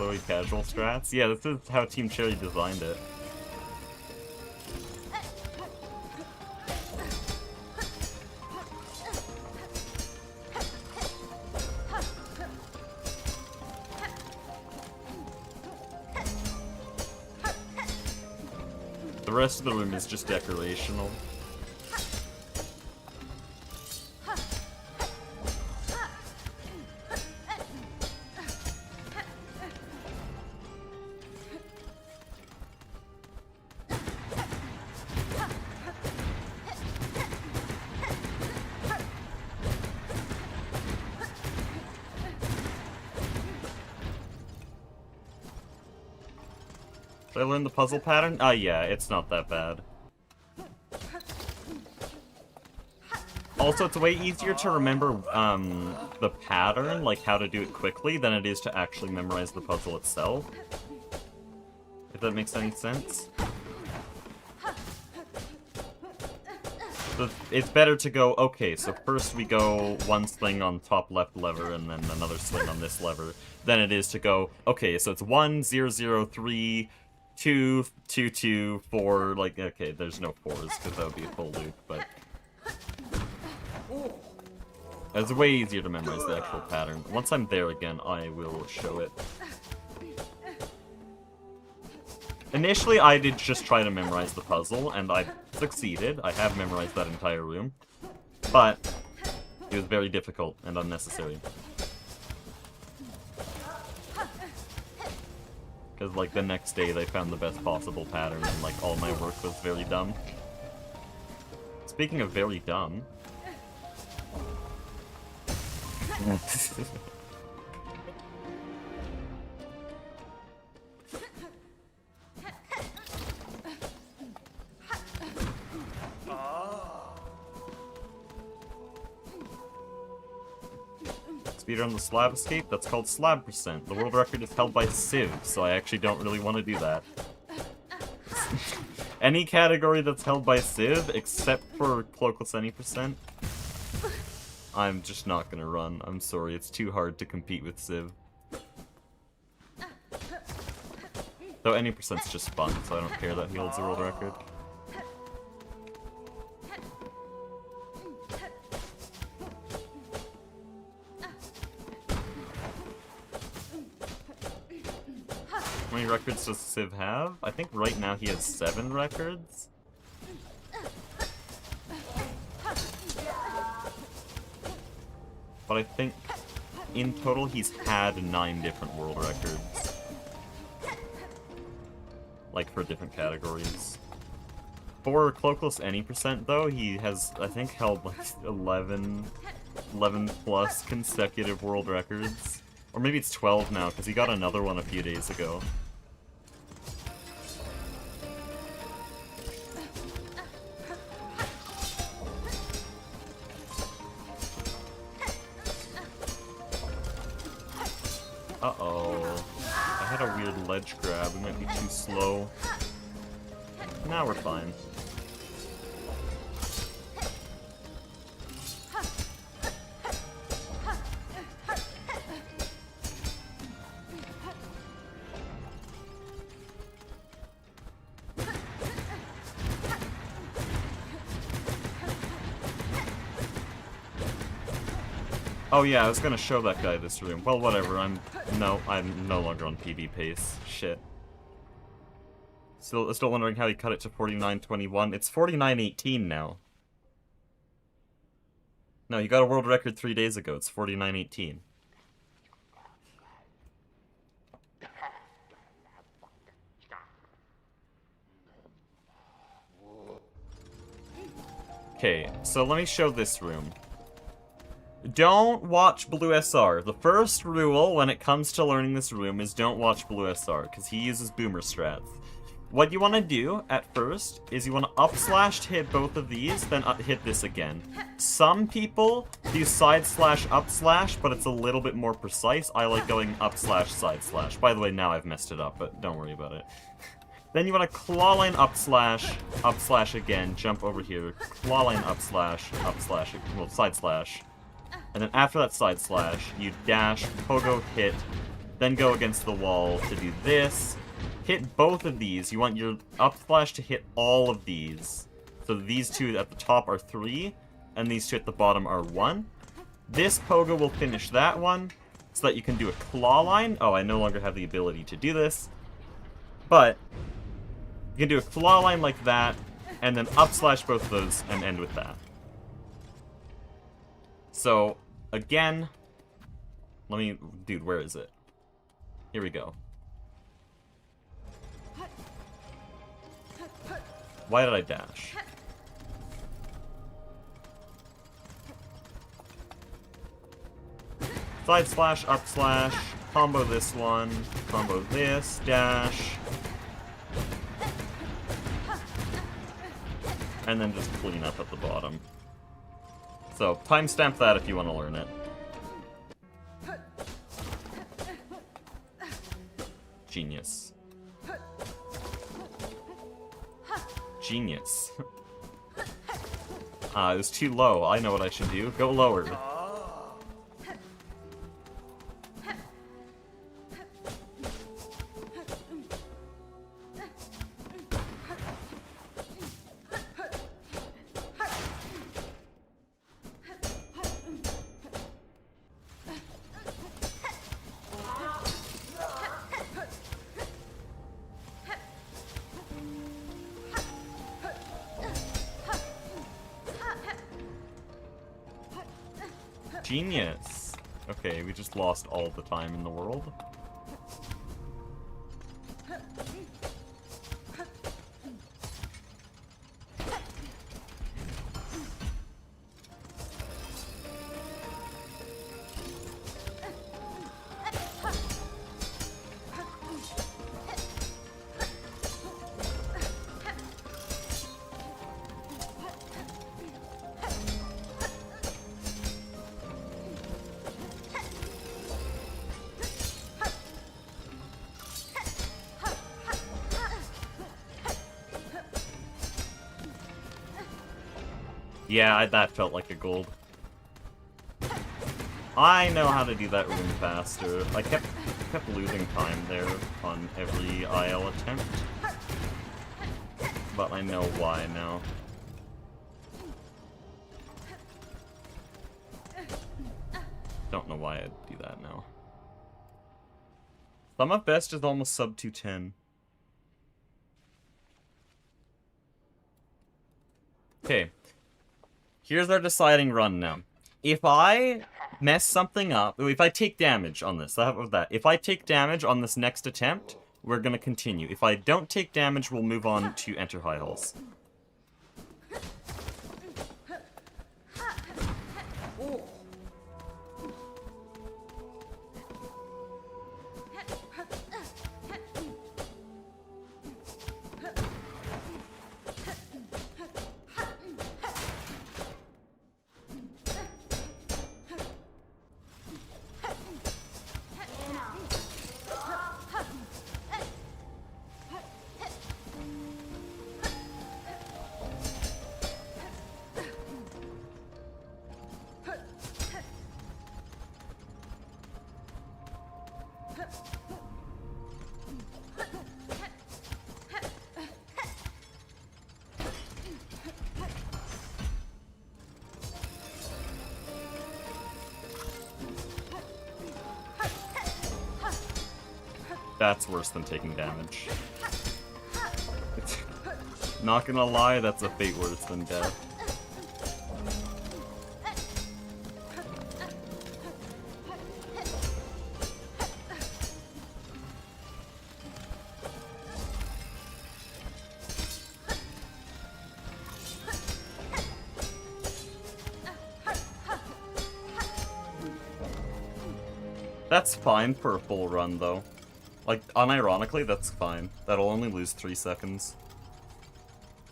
[SPEAKER 1] flowy casual strats. Yeah, this is how Team Cherry designed it. The rest of the room is just decorational. Did I learn the puzzle pattern? Yeah, it's not that bad. Also, it's way easier to remember the pattern, like how to do it quickly, than it is to actually memorize the puzzle itself. If that makes any sense. So it's better to go, okay, so first we go one swing on top left lever and then another swing on this lever, than it is to go, okay, so it's 1, 0, 0, 3, 2, 2, 2, 4, like, okay, there's no 4s, because that would be a full loop, but... It's way easier to memorize the actual pattern. Once I'm there again, I will show it. Initially, I did just try to memorize the puzzle, and I succeeded. I have memorized that entire room. But, it was very difficult and unnecessary. Because, like, the next day they found the best possible pattern, and, like, all my work was very dumb. Speaking of very dumb... Speedrun the slab escape? That's called slab percent. The world record is held by Civ, so I actually don't really want to do that. Any category that's held by Civ, except for cloakless any percent, I'm just not gonna run. I'm sorry, it's too hard to compete with Civ. Though any percent's just fun, so I don't care that he holds the world record. How many records does Civ have? I think right now he has 7 records. But I think in total he's had 9 different world records. Like for different categories. For cloakless any percent though, he has I think held like 11 plus consecutive world records. Or maybe it's 12 now, because he got another one a few days ago. Uh-oh. I had a weird ledge grab. We might be too slow. Now we're fine. Oh yeah, I was gonna show that guy this room. Well, whatever, I'm no longer on PB pace. Shit. Still wondering how he cut it to 49.21. It's 49.18 now. No, he got a world record 3 days ago. It's 49.18. Okay, so let me show this room. Don't watch Blue SR. The first rule when it comes to learning this room is don't watch Blue SR, because he uses boomer strats. What you want to do at first is you want to up/slash to hit both of these, then hit this again. Some people do side/up/, but it's a little bit more precise. I like going up/side/. By the way, now I've messed it up, but don't worry about it. Then you want to claw line up/, again, jump over here, claw line up/, well, side/. And then after that side/, you dash, pogo, hit, then go against the wall to do this. Hit both of these. You want your up splash to hit all of these. So these two at the top are 3, and these two at the bottom are 1. This pogo will finish that one, so that you can do a claw line. Oh, I no longer have the ability to do this. But you can do a claw line like that, and then up slash both of those and end with that. So, again, dude, where is it? Here we go. Why did I dash? Side slash, up slash, combo this one, combo this, dash. And then just clean up at the bottom. So, timestamp that if you want to learn it. Genius. Genius. It was too low. I know what I should do. Go lower. Genius. Okay, we just lost all the time in the world. Yeah, that felt like a gold. I know how to do that room faster. I kept losing time there on every IL attempt. But I know why now. Don't know why I'd do that now. Sum of best is almost sub 210. Okay. Here's our deciding run now. If I mess something up, if I take damage on this, that was that. If I take damage on this next attempt, we're gonna continue. If I don't take damage, we'll move on to enter high halls. That's worse than taking damage. Not gonna lie, that's a fate worse than death. That's fine for a full run, though. Like, unironically, that's fine. That'll only lose 3 seconds.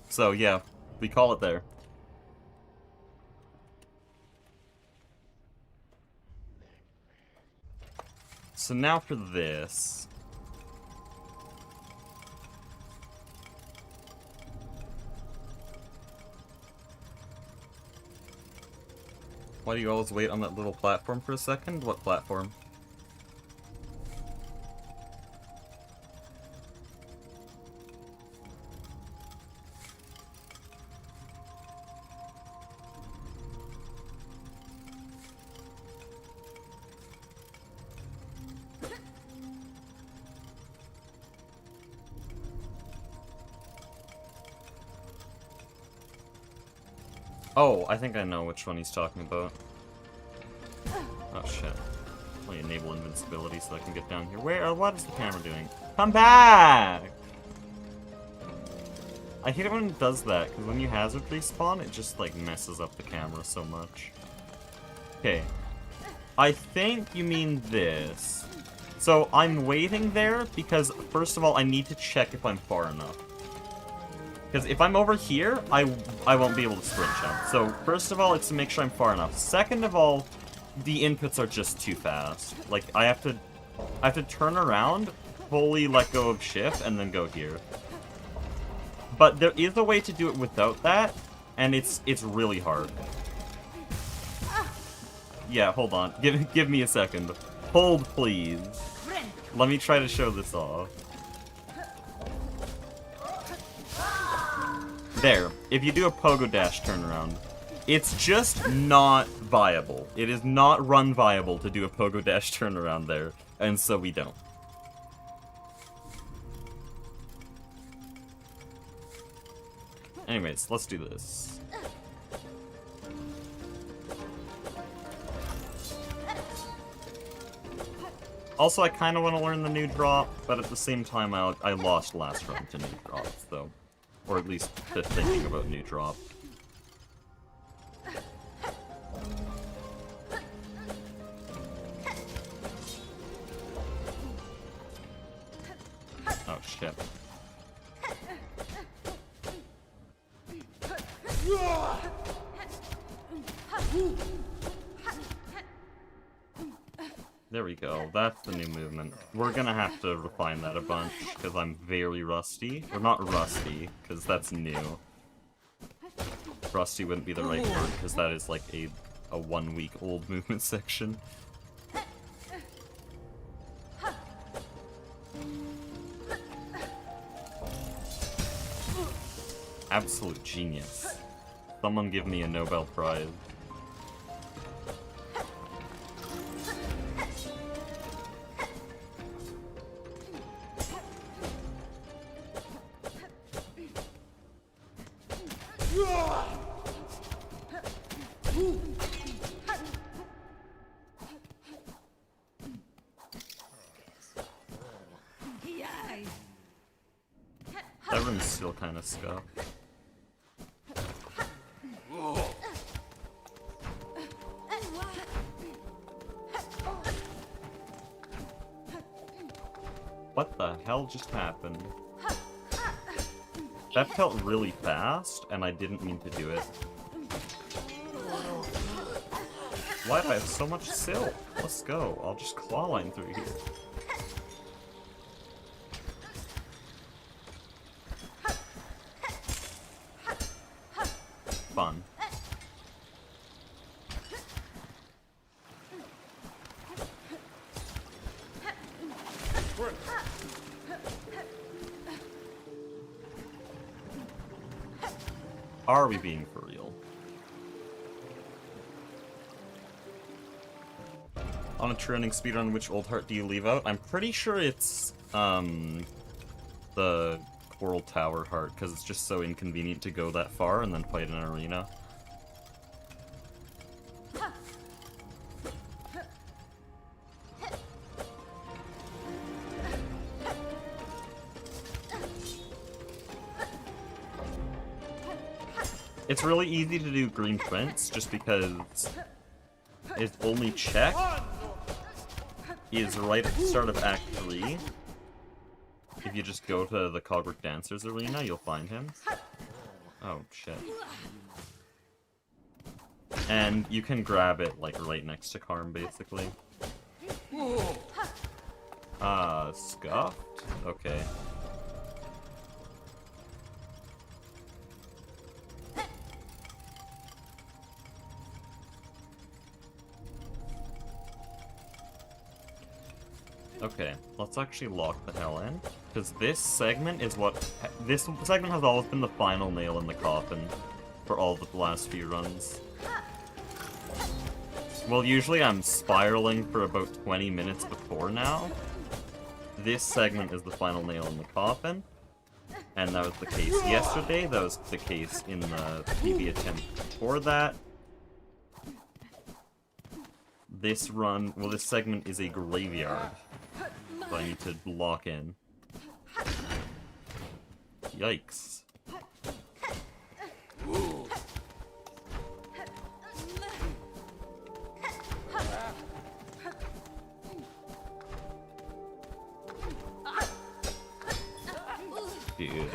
[SPEAKER 1] So, yeah, we call it there. So now for this. Why do you always wait on that little platform for a second? What platform? Oh, I think I know which one he's talking about. Oh shit. Let me enable invincibility so I can get down here. What is the camera doing? Come back! I hate it when it does that, because when you hazard respawn, it just, like, messes up the camera so much. Okay. I think you mean this. So, I'm waiting there because, first of all, I need to check if I'm far enough. Because if I'm over here, I won't be able to sprint jump. So, first of all, it's to make sure I'm far enough. Second of all, the inputs are just too fast. Like, I have to turn around, fully let go of shift, and then go here. But there is a way to do it without that, and it's really hard. Yeah, hold on. Give me a second. Hold, please. Let me try to show this off. There. If you do a pogo dash turnaround, it's just not viable. It is not run viable to do a pogo dash turnaround there, and so we don't. Anyways, let's do this. Also, I kind of want to learn the new drop, but at the same time, I lost last run to new drops, though. Or at least to thinking about new drop. Oh, shit. There we go, that's the new movement. We're gonna have to refine that a bunch, because I'm very rusty. Or not rusty, because that's new. Rusty wouldn't be the right word, because that is like a 1 week old movement section. Absolute genius. Someone give me a Nobel Prize. That room's still kind of scuffed. What the hell just happened? That felt really fast, and I didn't mean to do it. Why do I have so much silk? Let's go. I'll just claw line through here. Fun. Are we being for real? On a trending speedrun, which old heart do you leave out? I'm pretty sure it's, the Coral Tower heart, because it's just so inconvenient to go that far and then fight in an arena. It's really easy to do Green Prince, just because its only check is right at the start of Act 3. If you just go to the Cogwork Dancers arena, you'll find him. Oh, shit. And you can grab it, like, right next to Karm, basically. Scuffed? Okay. Okay, let's actually lock the hell in, because this segment is this segment has always been the final nail in the coffin for all the last few runs. Well, usually I'm spiraling for about 20 minutes before now. This segment is the final nail in the coffin, And that was the case yesterday, that was the case in the PB attempt before that. This run, well, this segment is a graveyard, so I need to lock in. Yikes. Dude.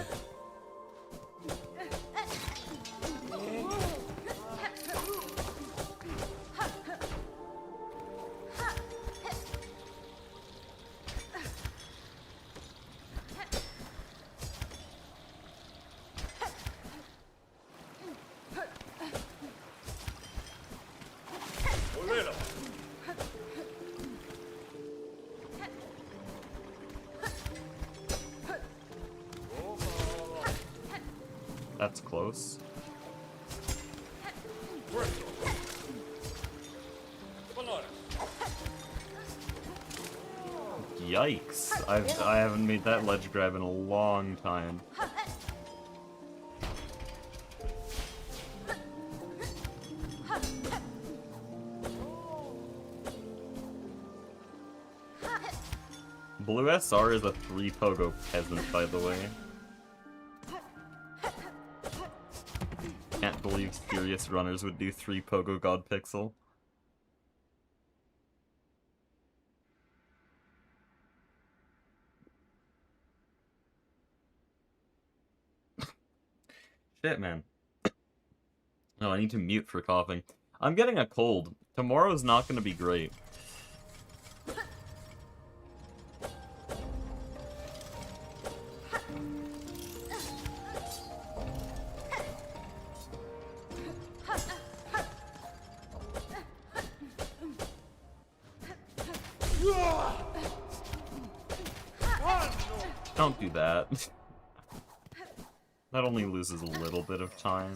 [SPEAKER 1] That's close. Yikes. I haven't made that ledge grab in a long time. Blue SR is a 3 pogo peasant, by the way. Can't believe serious runners would do 3 pogo god pixel. Shit, man. Oh, I need to mute for coughing. I'm getting a cold. Tomorrow's not gonna be great. Don't do that. That only loses a little bit of time.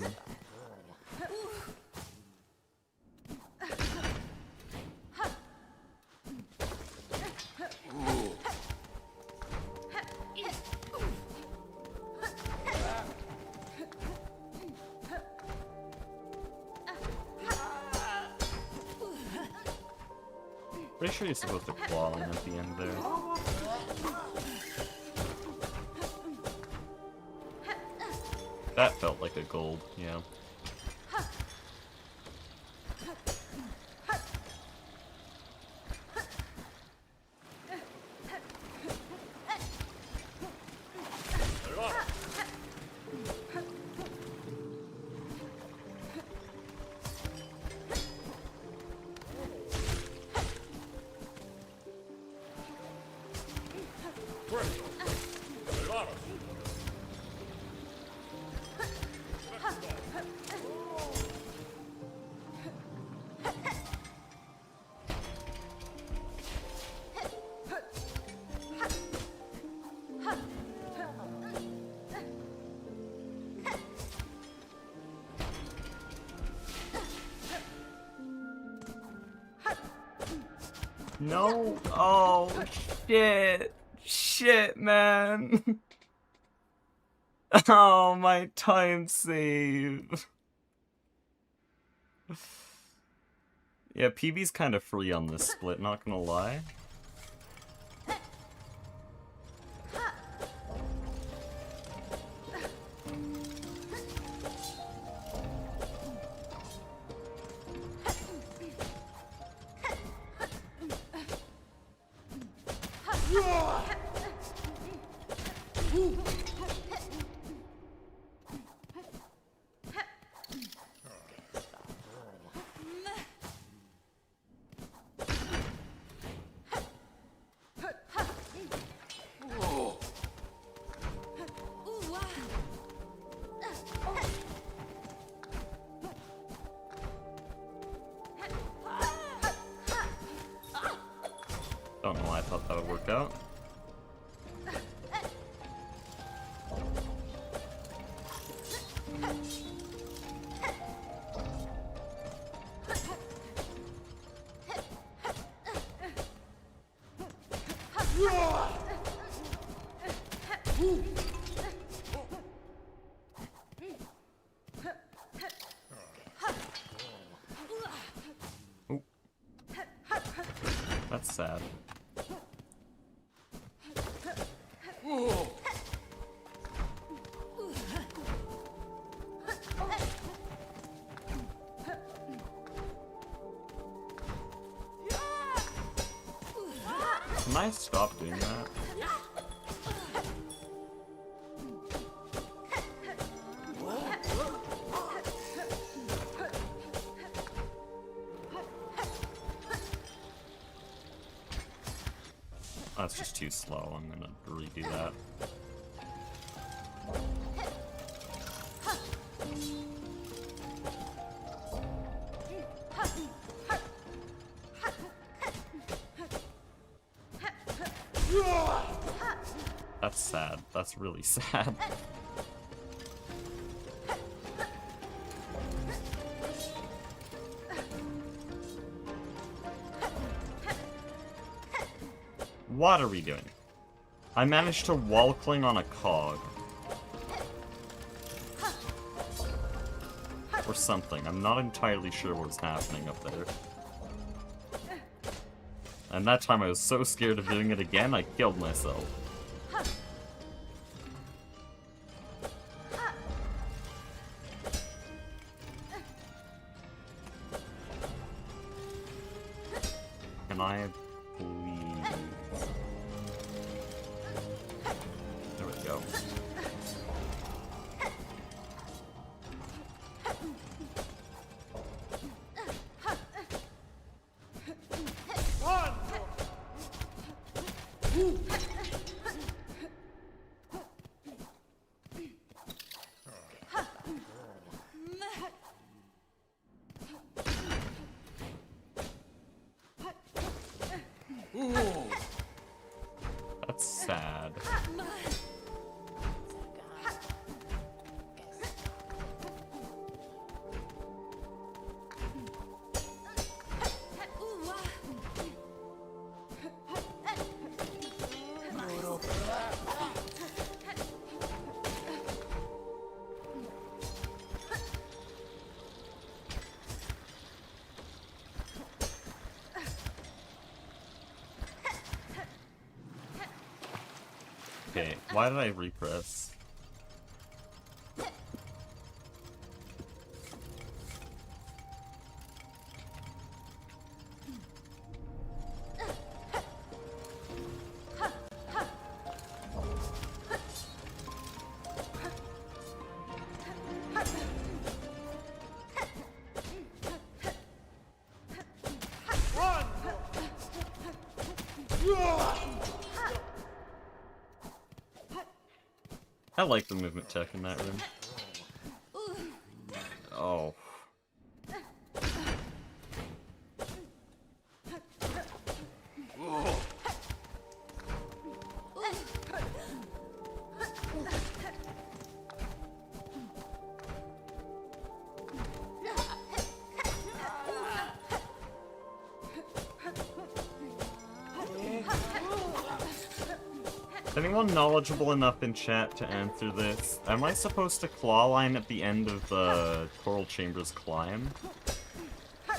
[SPEAKER 1] Pretty sure you're supposed to claw in at the end there. That felt like a gold, yeah. No! Oh, shit! Shit, man! Oh, my time save! Yeah, PB's kind of free on this split, not gonna lie. Don't know why I thought that would work out. I stop doing that? That's just too slow. I'm gonna redo that. That's sad. That's really sad. What are we doing? I managed to wall cling on a cog. Or something. I'm not entirely sure what was happening up there. And that time I was so scared of doing it again, I killed myself. Can I please? There we go. That's sad. Okay, why did I repress? I like the movement tech in that room. Oh. Is anyone knowledgeable enough in chat to answer this? Am I supposed to claw line at the end of the Coral Chambers climb? Am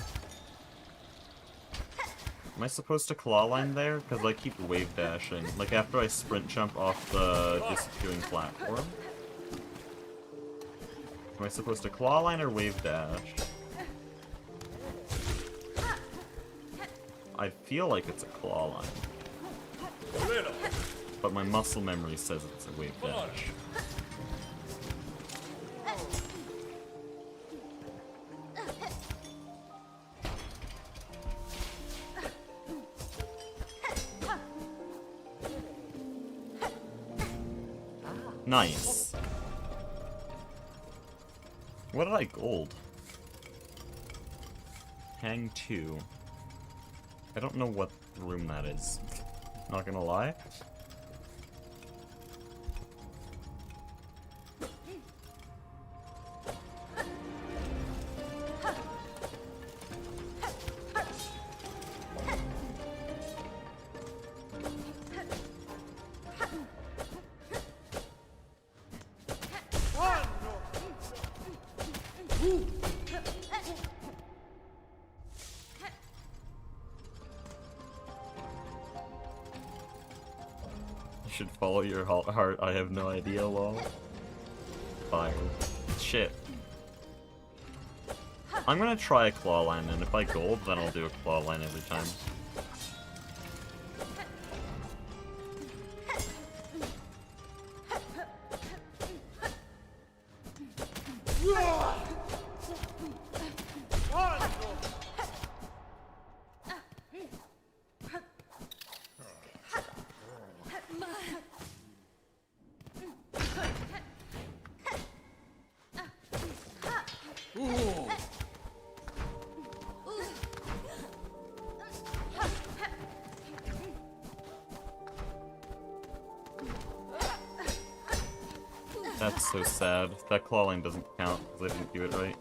[SPEAKER 1] I supposed to claw line there? Because I keep wave dashing. Like after I sprint jump off the disappearing platform. Am I supposed to claw line or wave dash? I feel like it's a claw line. But my muscle memory says it's a wave dash. Nice. What did I gold? Hang 2. I don't know what room that is. Not gonna lie. Should follow your heart. I have no idea, lol. Fire. Shit. I'm gonna try a claw line, and if I gold, then I'll do a claw line every time. That's so sad. That claw line doesn't count because I didn't do it right.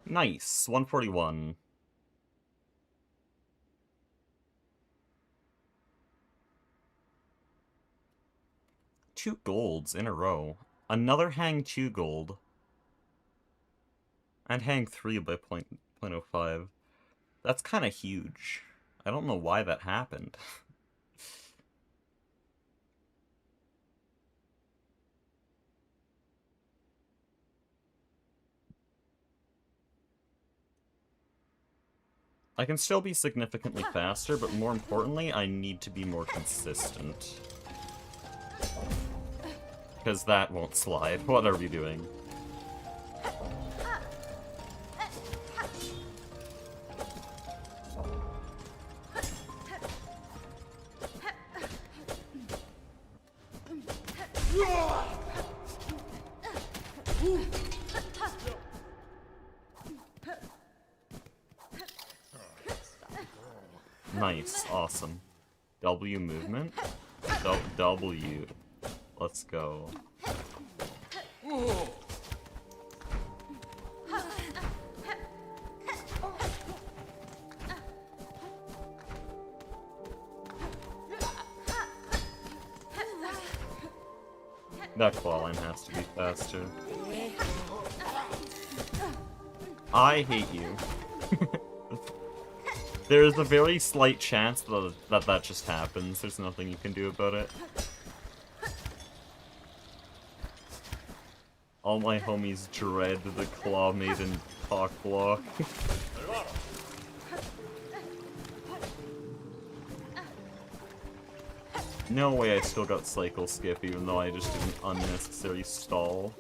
[SPEAKER 1] Nice, 141. Two golds in a row. Another hang 2 gold. And hang 3 by 0.05. That's kind of huge. I don't know why that happened. I can still be significantly faster, but more importantly, I need to be more consistent. Because that won't slide. What are we doing? Nice, awesome. W movement? W. Let's go. That claw line has to be faster. I hate you. There is a very slight chance that just happens. There's nothing you can do about it. All my homies dread the Claw Maiden talk block. No way I still got cycle skip even though I just did an unnecessary stall.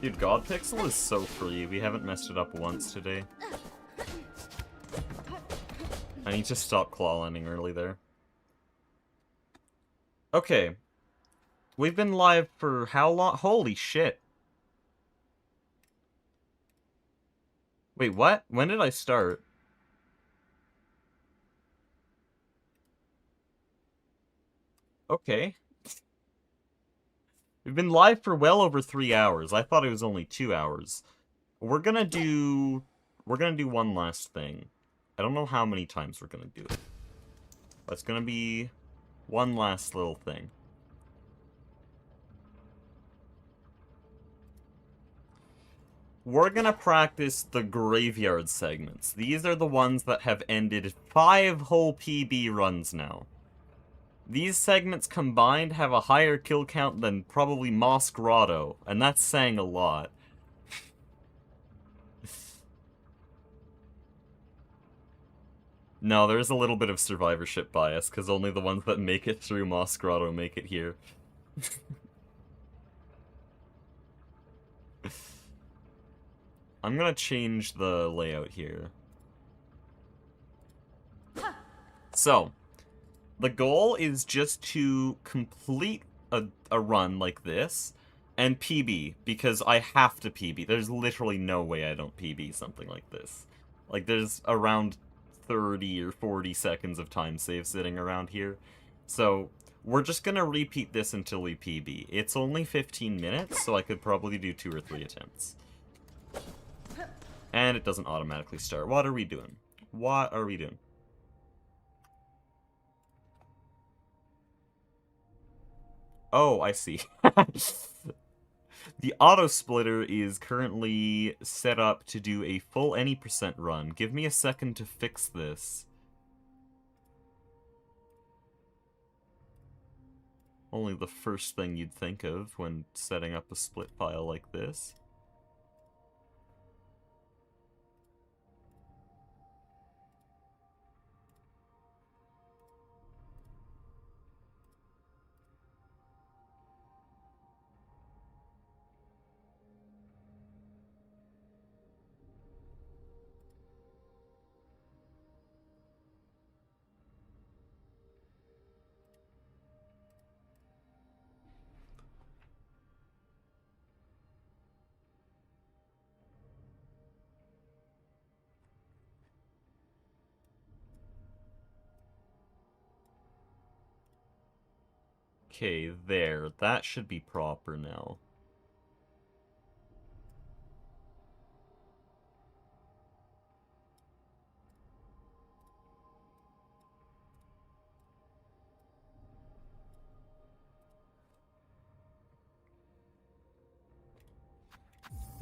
[SPEAKER 1] Dude, God Pixel is so free. We haven't messed it up once today. I need to stop claw landing early there. Okay. We've been live for how long? Holy shit. Wait, what? When did I start? Okay. We've been live for well over 3 hours. I thought it was only 2 hours. We're gonna do one last thing. I don't know how many times we're gonna do it. But it's gonna be one last little thing. We're gonna practice the graveyard segments. These are the ones that have ended 5 whole PB runs now. These segments combined have a higher kill count than probably Moss Grotto, and that's saying a lot. No, there's a little bit of survivorship bias, because only the ones that make it through Moss Grotto make it here. I'm gonna change the layout here. So, the goal is just to complete a run like this, and PB, because I have to PB. There's literally no way I don't PB something like this. Like, there's around 30 or 40 seconds of time save sitting around here. So, we're just gonna repeat this until we PB. It's only 15 minutes, so I could probably do 2 or 3 attempts. And it doesn't automatically start. What are we doing? What are we doing? Oh, I see. The auto splitter is currently set up to do a full any % run. Give me a second to fix this. Only the first thing you'd think of when setting up a split file like this. Okay, there. That should be proper now.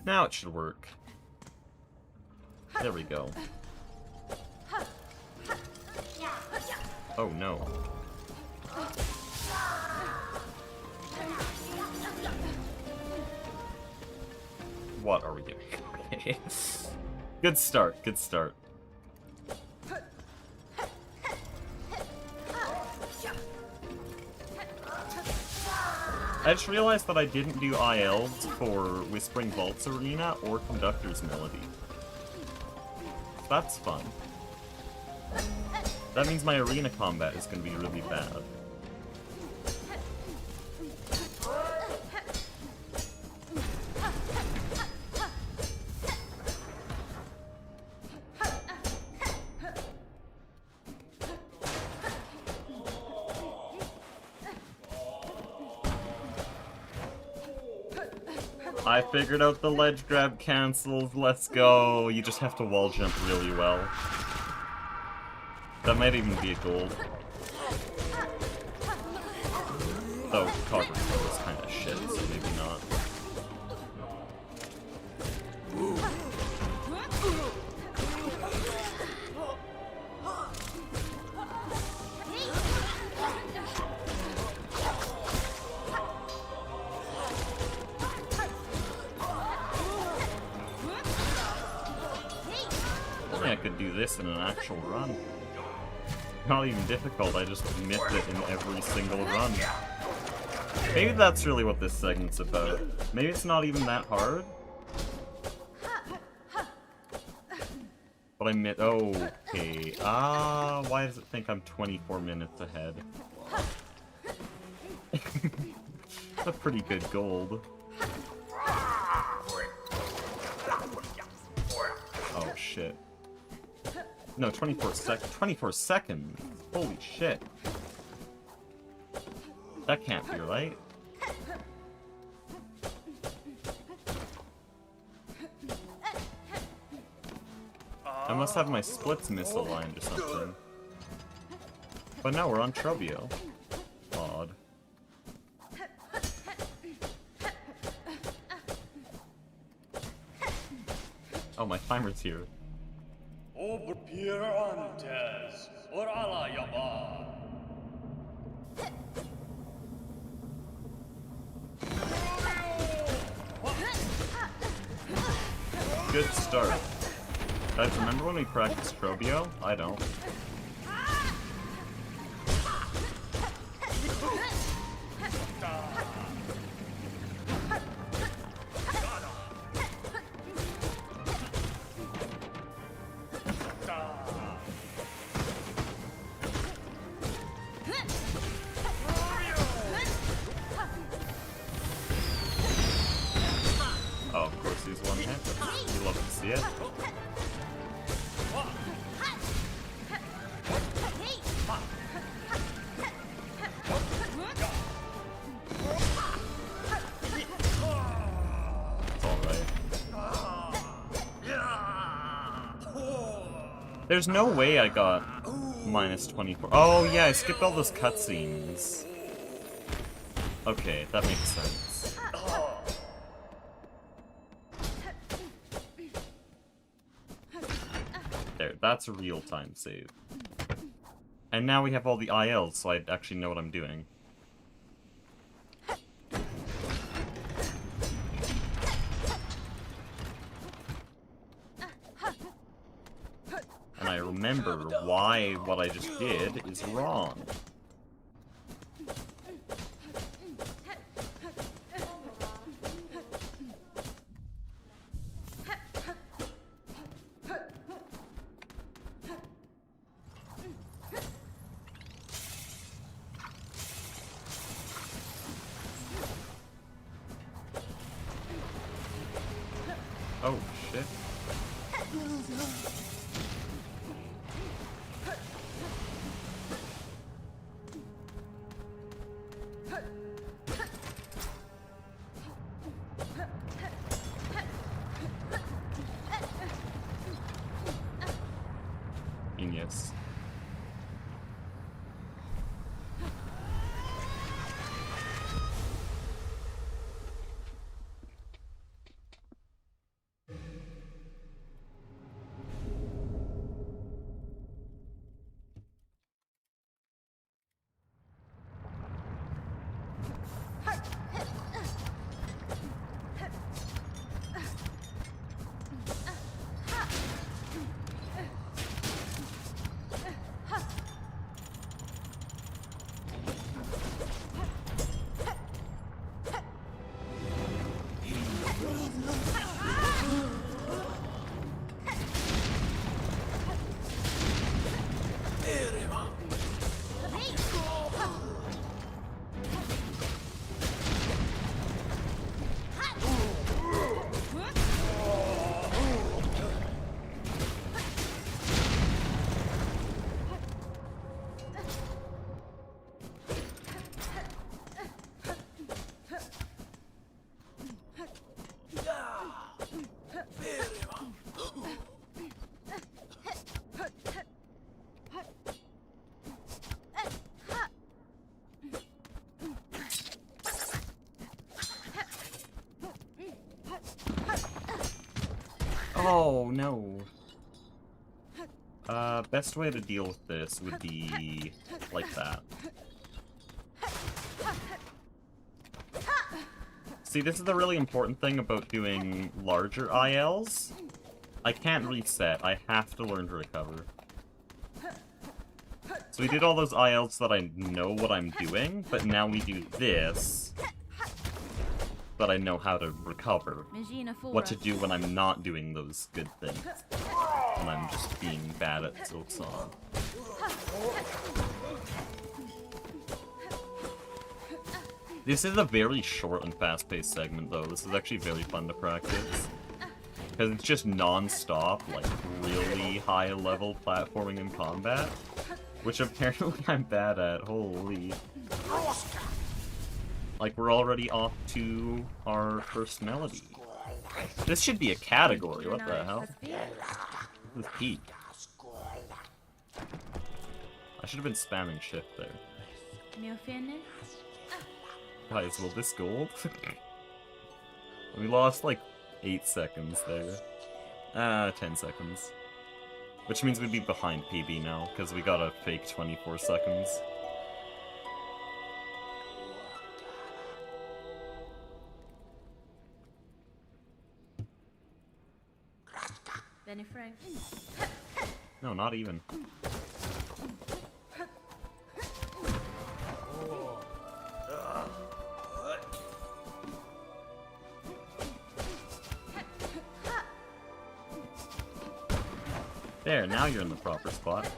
[SPEAKER 1] Now it should work. There we go. Oh no. What are we doing? Okay. Good start, good start. I just realized that I didn't do ILs for Whispering Vaults Arena or Conductor's Melody. That's fun. That means my arena combat is going to be really bad. I figured out the ledge grab cancels, let's go. You just have to wall jump really well. That might even be a gold. Though Copper is kind of shit, so maybe not. I could do this in an actual run. Not even difficult, I just missed it in every single run. Maybe that's really what this segment's about. Maybe it's not even that hard. But I missed. Okay. Why does it think I'm 24 minutes ahead? That's a pretty good gold. Oh shit. No, 24 seconds. Holy shit. That can't be right. I must have my splits misaligned or something. But now we're on Trobio. Odd. Oh, my timer's here. Good start. Guys, remember when we practiced Trobio? I don't. Oh, of course he's one hit. You love to see it. It's alright. There's no way I got minus 24. Oh yeah, I skipped all those cutscenes. Okay, that makes sense. There, that's a real-time save. And now we have all the ILs, so I actually know what I'm doing. And I remember why what I just did is wrong. Oh, shit. Genius. Oh, no. Best way to deal with this would be like that. See, this is the really important thing about doing larger ILs. I can't reset, I have to learn to recover. So we did all those ILs so that I know what I'm doing, but now we do this, but I know how to recover. What to do when I'm not doing those good things. When I'm just being bad at Silksong. This is a very short and fast-paced segment, though. This is actually very fun to practice. Because it's just non-stop, like, really high-level platforming and combat. Which apparently I'm bad at. Holy. Like, we're already off to our first melody. This should be a category, what the hell? This is Pete. I should have been spamming shift there. Guys, will this gold? We lost like 8 seconds there. 10 seconds. Which means we'd be behind PB now, because we got a fake 24 seconds.
[SPEAKER 2] The Any Frank?
[SPEAKER 1] No, not even. There, now you're in the proper spot.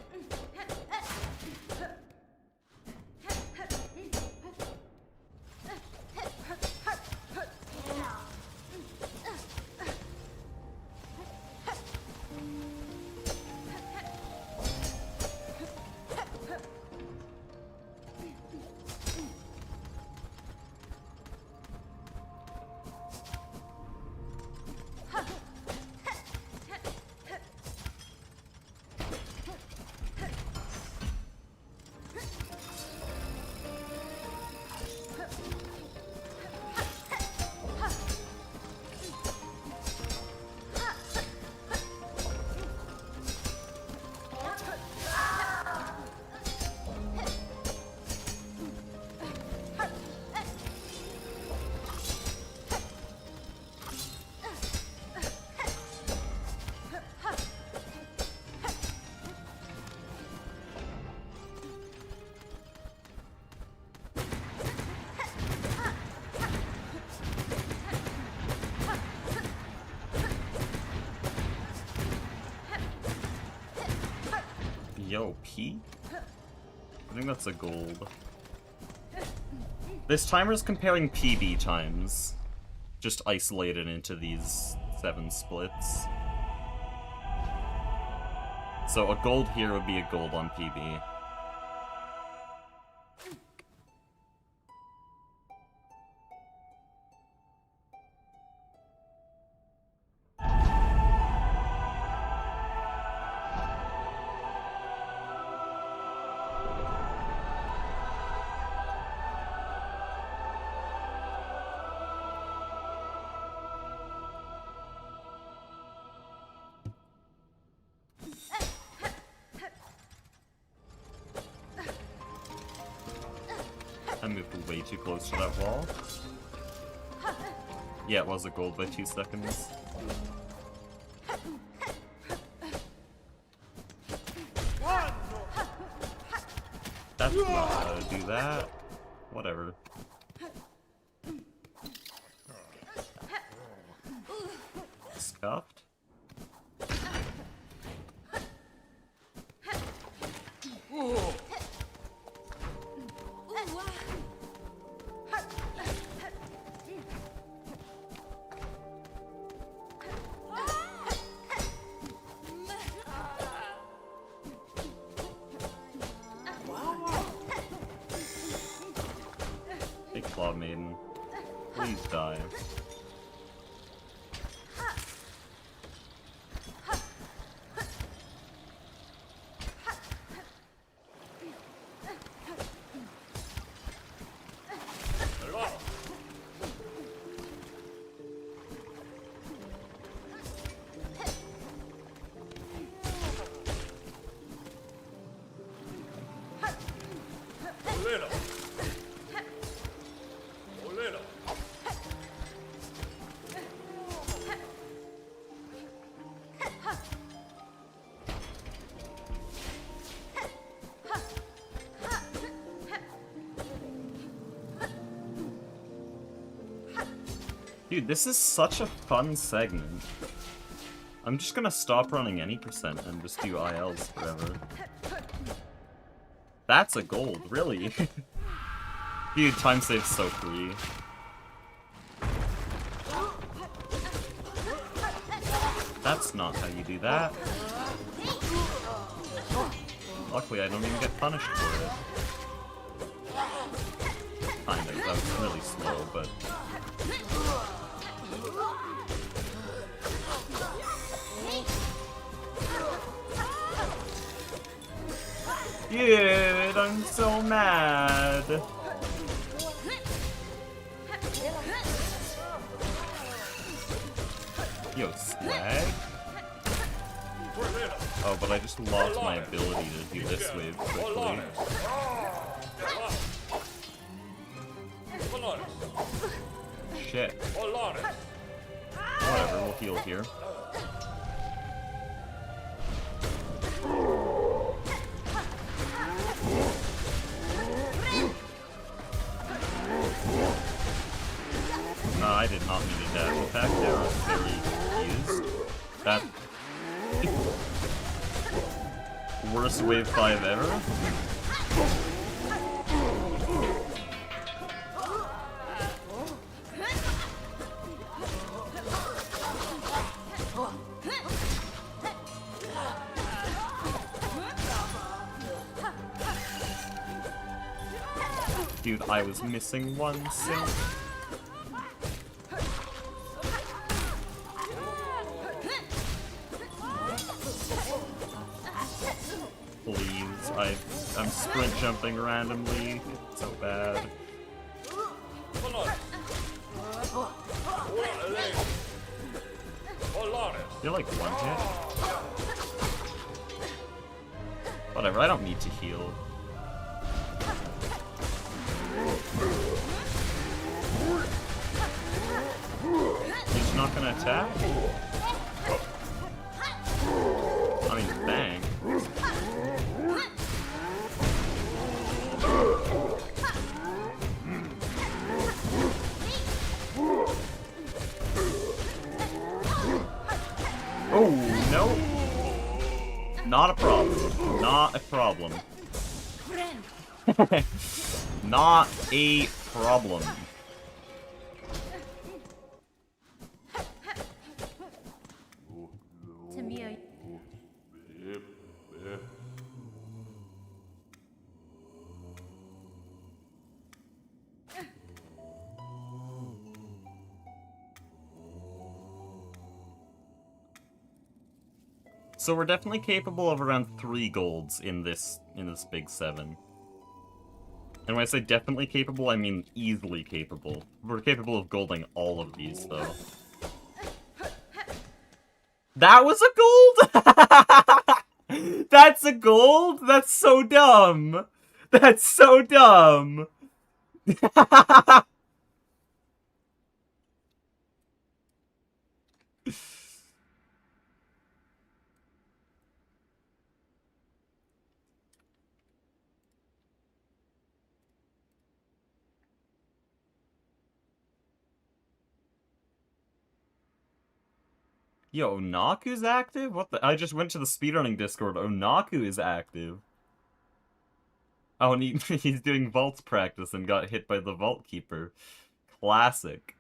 [SPEAKER 1] Yo, P? I think that's a gold. This timer's comparing PB times. Just isolated into these 7 splits. So a gold here would be a gold on PB. I moved way too close to that wall. Yeah, it was a gold by 2 seconds. That's not how to do that. Whatever. Scuffed? Big Claw Maiden. Please die. Dude, this is such a fun segment. I'm just gonna stop running any percent and just do ILs forever. That's a gold, really? Dude, time save's so free. That's not how you do that. Luckily, I don't even get punished for it. Kind of, that was really slow, but... Dude, I'm so mad. Yo, swag? Oh, but I just lost my ability to do this wave quickly. Shit. Whatever, we'll heal here. wave 5 ever. Dude, I was missing one sync. Please, I'm sprint jumping randomly. It's so bad. You're like one hit. Whatever, I don't need to heal. He's not gonna attack? I mean, bang. Oh, no. Not a problem. Not a problem. Not a problem. So we're definitely capable of around 3 golds in this big 7. And when I say definitely capable, I mean easily capable. We're capable of golding all of these, though. That was a gold?! That's a gold? That's so dumb! That's so dumb! Yo, Onaku's active? What the? I just went to the speedrunning Discord. Onaku is active. Oh, and he's doing vault practice and got hit by the vault keeper. Classic.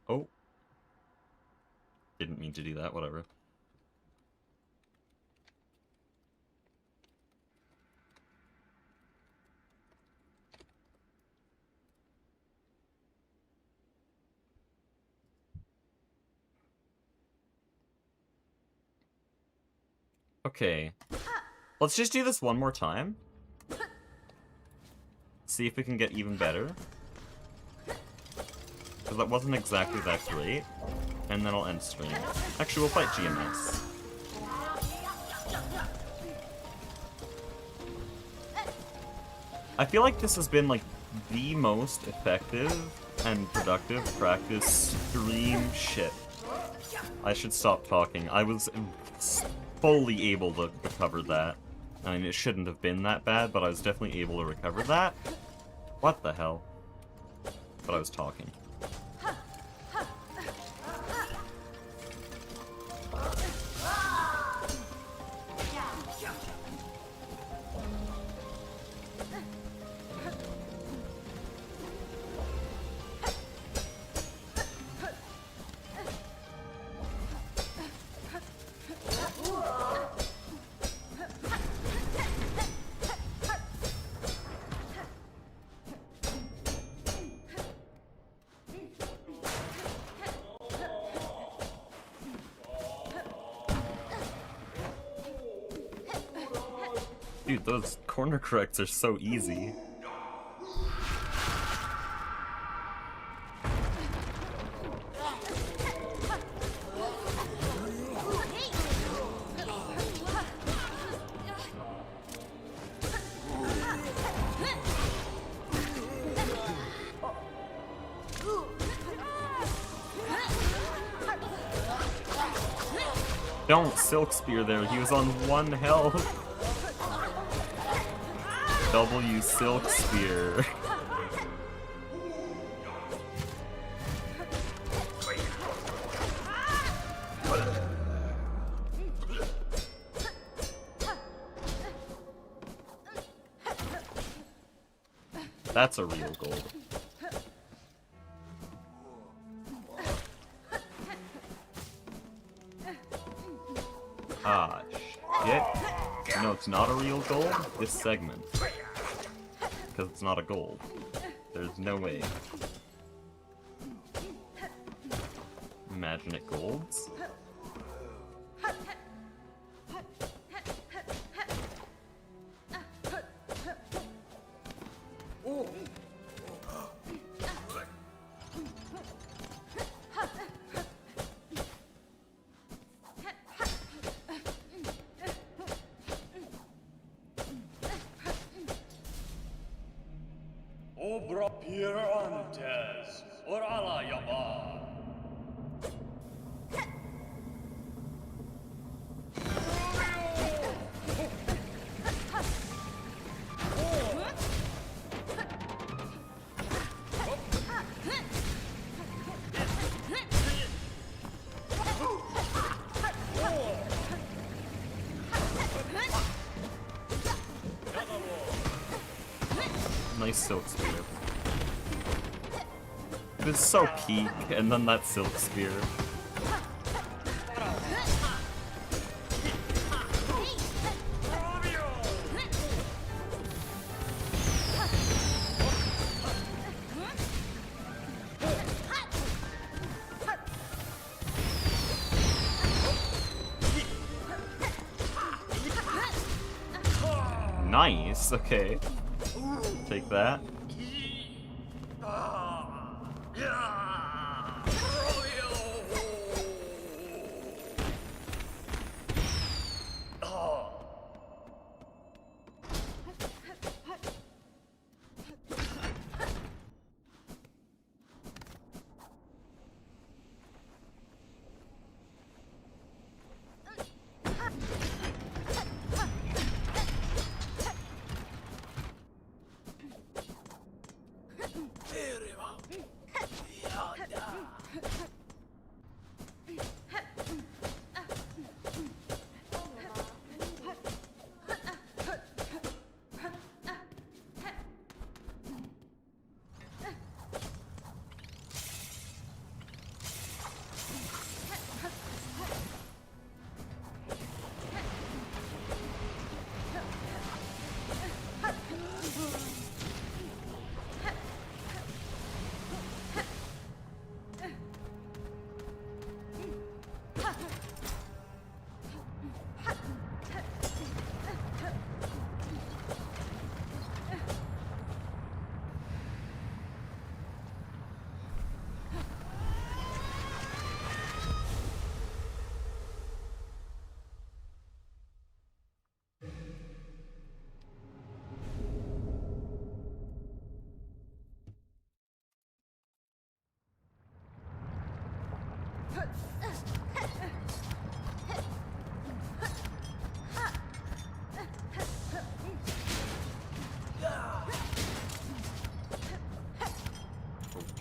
[SPEAKER 1] Oh. Didn't mean to do that, whatever. Okay. Let's just do this one more time. See if we can get even better. Because that wasn't exactly that great. And then I'll end stream. Actually, we'll fight GMS. I feel like this has been, like, the most effective and productive practice stream shit. I should stop talking. I was fully able to recover that. I mean, it shouldn't have been that bad, but I was definitely able to recover that. What the hell? But I was talking. Dude, those corner corrects are so easy. Don't Silk Spear there, he was on 1 health. W Silk Spear. That's a real gold. Ah, shit. No, it's not a real gold. This segment. Because it's not a gold. There's no way. Imagine it golds.
[SPEAKER 3] Obra Pirantes, Orala Yaman.
[SPEAKER 1] Nice Silk Spear. It was so peak, and then that Silk Spear. Nice, okay. Take that.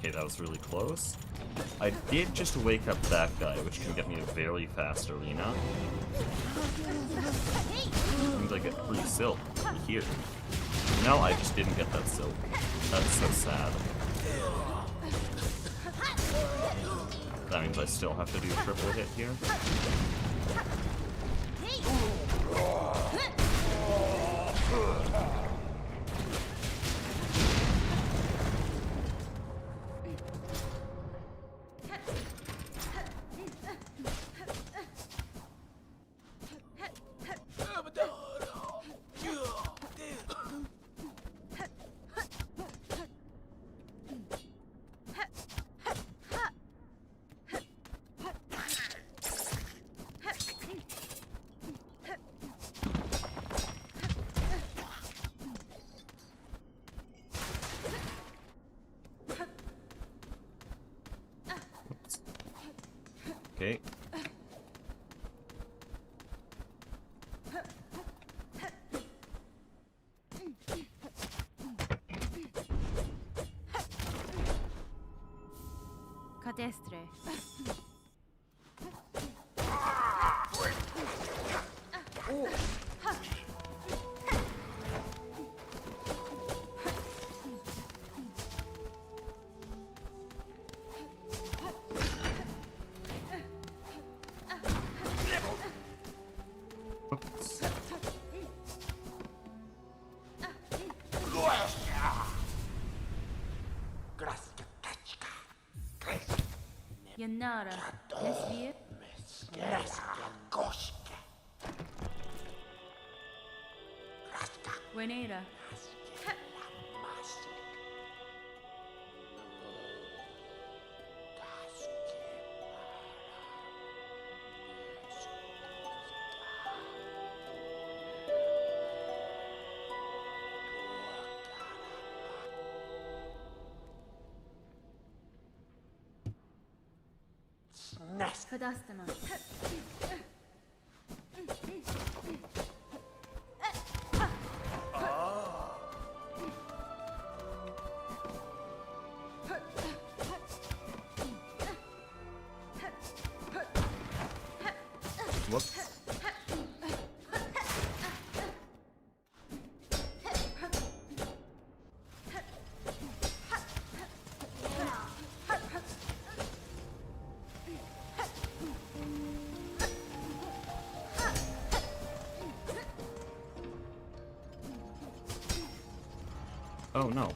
[SPEAKER 1] Okay, that was really close. I did just wake up that guy, which can get me a very fast arena. Means I get free silk here. No, I just didn't get that silk. That's so sad. That means I still have to do a triple hit here. Okay.
[SPEAKER 2] Cadestre.
[SPEAKER 1] Oops.
[SPEAKER 2] Yanara. Lesbier. Buenera. Kadastana.
[SPEAKER 1] Whoops. Oh no.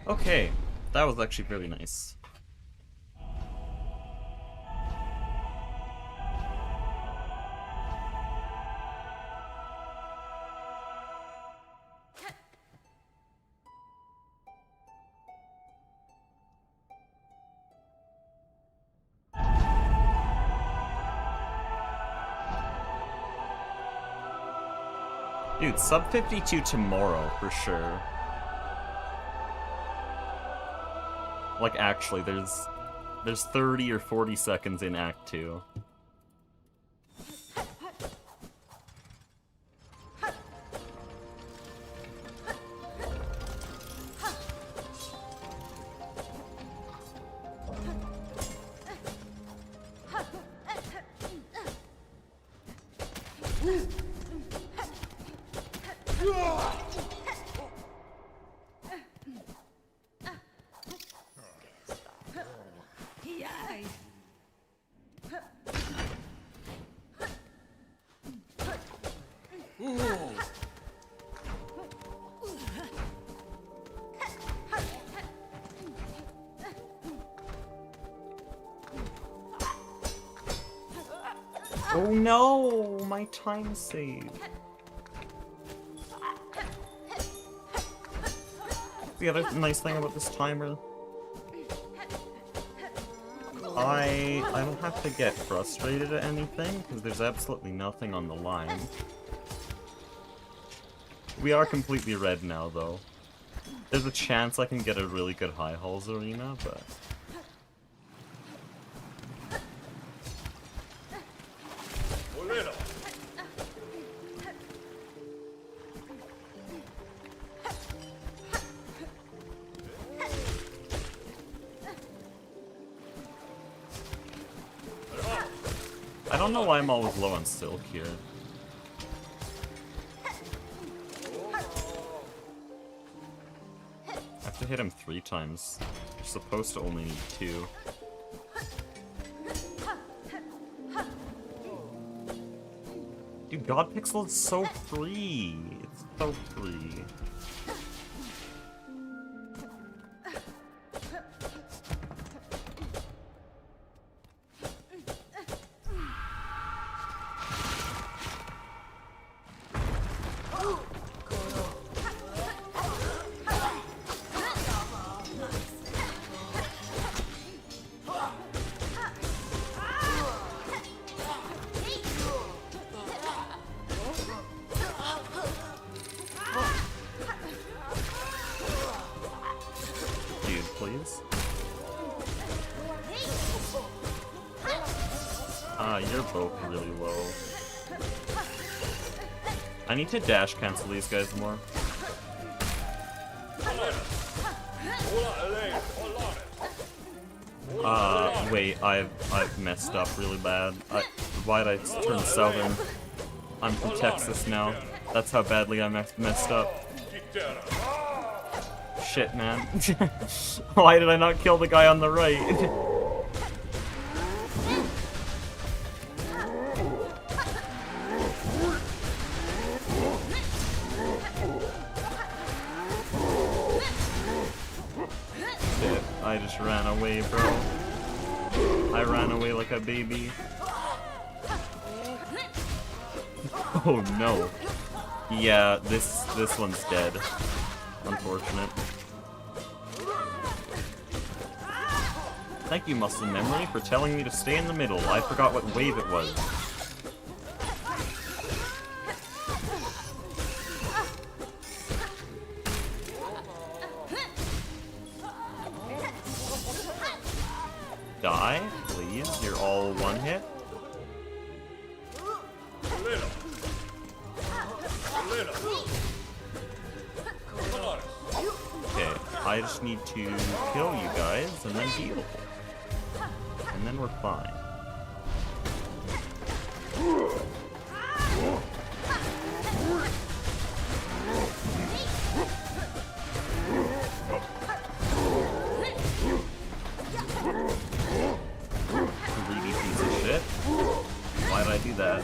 [SPEAKER 1] Okay, that was actually really nice. Dude, sub 52 tomorrow for sure. Like actually, there's 30 or 40 seconds in Act 2. Oh no, my time save. The other nice thing about this timer, I don't have to get frustrated at anything because there's absolutely nothing on the line. We are completely red now though. There's a chance I can get a really good high halls arena, but don't know why I'm always low on Silk here. I have to hit him 3 times. You're supposed to only need 2. Dude, God Pixel is so free. It's so free. You're both really low. I need to dash cancel these guys more. Wait, I've messed up really bad. Why'd I turn southern? I'm from Texas now. That's how badly I messed up. Shit, man. Why did I not kill the guy on the right? I just ran away, bro. I ran away like a baby. Oh no. Yeah, this one's dead. Unfortunate. Thank you, Muscle Memory, for telling me to stay in the middle. I forgot what wave it was. Die, please. You're all one hit. Okay, I just need to kill you guys and then heal. And then we're fine. Greedy piece of shit. Why did I do that?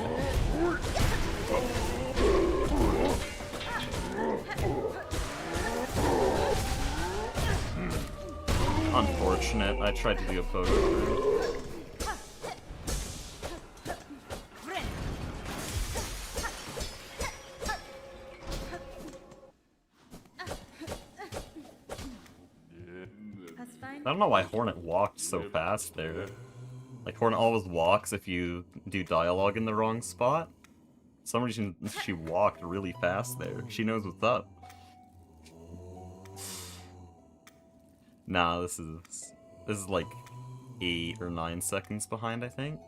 [SPEAKER 1] Unfortunate. I tried to do a pogo. I don't know why Hornet walked so fast there. Like, Hornet always walks if you do dialogue in the wrong spot. For some reason, she walked really fast there. She knows what's up. Nah, this is like 8 or 9 seconds behind, I think.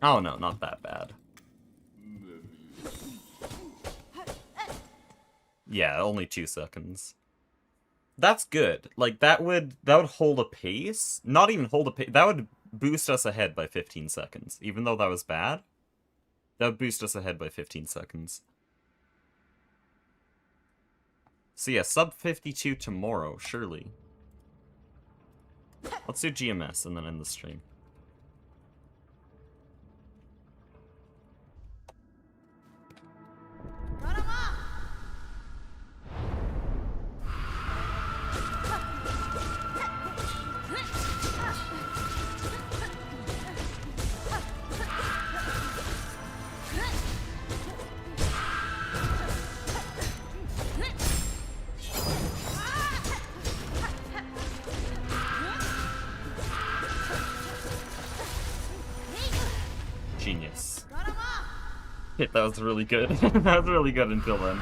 [SPEAKER 1] Oh no, not that bad. Yeah, only 2 seconds. That's good. Like, that would hold a pace. Not even hold a pace. That would boost us ahead by 15 seconds. Even though that was bad, that would boost us ahead by 15 seconds. So yeah, sub 52 tomorrow, surely. Let's do GMS and then end the stream. Genius. Shit, that was really good. That was really good until then.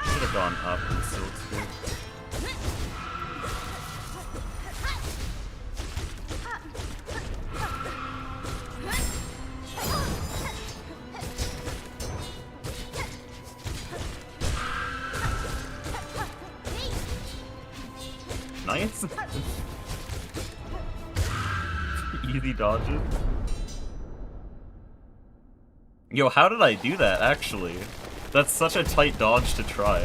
[SPEAKER 1] Should have gone up in Silksong. nice. Easy dodges. Yo, how did I do that, actually? That's such a tight dodge to try.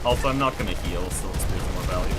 [SPEAKER 1] Also, I'm not gonna heal, Silk Spear's more valuable.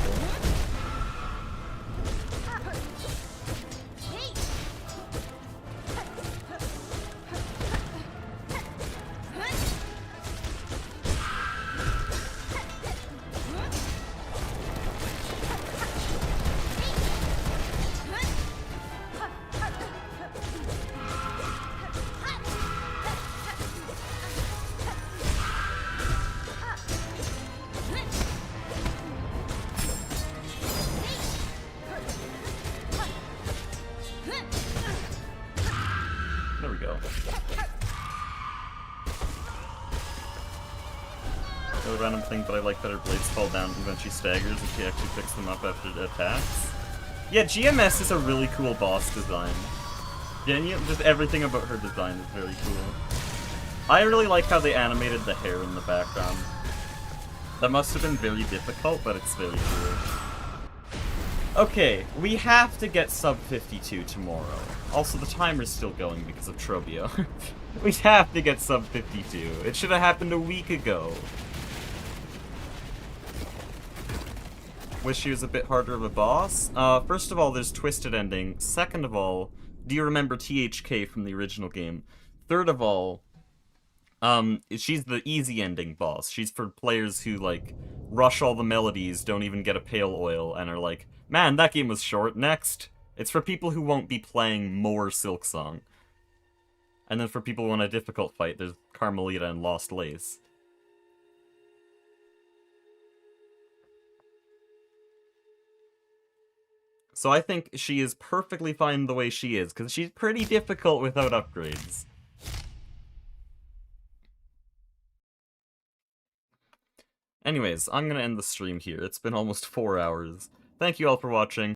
[SPEAKER 1] There we go. No random thing, but I like that her blades fall down when she staggers and she actually picks them up after it attacks. Yeah, GMS is a really cool boss design. Just everything about her design is very cool. I really like how they animated the hair in the background. That must have been very difficult, but it's very cool. Okay, we have to get sub 52 tomorrow. Also, the timer's still going because of Trobio. We have to get sub 52. It should have happened a week ago. Wish she was a bit harder of a boss. First of all, there's Twisted Ending. Second of all, do you remember THK from the original game? Third of all, she's the easy ending boss. She's for players who, like, rush all the melodies, don't even get a pale oil, and are like, man, that game was short, next! It's for people who won't be playing more Silksong. And then for people who want a difficult fight, there's Carmelita and Lost Lace. So I think she is perfectly fine the way she is, because she's pretty difficult without upgrades. Anyways, I'm gonna end the stream here. It's been almost 4 hours. Thank you all for watching.